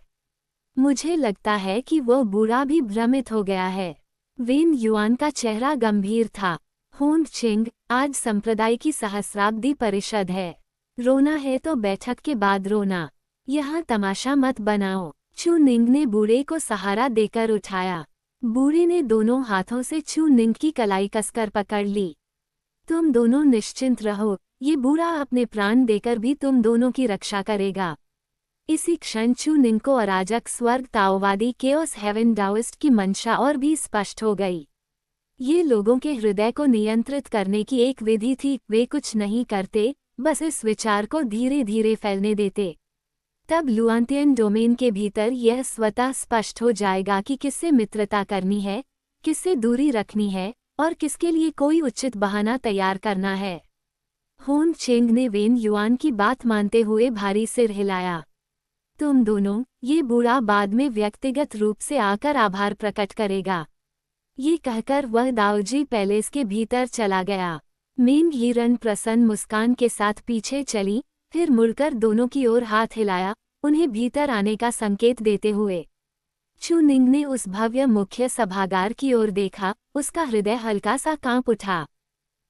मुझे लगता है कि वो बूढ़ा भी भ्रमित हो गया है। वेन युआन का चेहरा गंभीर था। होंग चिंग, आज संप्रदाय की सहस्राब्दी परिषद है। रोना है तो बैठक के बाद रोना। यहाँ तमाशा मत बनाओ। चू निंग ने बूढ़े को सहारा देकर उठाया। बूढ़े ने दोनों हाथों से चू निंग की कलाई कसकर पकड़ ली। तुम दोनों निश्चिंत रहो, ये बूढ़ा अपने प्राण देकर भी तुम दोनों की रक्षा करेगा। इसी क्षण चू निंग को अराजक स्वर्ग ताओवादी केओस हेवन डाओइस्ट की मंशा और भी स्पष्ट हो गई। ये लोगों के हृदय को नियंत्रित करने की एक विधि थी। वे कुछ नहीं करते, बस इस विचार को धीरे धीरे फैलने देते। तब लुआंतियन डोमेन के भीतर यह स्वतः स्पष्ट हो जाएगा कि किससे मित्रता करनी है, किससे दूरी रखनी है, और किसके लिए कोई उचित बहाना तैयार करना है। होंग चेंग ने वेन युआन की बात मानते हुए भारी सिर हिलाया। तुम दोनों, ये बूढ़ा बाद में व्यक्तिगत रूप से आकर आभार प्रकट करेगा। ये कहकर वह दाओजी पैलेस के भीतर चला गया। मेंग हिरन प्रसन्न मुस्कान के साथ पीछे चली, फिर मुड़कर दोनों की ओर हाथ हिलाया, उन्हें भीतर आने का संकेत देते हुए। चू निंग ने उस भव्य मुख्य सभागार की ओर देखा, उसका हृदय हल्का सा कांप उठा।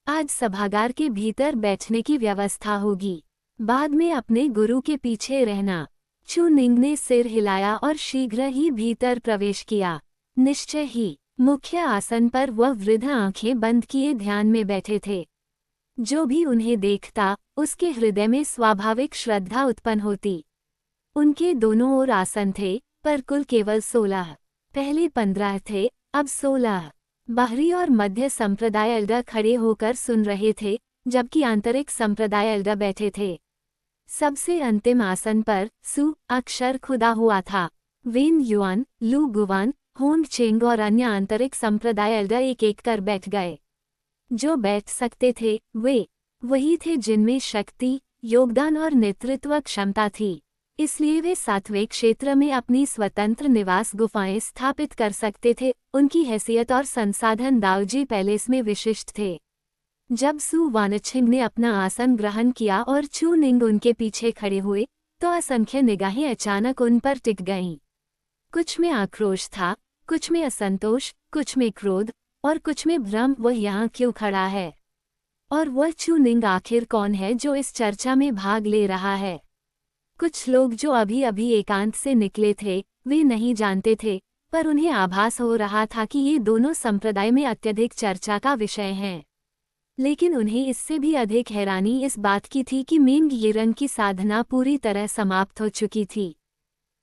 आज सभागार के भीतर बैठने की व्यवस्था होगी, बाद में अपने गुरु के पीछे रहना। चू निंग ने सिर हिलाया और शीघ्र ही भीतर प्रवेश किया। निश्चय ही मुख्य आसन पर वह वृद्ध आंखें बंद किए ध्यान में बैठे थे। जो भी उन्हें देखता, उसके हृदय में स्वाभाविक श्रद्धा उत्पन्न होती। उनके दोनों ओर आसन थे, पर कुल केवल 16। पहले 15 थे, अब 16। बाहरी और मध्य संप्रदाय एल्डर खड़े होकर सुन रहे थे, जबकि आंतरिक संप्रदाय एल्डर बैठे थे। सबसे अंतिम आसन पर सु अक्षर खुदा हुआ था। वेन युआन, लू गुवान, होंग चेंग और अन्य आंतरिक संप्रदाय एल्डर एक एक कर बैठ गए। जो बैठ सकते थे, वे वही थे जिनमें शक्ति, योगदान और नेतृत्व क्षमता थी। इसलिए वे 7वें क्षेत्र में अपनी स्वतंत्र निवास गुफाएं स्थापित कर सकते थे। उनकी हैसियत और संसाधन दाओजी पैलेस में विशिष्ट थे। जब सु वानछिंग ने अपना आसन ग्रहण किया और चू निंग उनके पीछे खड़े हुए, तो असंख्य निगाहें अचानक उन पर टिक गईं। कुछ में आक्रोश था, कुछ में असंतोष, कुछ में क्रोध, और कुछ में भ्रम। वह यहाँ क्यों खड़ा है? और वह चू निंग आखिर कौन है जो इस चर्चा में भाग ले रहा है? कुछ लोग जो अभी अभी एकांत से निकले थे, वे नहीं जानते थे, पर उन्हें आभास हो रहा था कि ये दोनों संप्रदाय में अत्यधिक चर्चा का विषय हैं। लेकिन उन्हें इससे भी अधिक हैरानी इस बात की थी कि मेंग येरन की साधना पूरी तरह समाप्त हो चुकी थी।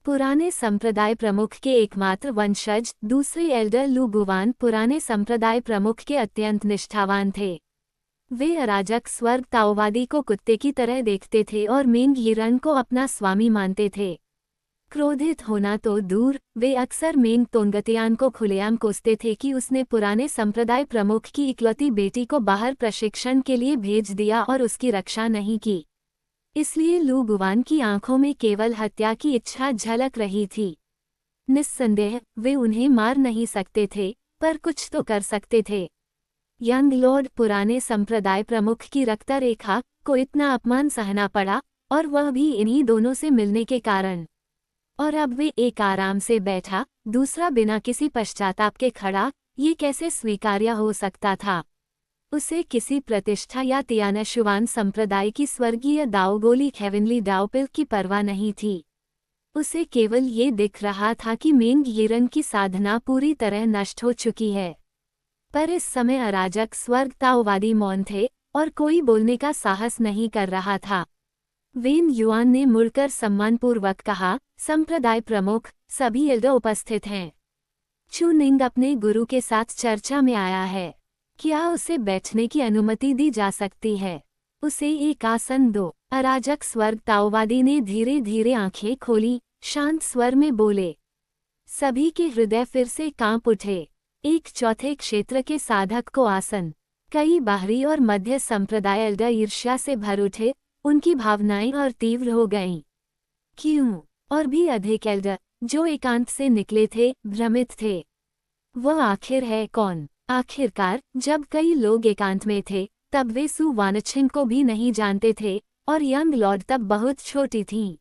पुराने संप्रदाय प्रमुख के एकमात्र वंशज दूसरे एल्डर लू गुवान पुराने संप्रदाय प्रमुख के अत्यंत निष्ठावान थे। वे अराजक स्वर्ग ताओवादी को कुत्ते की तरह देखते थे और मेंग यिरन को अपना स्वामी मानते थे। क्रोधित होना तो दूर, वे अक्सर मेंग तोंगतियान को खुलेआम कोसते थे कि उसने पुराने संप्रदाय प्रमुख की इकलौती बेटी को बाहर प्रशिक्षण के लिए भेज दिया और उसकी रक्षा नहीं की। इसलिए लू गुवान की आंखों में केवल हत्या की इच्छा झलक रही थी। निस्संदेह वे उन्हें मार नहीं सकते थे, पर कुछ तो कर सकते थे। यंग लॉर्ड पुराने संप्रदाय प्रमुख की रक्तरेखा को इतना अपमान सहना पड़ा, और वह भी इन्हीं दोनों से मिलने के कारण। और अब वे एक आराम से बैठा, दूसरा बिना किसी पश्चाताप के खड़ा, ये कैसे स्वीकार्य हो सकता था? उसे किसी प्रतिष्ठा या तियानशुवान संप्रदाय की स्वर्गीय दाओगोली हेवनली दाओपिल की परवाह नहीं थी। उसे केवल ये दिख रहा था कि मेंग यिरन की साधना पूरी तरह नष्ट हो चुकी है। पर इस समय अराजक स्वर्ग ताओवादी मौन थे और कोई बोलने का साहस नहीं कर रहा था। वेन युआन ने मुड़कर सम्मानपूर्वक कहा, संप्रदाय प्रमुख, सभी एल्डर उपस्थित हैं। चू निंग अपने गुरु के साथ चर्चा में आया है। क्या उसे बैठने की अनुमति दी जा सकती है? उसे एक आसन दो। अराजक स्वर्ग ताओवादी ने धीरे धीरे आंखें खोली, शांत स्वर में बोले। सभी के हृदय फिर से कांप उठे। एक चौथे क्षेत्र के साधक को आसन। कई बाहरी और मध्य संप्रदाय एल्डर ईर्ष्या से भर उठे, उनकी भावनाएं और तीव्र हो गईं। क्यों? और भी अधिक एल्डर, जो एकांत से निकले थे, भ्रमित थे। वह आखिर है कौन? आखिरकार, जब कई लोग एकांत में थे, तब वे सु वानछिंग को भी नहीं जानते थे, और यंग लॉर्ड तब बहुत छोटी थीं।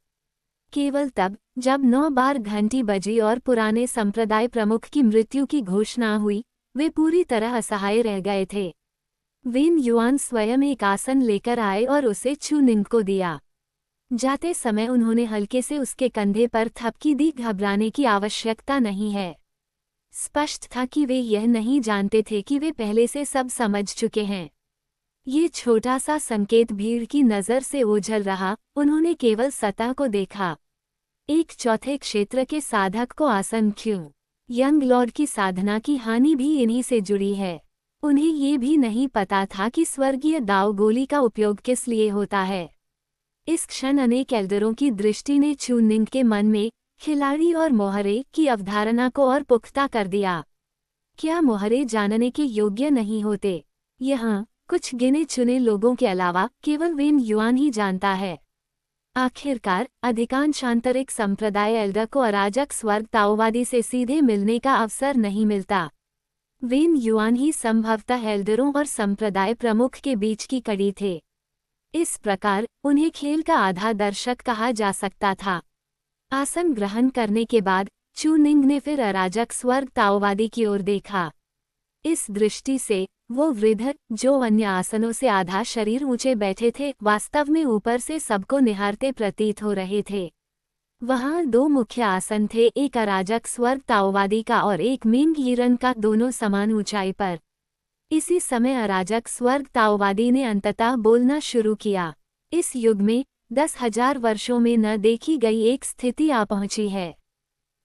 केवल तब, जब 9 बार घंटी बजी और पुराने संप्रदाय प्रमुख की मृत्यु की घोषणा हुई, वे पूरी तरह असहाय रह गए थे। वेन युआन स्वयं एक आसन लेकर आए और उसे चू निंग को दिया। जाते समय उन्होंने हल्के से उसके कंधे पर थपकी दी। घबराने की आवश्यकता नहीं है। स्पष्ट था कि वे यह नहीं जानते थे कि वे पहले से सब समझ चुके हैं। ये छोटा सा संकेत भीड़ की नज़र से ओझल रहा, उन्होंने केवल सतह को देखा। एक चौथे क्षेत्र के साधक को आसन क्यों? यंग लॉर्ड की साधना की हानि भी इन्हीं से जुड़ी है। उन्हें ये भी नहीं पता था कि स्वर्गीय दाओ गोली का उपयोग किस लिए होता है। इस क्षण अनेक एल्डरों की दृष्टि ने चू निंग के मन में खिलाड़ी और मोहरे की अवधारणा को और पुख्ता कर दिया। क्या मोहरे जानने के योग्य नहीं होते? यहाँ कुछ गिने चुने लोगों के अलावा केवल वेन युआन ही जानता है। आखिरकार, अधिकांश आंतरिक संप्रदाय एल्डर को अराजक स्वर्ग ताओवादी से सीधे मिलने का अवसर नहीं मिलता। वेन युआन ही संभवतः एल्डरों और संप्रदाय प्रमुख के बीच की कड़ी थे। इस प्रकार, उन्हें खेल का आधा दर्शक कहा जा सकता था। आसन ग्रहण करने के बाद, चू निंग ने फिर अराजक स्वर्ग ताओवादी की ओर देखा। इस दृष्टि से, वो वृद्ध, जो अन्य आसनों से आधा शरीर ऊंचे बैठे थे, वास्तव में ऊपर से सबको निहारते प्रतीत हो रहे थे। वहाँ 2 मुख्य आसन थे, एक अराजक स्वर्ग ताओवादी का और एक मेंग यिरन का, दोनों समान ऊंचाई पर। इसी समय अराजक स्वर्ग ताओवादी ने अंततः बोलना शुरू किया। इस युग में 10,000 वर्षों में न देखी गई एक स्थिति आ पहुंची है।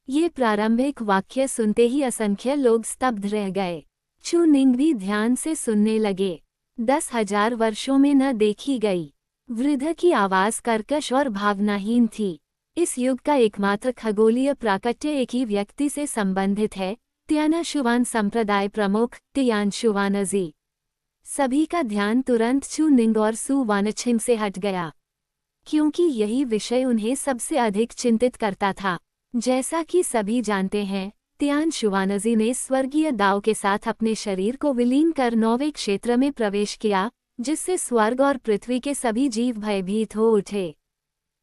ये प्रारंभिक वाक्य सुनते ही असंख्य लोग स्तब्ध रह गए। चू निंग भी ध्यान से सुनने लगे। 10,000 वर्षों में न देखी गई। वृद्ध की आवाज कर्कश और भावनाहीन थी। इस युग का एकमात्र खगोलीय प्राकट्य एक ही व्यक्ति से संबंधित है, तियानशुवान संप्रदाय प्रमुख तियानशुवानजी। सभी का ध्यान तुरंत चू निंग और सु वानछिंग से हट गया, क्योंकि यही विषय उन्हें सबसे अधिक चिंतित करता था। जैसा कि सभी जानते हैं, तियानशुवानजी ने स्वर्गीय दाओ के साथ अपने शरीर को विलीन कर 9वें क्षेत्र में प्रवेश किया, जिससे स्वर्ग और पृथ्वी के सभी जीव भयभीत हो उठे।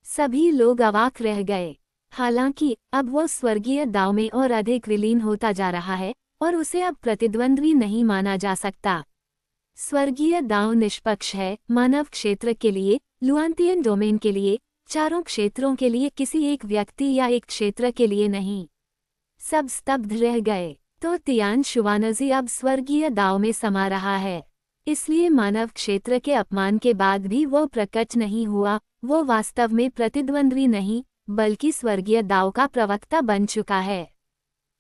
सभी लोग अवाक रह गए। हालांकि अब वो स्वर्गीय दाओ में और अधिक विलीन होता जा रहा है और उसे अब प्रतिद्वंद्वी नहीं माना जा सकता। स्वर्गीय दाओ निष्पक्ष है, मानव क्षेत्र के लिए, लुआंतियन डोमेन के लिए, चारों क्षेत्रों के लिए, किसी एक व्यक्ति या एक क्षेत्र के लिए नहीं। सब स्तब्ध रह गए। तो तियानशुवानजी अब स्वर्गीय दाओ में समा रहा है, इसलिए मानव क्षेत्र के अपमान के बाद भी वो प्रकट नहीं हुआ। वो वास्तव में प्रतिद्वंद्वी नहीं, बल्कि स्वर्गीय दाओ का प्रवक्ता बन चुका है।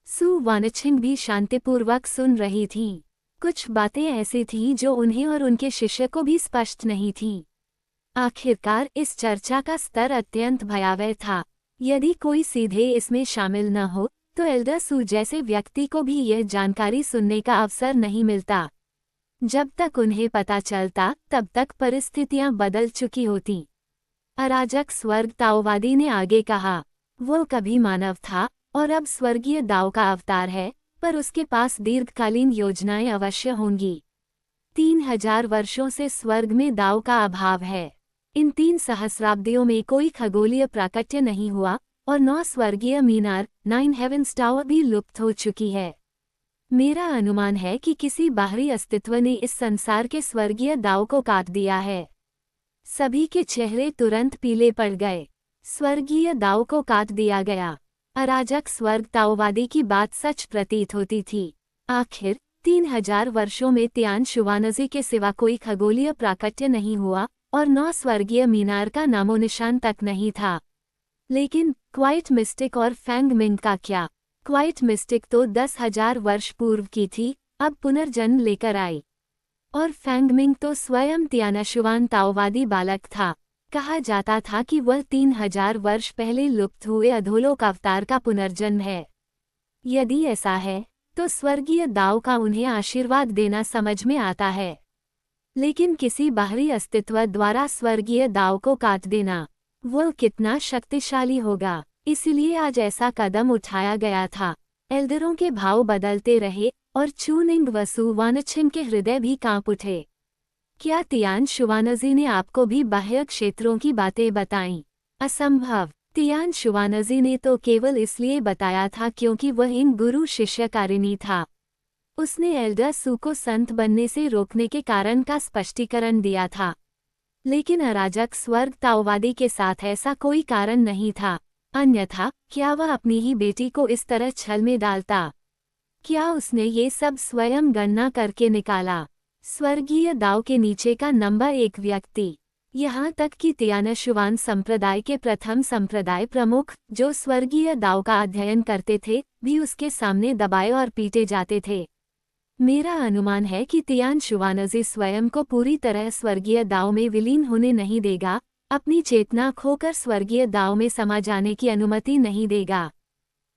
सु वानछिंग भी शांतिपूर्वक सुन रही थीं। कुछ बातें ऐसी थीं जो उन्हें और उनके शिष्य को भी स्पष्ट नहीं थीं। आखिरकार इस चर्चा का स्तर अत्यंत भयावह था। यदि कोई सीधे इसमें शामिल न हो तो एल्डर सु जैसे व्यक्ति को भी यह जानकारी सुनने का अवसर नहीं मिलता। जब तक उन्हें पता चलता तब तक परिस्थितियां बदल चुकी होती। अराजक स्वर्ग ताओवादी ने आगे कहा, वो कभी मानव था और अब स्वर्गीय दाओ का अवतार है, पर उसके पास दीर्घकालीन योजनाएं अवश्य होंगी। 3000 वर्षों से स्वर्ग में दाओ का अभाव है। इन 3 सहस्राब्दियों में कोई खगोलीय प्राकट्य नहीं हुआ और 9 स्वर्गीय मीनार 9 हेवेंस टावर भी लुप्त हो चुकी है। मेरा अनुमान है कि किसी बाहरी अस्तित्व ने इस संसार के स्वर्गीय दाओ को काट दिया है। सभी के चेहरे तुरंत पीले पड़ गए। स्वर्गीय दाओ को काट दिया गया। अराजक स्वर्ग ताओवादी की बात सच प्रतीत होती थी। आखिर 3000 वर्षों में तियान शुवानजी के सिवा कोई खगोलीय प्राकट्य नहीं हुआ और 9 स्वर्गीय मीनार का नामोनिशान तक नहीं था। लेकिन क्वाइट मिस्टिक और फैंग मिंग का क्या? क्वाइट मिस्टिक तो 10,000 वर्ष पूर्व की थी, अब पुनर्जन्म लेकर आई। और फैंग मिंग तो स्वयं तियानाशुवान ताओवादी बालक था। कहा जाता था कि वह 3000 वर्ष पहले लुप्त हुए अधोलोक अवतार का पुनर्जन्म है। यदि ऐसा है तो स्वर्गीय दाओ का उन्हें आशीर्वाद देना समझ में आता है, लेकिन किसी बाहरी अस्तित्व द्वारा स्वर्गीय दाओ को काट देना, वह कितना शक्तिशाली होगा। इसलिए आज ऐसा कदम उठाया गया था। एल्डरों के भाव बदलते रहे और चूनिंग व सु वानछिंग के हृदय भी कांप उठे। क्या तियान शुवानजी ने आपको भी बाह्य क्षेत्रों की बातें बताईं? असंभव। तियान शुवानजी ने तो केवल इसलिए बताया था क्योंकि वह इन गुरु शिष्यकारिणी था। उसने एल्डर सु को संत बनने से रोकने के कारण का स्पष्टीकरण दिया था। लेकिन अराजक स्वर्ग ताओवादी के साथ ऐसा कोई कारण नहीं था। अन्यथा क्या वह अपनी ही बेटी को इस तरह छल में डालता? क्या उसने ये सब स्वयं गणना करके निकाला? स्वर्गीय दाओ के नीचे का नंबर 1 व्यक्ति, यहाँ तक कि तियानाशुवान संप्रदाय के प्रथम संप्रदाय प्रमुख जो स्वर्गीय दाओ का अध्ययन करते थे, भी उसके सामने दबाए और पीटे जाते थे। मेरा अनुमान है कि तियान शुवानजी स्वयं को पूरी तरह स्वर्गीय दाओ में विलीन होने नहीं देगा, अपनी चेतना खोकर स्वर्गीय दाओ में समा जाने की अनुमति नहीं देगा।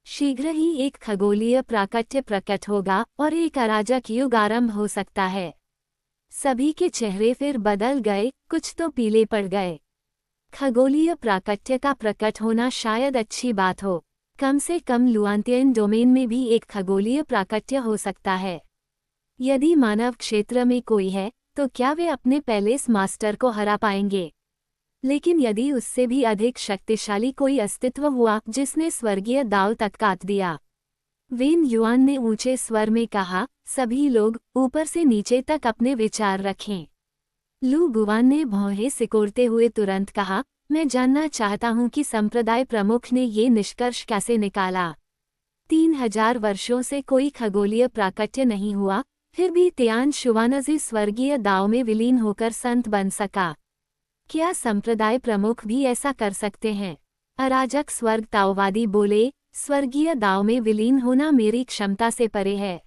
शीघ्र ही एक खगोलीय प्राकट्य प्रकट होगा और एक अराजक युग आरंभ हो सकता है। सभी के चेहरे फिर बदल गए, कुछ तो पीले पड़ गए। खगोलीय प्राकट्य का प्रकट होना शायद अच्छी बात हो। कम से कम लुआंतियन डोमेन में भी एक खगोलीय प्राकट्य हो सकता है। यदि मानव क्षेत्र में कोई है तो क्या वे अपने पैलेस मास्टर को हरा पाएंगे? लेकिन यदि उससे भी अधिक शक्तिशाली कोई अस्तित्व हुआ जिसने स्वर्गीय दाओ तक काट दिया? वेन युआन ने ऊंचे स्वर में कहा, सभी लोग ऊपर से नीचे तक अपने विचार रखें। लू गुवान ने भौहें सिकोड़ते हुए तुरंत कहा, मैं जानना चाहता हूं कि संप्रदाय प्रमुख ने ये निष्कर्ष कैसे निकाला। 3000 वर्षों से कोई खगोलीय प्राकट्य नहीं हुआ, फिर भी तियान शुवानजी स्वर्गीय दाओ में विलीन होकर संत बन सका। क्या संप्रदाय प्रमुख भी ऐसा कर सकते हैं? अराजक स्वर्ग ताओवादी बोले, स्वर्गीय दाओ में विलीन होना मेरी क्षमता से परे है।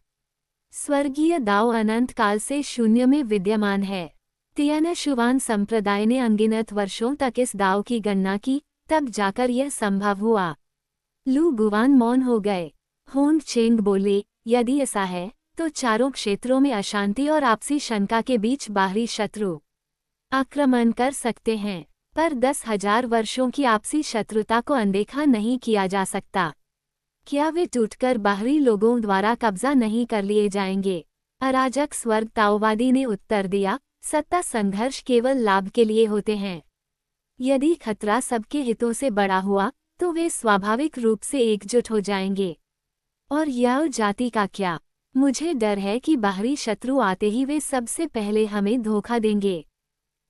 स्वर्गीय दाओ अनंत काल से शून्य में विद्यमान है। तियानाशुवान संप्रदाय ने अनगिनत वर्षों तक इस दाओ की गणना की, तब जाकर यह संभव हुआ। लू गुवान मौन हो गए। होंग चेंग बोले, यदि ऐसा है तो चारों क्षेत्रों में अशांति और आपसी शंका के बीच बाहरी शत्रु आक्रमण कर सकते हैं, पर 10,000 वर्षों की आपसी शत्रुता को अनदेखा नहीं किया जा सकता। क्या वे टूटकर बाहरी लोगों द्वारा कब्जा नहीं कर लिए जाएंगे? अराजक स्वर्ग ताओवादी ने उत्तर दिया, सत्ता संघर्ष केवल लाभ के लिए होते हैं। यदि खतरा सबके हितों से बड़ा हुआ तो वे स्वाभाविक रूप से एकजुट हो जाएंगे। और याओ जाति का क्या? मुझे डर है कि बाहरी शत्रु आते ही वे सबसे पहले हमें धोखा देंगे।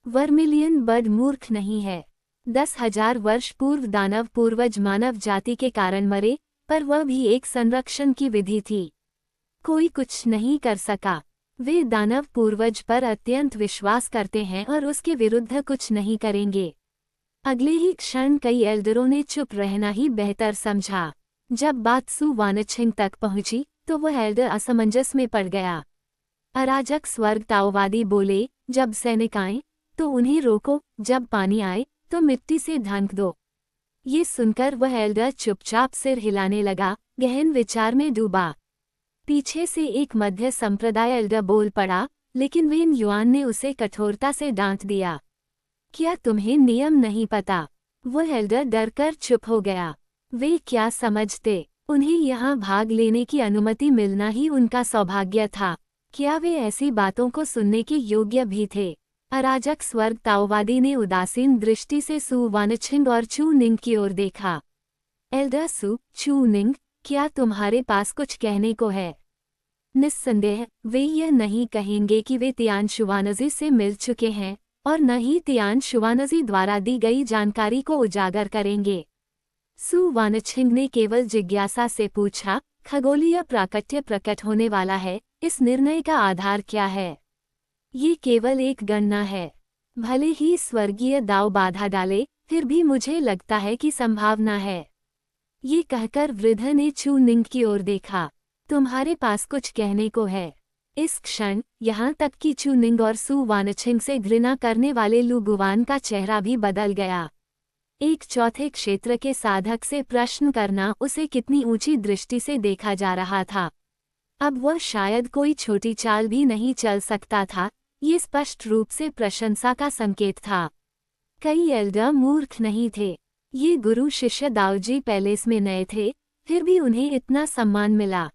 वर्मिलियन बर्ड मूर्ख नहीं है। 10,000 वर्ष पूर्व दानव पूर्वज मानव जाति के कारण मरे, पर वह भी एक संरक्षण की विधि थी। कोई कुछ नहीं कर सका। वे दानव पूर्वज पर अत्यंत विश्वास करते हैं और उसके विरुद्ध कुछ नहीं करेंगे। अगले ही क्षण कई एल्डरों ने चुप रहना ही बेहतर समझा। जब बात सु वानछिंग तक पहुंची तो वह एल्डर असमंजस में पड़ गया। अराजक स्वर्ग ताओवादी बोले, जब सैनिक आए तो उन्हें रोको, जब पानी आए तो मिट्टी से ढांक दो। ये सुनकर वह एल्डर चुपचाप सिर हिलाने लगा, गहन विचार में डूबा। पीछे से एक मध्य संप्रदाय एल्डर बोल पड़ा, लेकिन वेन युआन ने उसे कठोरता से डांट दिया। क्या तुम्हें नियम नहीं पता? वह एल्डर डरकर चुप हो गया। वे क्या समझते? उन्हें यहाँ भाग लेने की अनुमति मिलना ही उनका सौभाग्य था। क्या वे ऐसी बातों को सुनने के योग्य भी थे? अराजक स्वर्ग ताओवादी ने उदासीन दृष्टि से सु वानछिंग और चू निंग की ओर देखा। एल्डर सु, चू निंग, क्या तुम्हारे पास कुछ कहने को है? निस्संदेह वे यह नहीं कहेंगे कि वे तियान शुवानजी से मिल चुके हैं, और न ही तियान शुवानजी द्वारा दी गई जानकारी को उजागर करेंगे। सु वानछिंग ने केवल जिज्ञासा से पूछा, खगोलीय प्राकट्य प्रकट होने वाला है, इस निर्णय का आधार क्या है? ये केवल एक गणना है। भले ही स्वर्गीय दाव बाधा डाले, फिर भी मुझे लगता है कि संभावना है। ये कहकर वृद्ध ने चू निंग की ओर देखा। तुम्हारे पास कुछ कहने को है? इस क्षण यहाँ तक कि चू निंग और सु वानछिंग से घृणा करने वाले लू गुवान का चेहरा भी बदल गया। एक चौथे क्षेत्र के साधक से प्रश्न करना उसे कितनी ऊंची दृष्टि से देखा जा रहा था। अब वह शायद कोई छोटी चाल भी नहीं चल सकता था। ये स्पष्ट रूप से प्रशंसा का संकेत था। कई एल्डर मूर्ख नहीं थे। ये गुरु शिष्य दाऊजी पैलेस में नए थे, फिर भी उन्हें इतना सम्मान मिला।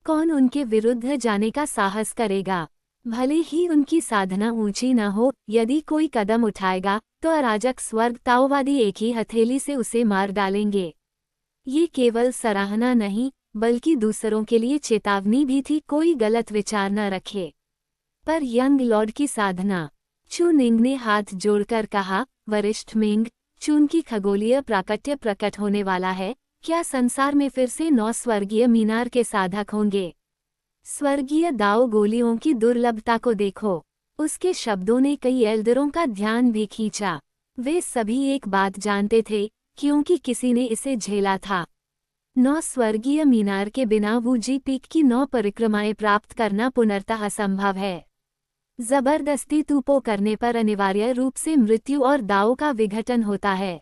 कौन उनके विरुद्ध जाने का साहस करेगा? भले ही उनकी साधना ऊंची न हो, यदि कोई कदम उठाएगा तो अराजक स्वर्ग ताओवादी एक ही हथेली से उसे मार डालेंगे। ये केवल सराहना नहीं, बल्कि दूसरों के लिए चेतावनी भी थी, कोई गलत विचार न रखे। पर यंग लॉर्ड की साधना। चू निंग ने हाथ जोड़कर कहा, वरिष्ठ मिंग, चून की खगोलीय प्राकट्य प्रकट होने वाला है। क्या संसार में फिर से 9 स्वर्गीय मीनार के साधक होंगे? स्वर्गीय दाओ गोलियों की दुर्लभता को देखो। उसके शब्दों ने कई एल्डरों का ध्यान भी खींचा। वे सभी एक बात जानते थे, क्योंकि किसी ने इसे झेला था। 9 स्वर्गीय मीनार के बिना वूजी पीक की 9 परिक्रमाएं प्राप्त करना पुनर्तः असंभव है। जबरदस्ती तूपो करने पर अनिवार्य रूप से मृत्यु और दाओ का विघटन होता है।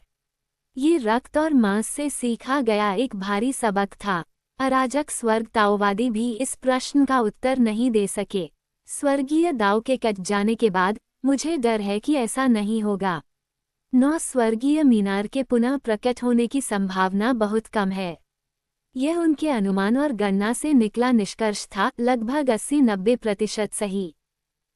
ये रक्त और मांस से सीखा गया एक भारी सबक था। अराजक स्वर्ग ताओवादी भी इस प्रश्न का उत्तर नहीं दे सके। स्वर्गीय दाव के कट जाने के बाद मुझे डर है कि ऐसा नहीं होगा। 9 स्वर्गीय मीनार के पुनः प्रकट होने की संभावना बहुत कम है। यह उनके अनुमान और गणना से निकला निष्कर्ष था, लगभग 80-90% सही।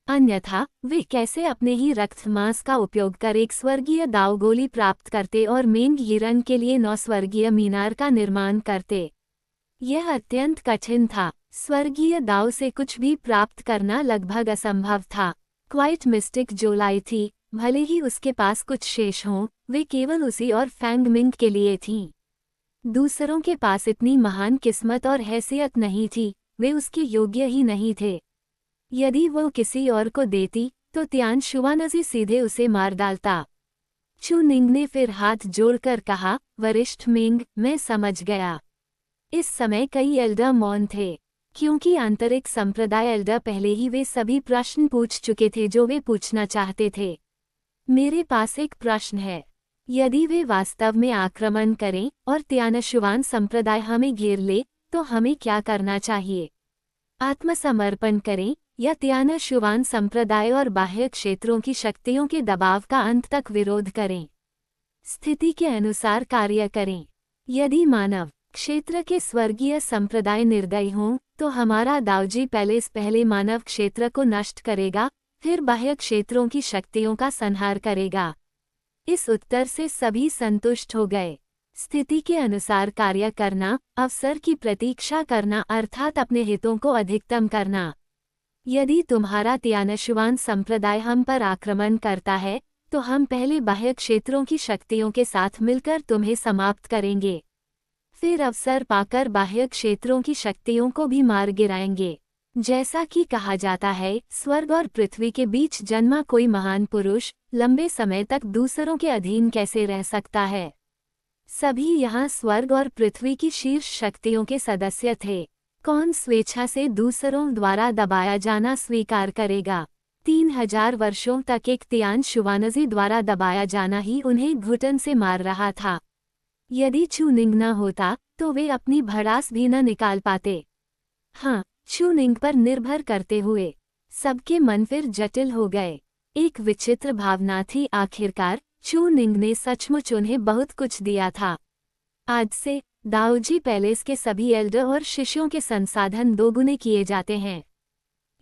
अन्यथा वे कैसे अपने ही रक्त मांस का उपयोग कर एक स्वर्गीय दाव गोली प्राप्त करते और मेंग यिरन के लिए 9 स्वर्गीय मीनार का निर्माण करते? यह अत्यंत कठिन था। स्वर्गीय दाव से कुछ भी प्राप्त करना लगभग असंभव था। क्वाइट मिस्टिक जो लाई थी, भले ही उसके पास कुछ शेष हों, वे केवल उसी और फैंग मिंग के लिए थीं। दूसरों के पास इतनी महान किस्मत और हैसियत नहीं थी, वे उसके योग्य ही नहीं थे। यदि वो किसी और को देती तो तियान शुवानजी सीधे उसे मार डालता। चू निंग ने फिर हाथ जोड़कर कहा, वरिष्ठ मिंग, मैं समझ गया। इस समय कई एल्डर मौन थे, क्योंकि आंतरिक संप्रदाय एल्डर पहले ही वे सभी प्रश्न पूछ चुके थे जो वे पूछना चाहते थे। मेरे पास एक प्रश्न है। यदि वे वास्तव में आक्रमण करें और त्यानशुवान संप्रदाय हमें घेर ले, तो हमें क्या करना चाहिए? आत्मसमर्पण करें या त्यानशुवान संप्रदाय और बाह्य क्षेत्रों की शक्तियों के दबाव का अंत तक विरोध करें? स्थिति के अनुसार कार्य करें। यदि मानव क्षेत्र के स्वर्गीय संप्रदाय निर्दयी हों, तो हमारा दावजी पैलेस पहले मानव क्षेत्र को नष्ट करेगा, फिर बाह्य क्षेत्रों की शक्तियों का संहार करेगा। इस उत्तर से सभी संतुष्ट हो गए। स्थिति के अनुसार कार्य करना, अवसर की प्रतीक्षा करना, अर्थात अपने हितों को अधिकतम करना। यदि तुम्हारा त्यानशुवान संप्रदाय हम पर आक्रमण करता है, तो हम पहले बाह्य क्षेत्रों की शक्तियों के साथ मिलकर तुम्हें समाप्त करेंगे। फिर अवसर पाकर बाह्य क्षेत्रों की शक्तियों को भी मार गिराएंगे। जैसा कि कहा जाता है, स्वर्ग और पृथ्वी के बीच जन्मा कोई महान पुरुष लंबे समय तक दूसरों के अधीन कैसे रह सकता है। सभी यहाँ स्वर्ग और पृथ्वी की शीर्ष शक्तियों के सदस्य थे। कौन स्वेच्छा से दूसरों द्वारा दबाया जाना स्वीकार करेगा। 3000 वर्षों तक एक तियान शुवानजी द्वारा दबाया जाना ही उन्हें घुटन से मार रहा था। यदि चूनिंग न होता तो वे अपनी भड़ास भी न निकाल पाते। हाँ, चूनिंग पर निर्भर करते हुए सबके मन फिर जटिल हो गए। एक विचित्र भावना थी, आखिरकार चूनिंग ने सचमुच उन्हें बहुत कुछ दिया था। आज से दाऊजी पैलेस के सभी एल्डर और शिष्यों के संसाधन दोगुने किए जाते हैं।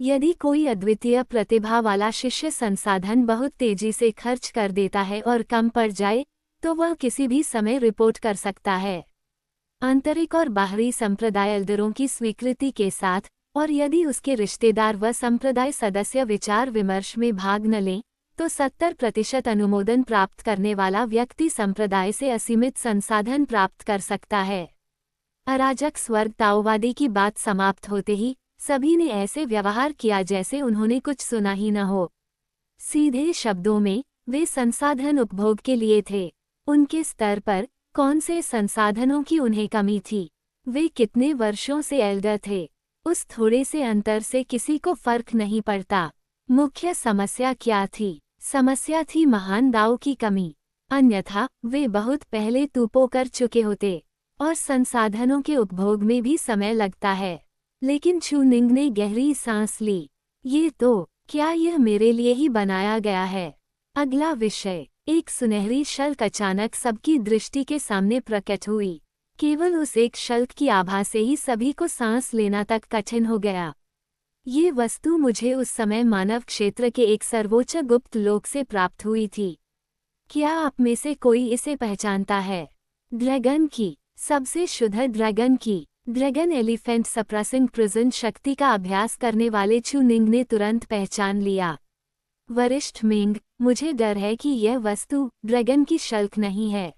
यदि कोई अद्वितीय प्रतिभा वाला शिष्य संसाधन बहुत तेजी से खर्च कर देता है और कम पड़ जाए तो वह किसी भी समय रिपोर्ट कर सकता है। आंतरिक और बाहरी संप्रदाय एल्डरों की स्वीकृति के साथ, और यदि उसके रिश्तेदार व संप्रदाय सदस्य विचार विमर्श में भाग न लें तो 70% अनुमोदन प्राप्त करने वाला व्यक्ति संप्रदाय से असीमित संसाधन प्राप्त कर सकता है। अराजक स्वर्ग ताओवादी की बात समाप्त होते ही सभी ने ऐसे व्यवहार किया जैसे उन्होंने कुछ सुना ही न हो। सीधे शब्दों में वे संसाधन उपभोग के लिए थे। उनके स्तर पर कौन से संसाधनों की उन्हें कमी थी। वे कितने वर्षों से एल्डर थे, उस थोड़े से अंतर से किसी को फर्क नहीं पड़ता। मुख्य समस्या क्या थी? समस्या थी महान दाऊ की कमी। अन्यथा वे बहुत पहले तूपो कर चुके होते, और संसाधनों के उपभोग में भी समय लगता है। लेकिन चूनिंग ने गहरी सांस ली। ये तो, क्या यह मेरे लिए ही बनाया गया है? अगला विषय। एक सुनहरी शल्क अचानक सबकी दृष्टि के सामने प्रकट हुई। केवल उस एक शल्क की आभा से ही सभी को सांस लेना तक कठिन हो गया। ये वस्तु मुझे उस समय मानव क्षेत्र के एक सर्वोच्च गुप्त लोक से प्राप्त हुई थी। क्या आप में से कोई इसे पहचानता है? ड्रैगन की, सबसे शुद्ध ड्रैगन की। ड्रैगन एलिफेंट सप्रेसिंग प्रिजन शक्ति का अभ्यास करने वाले चूनिंग ने तुरंत पहचान लिया। वरिष्ठ मिंग, मुझे डर है कि यह वस्तु ड्रैगन की शल्क नहीं है।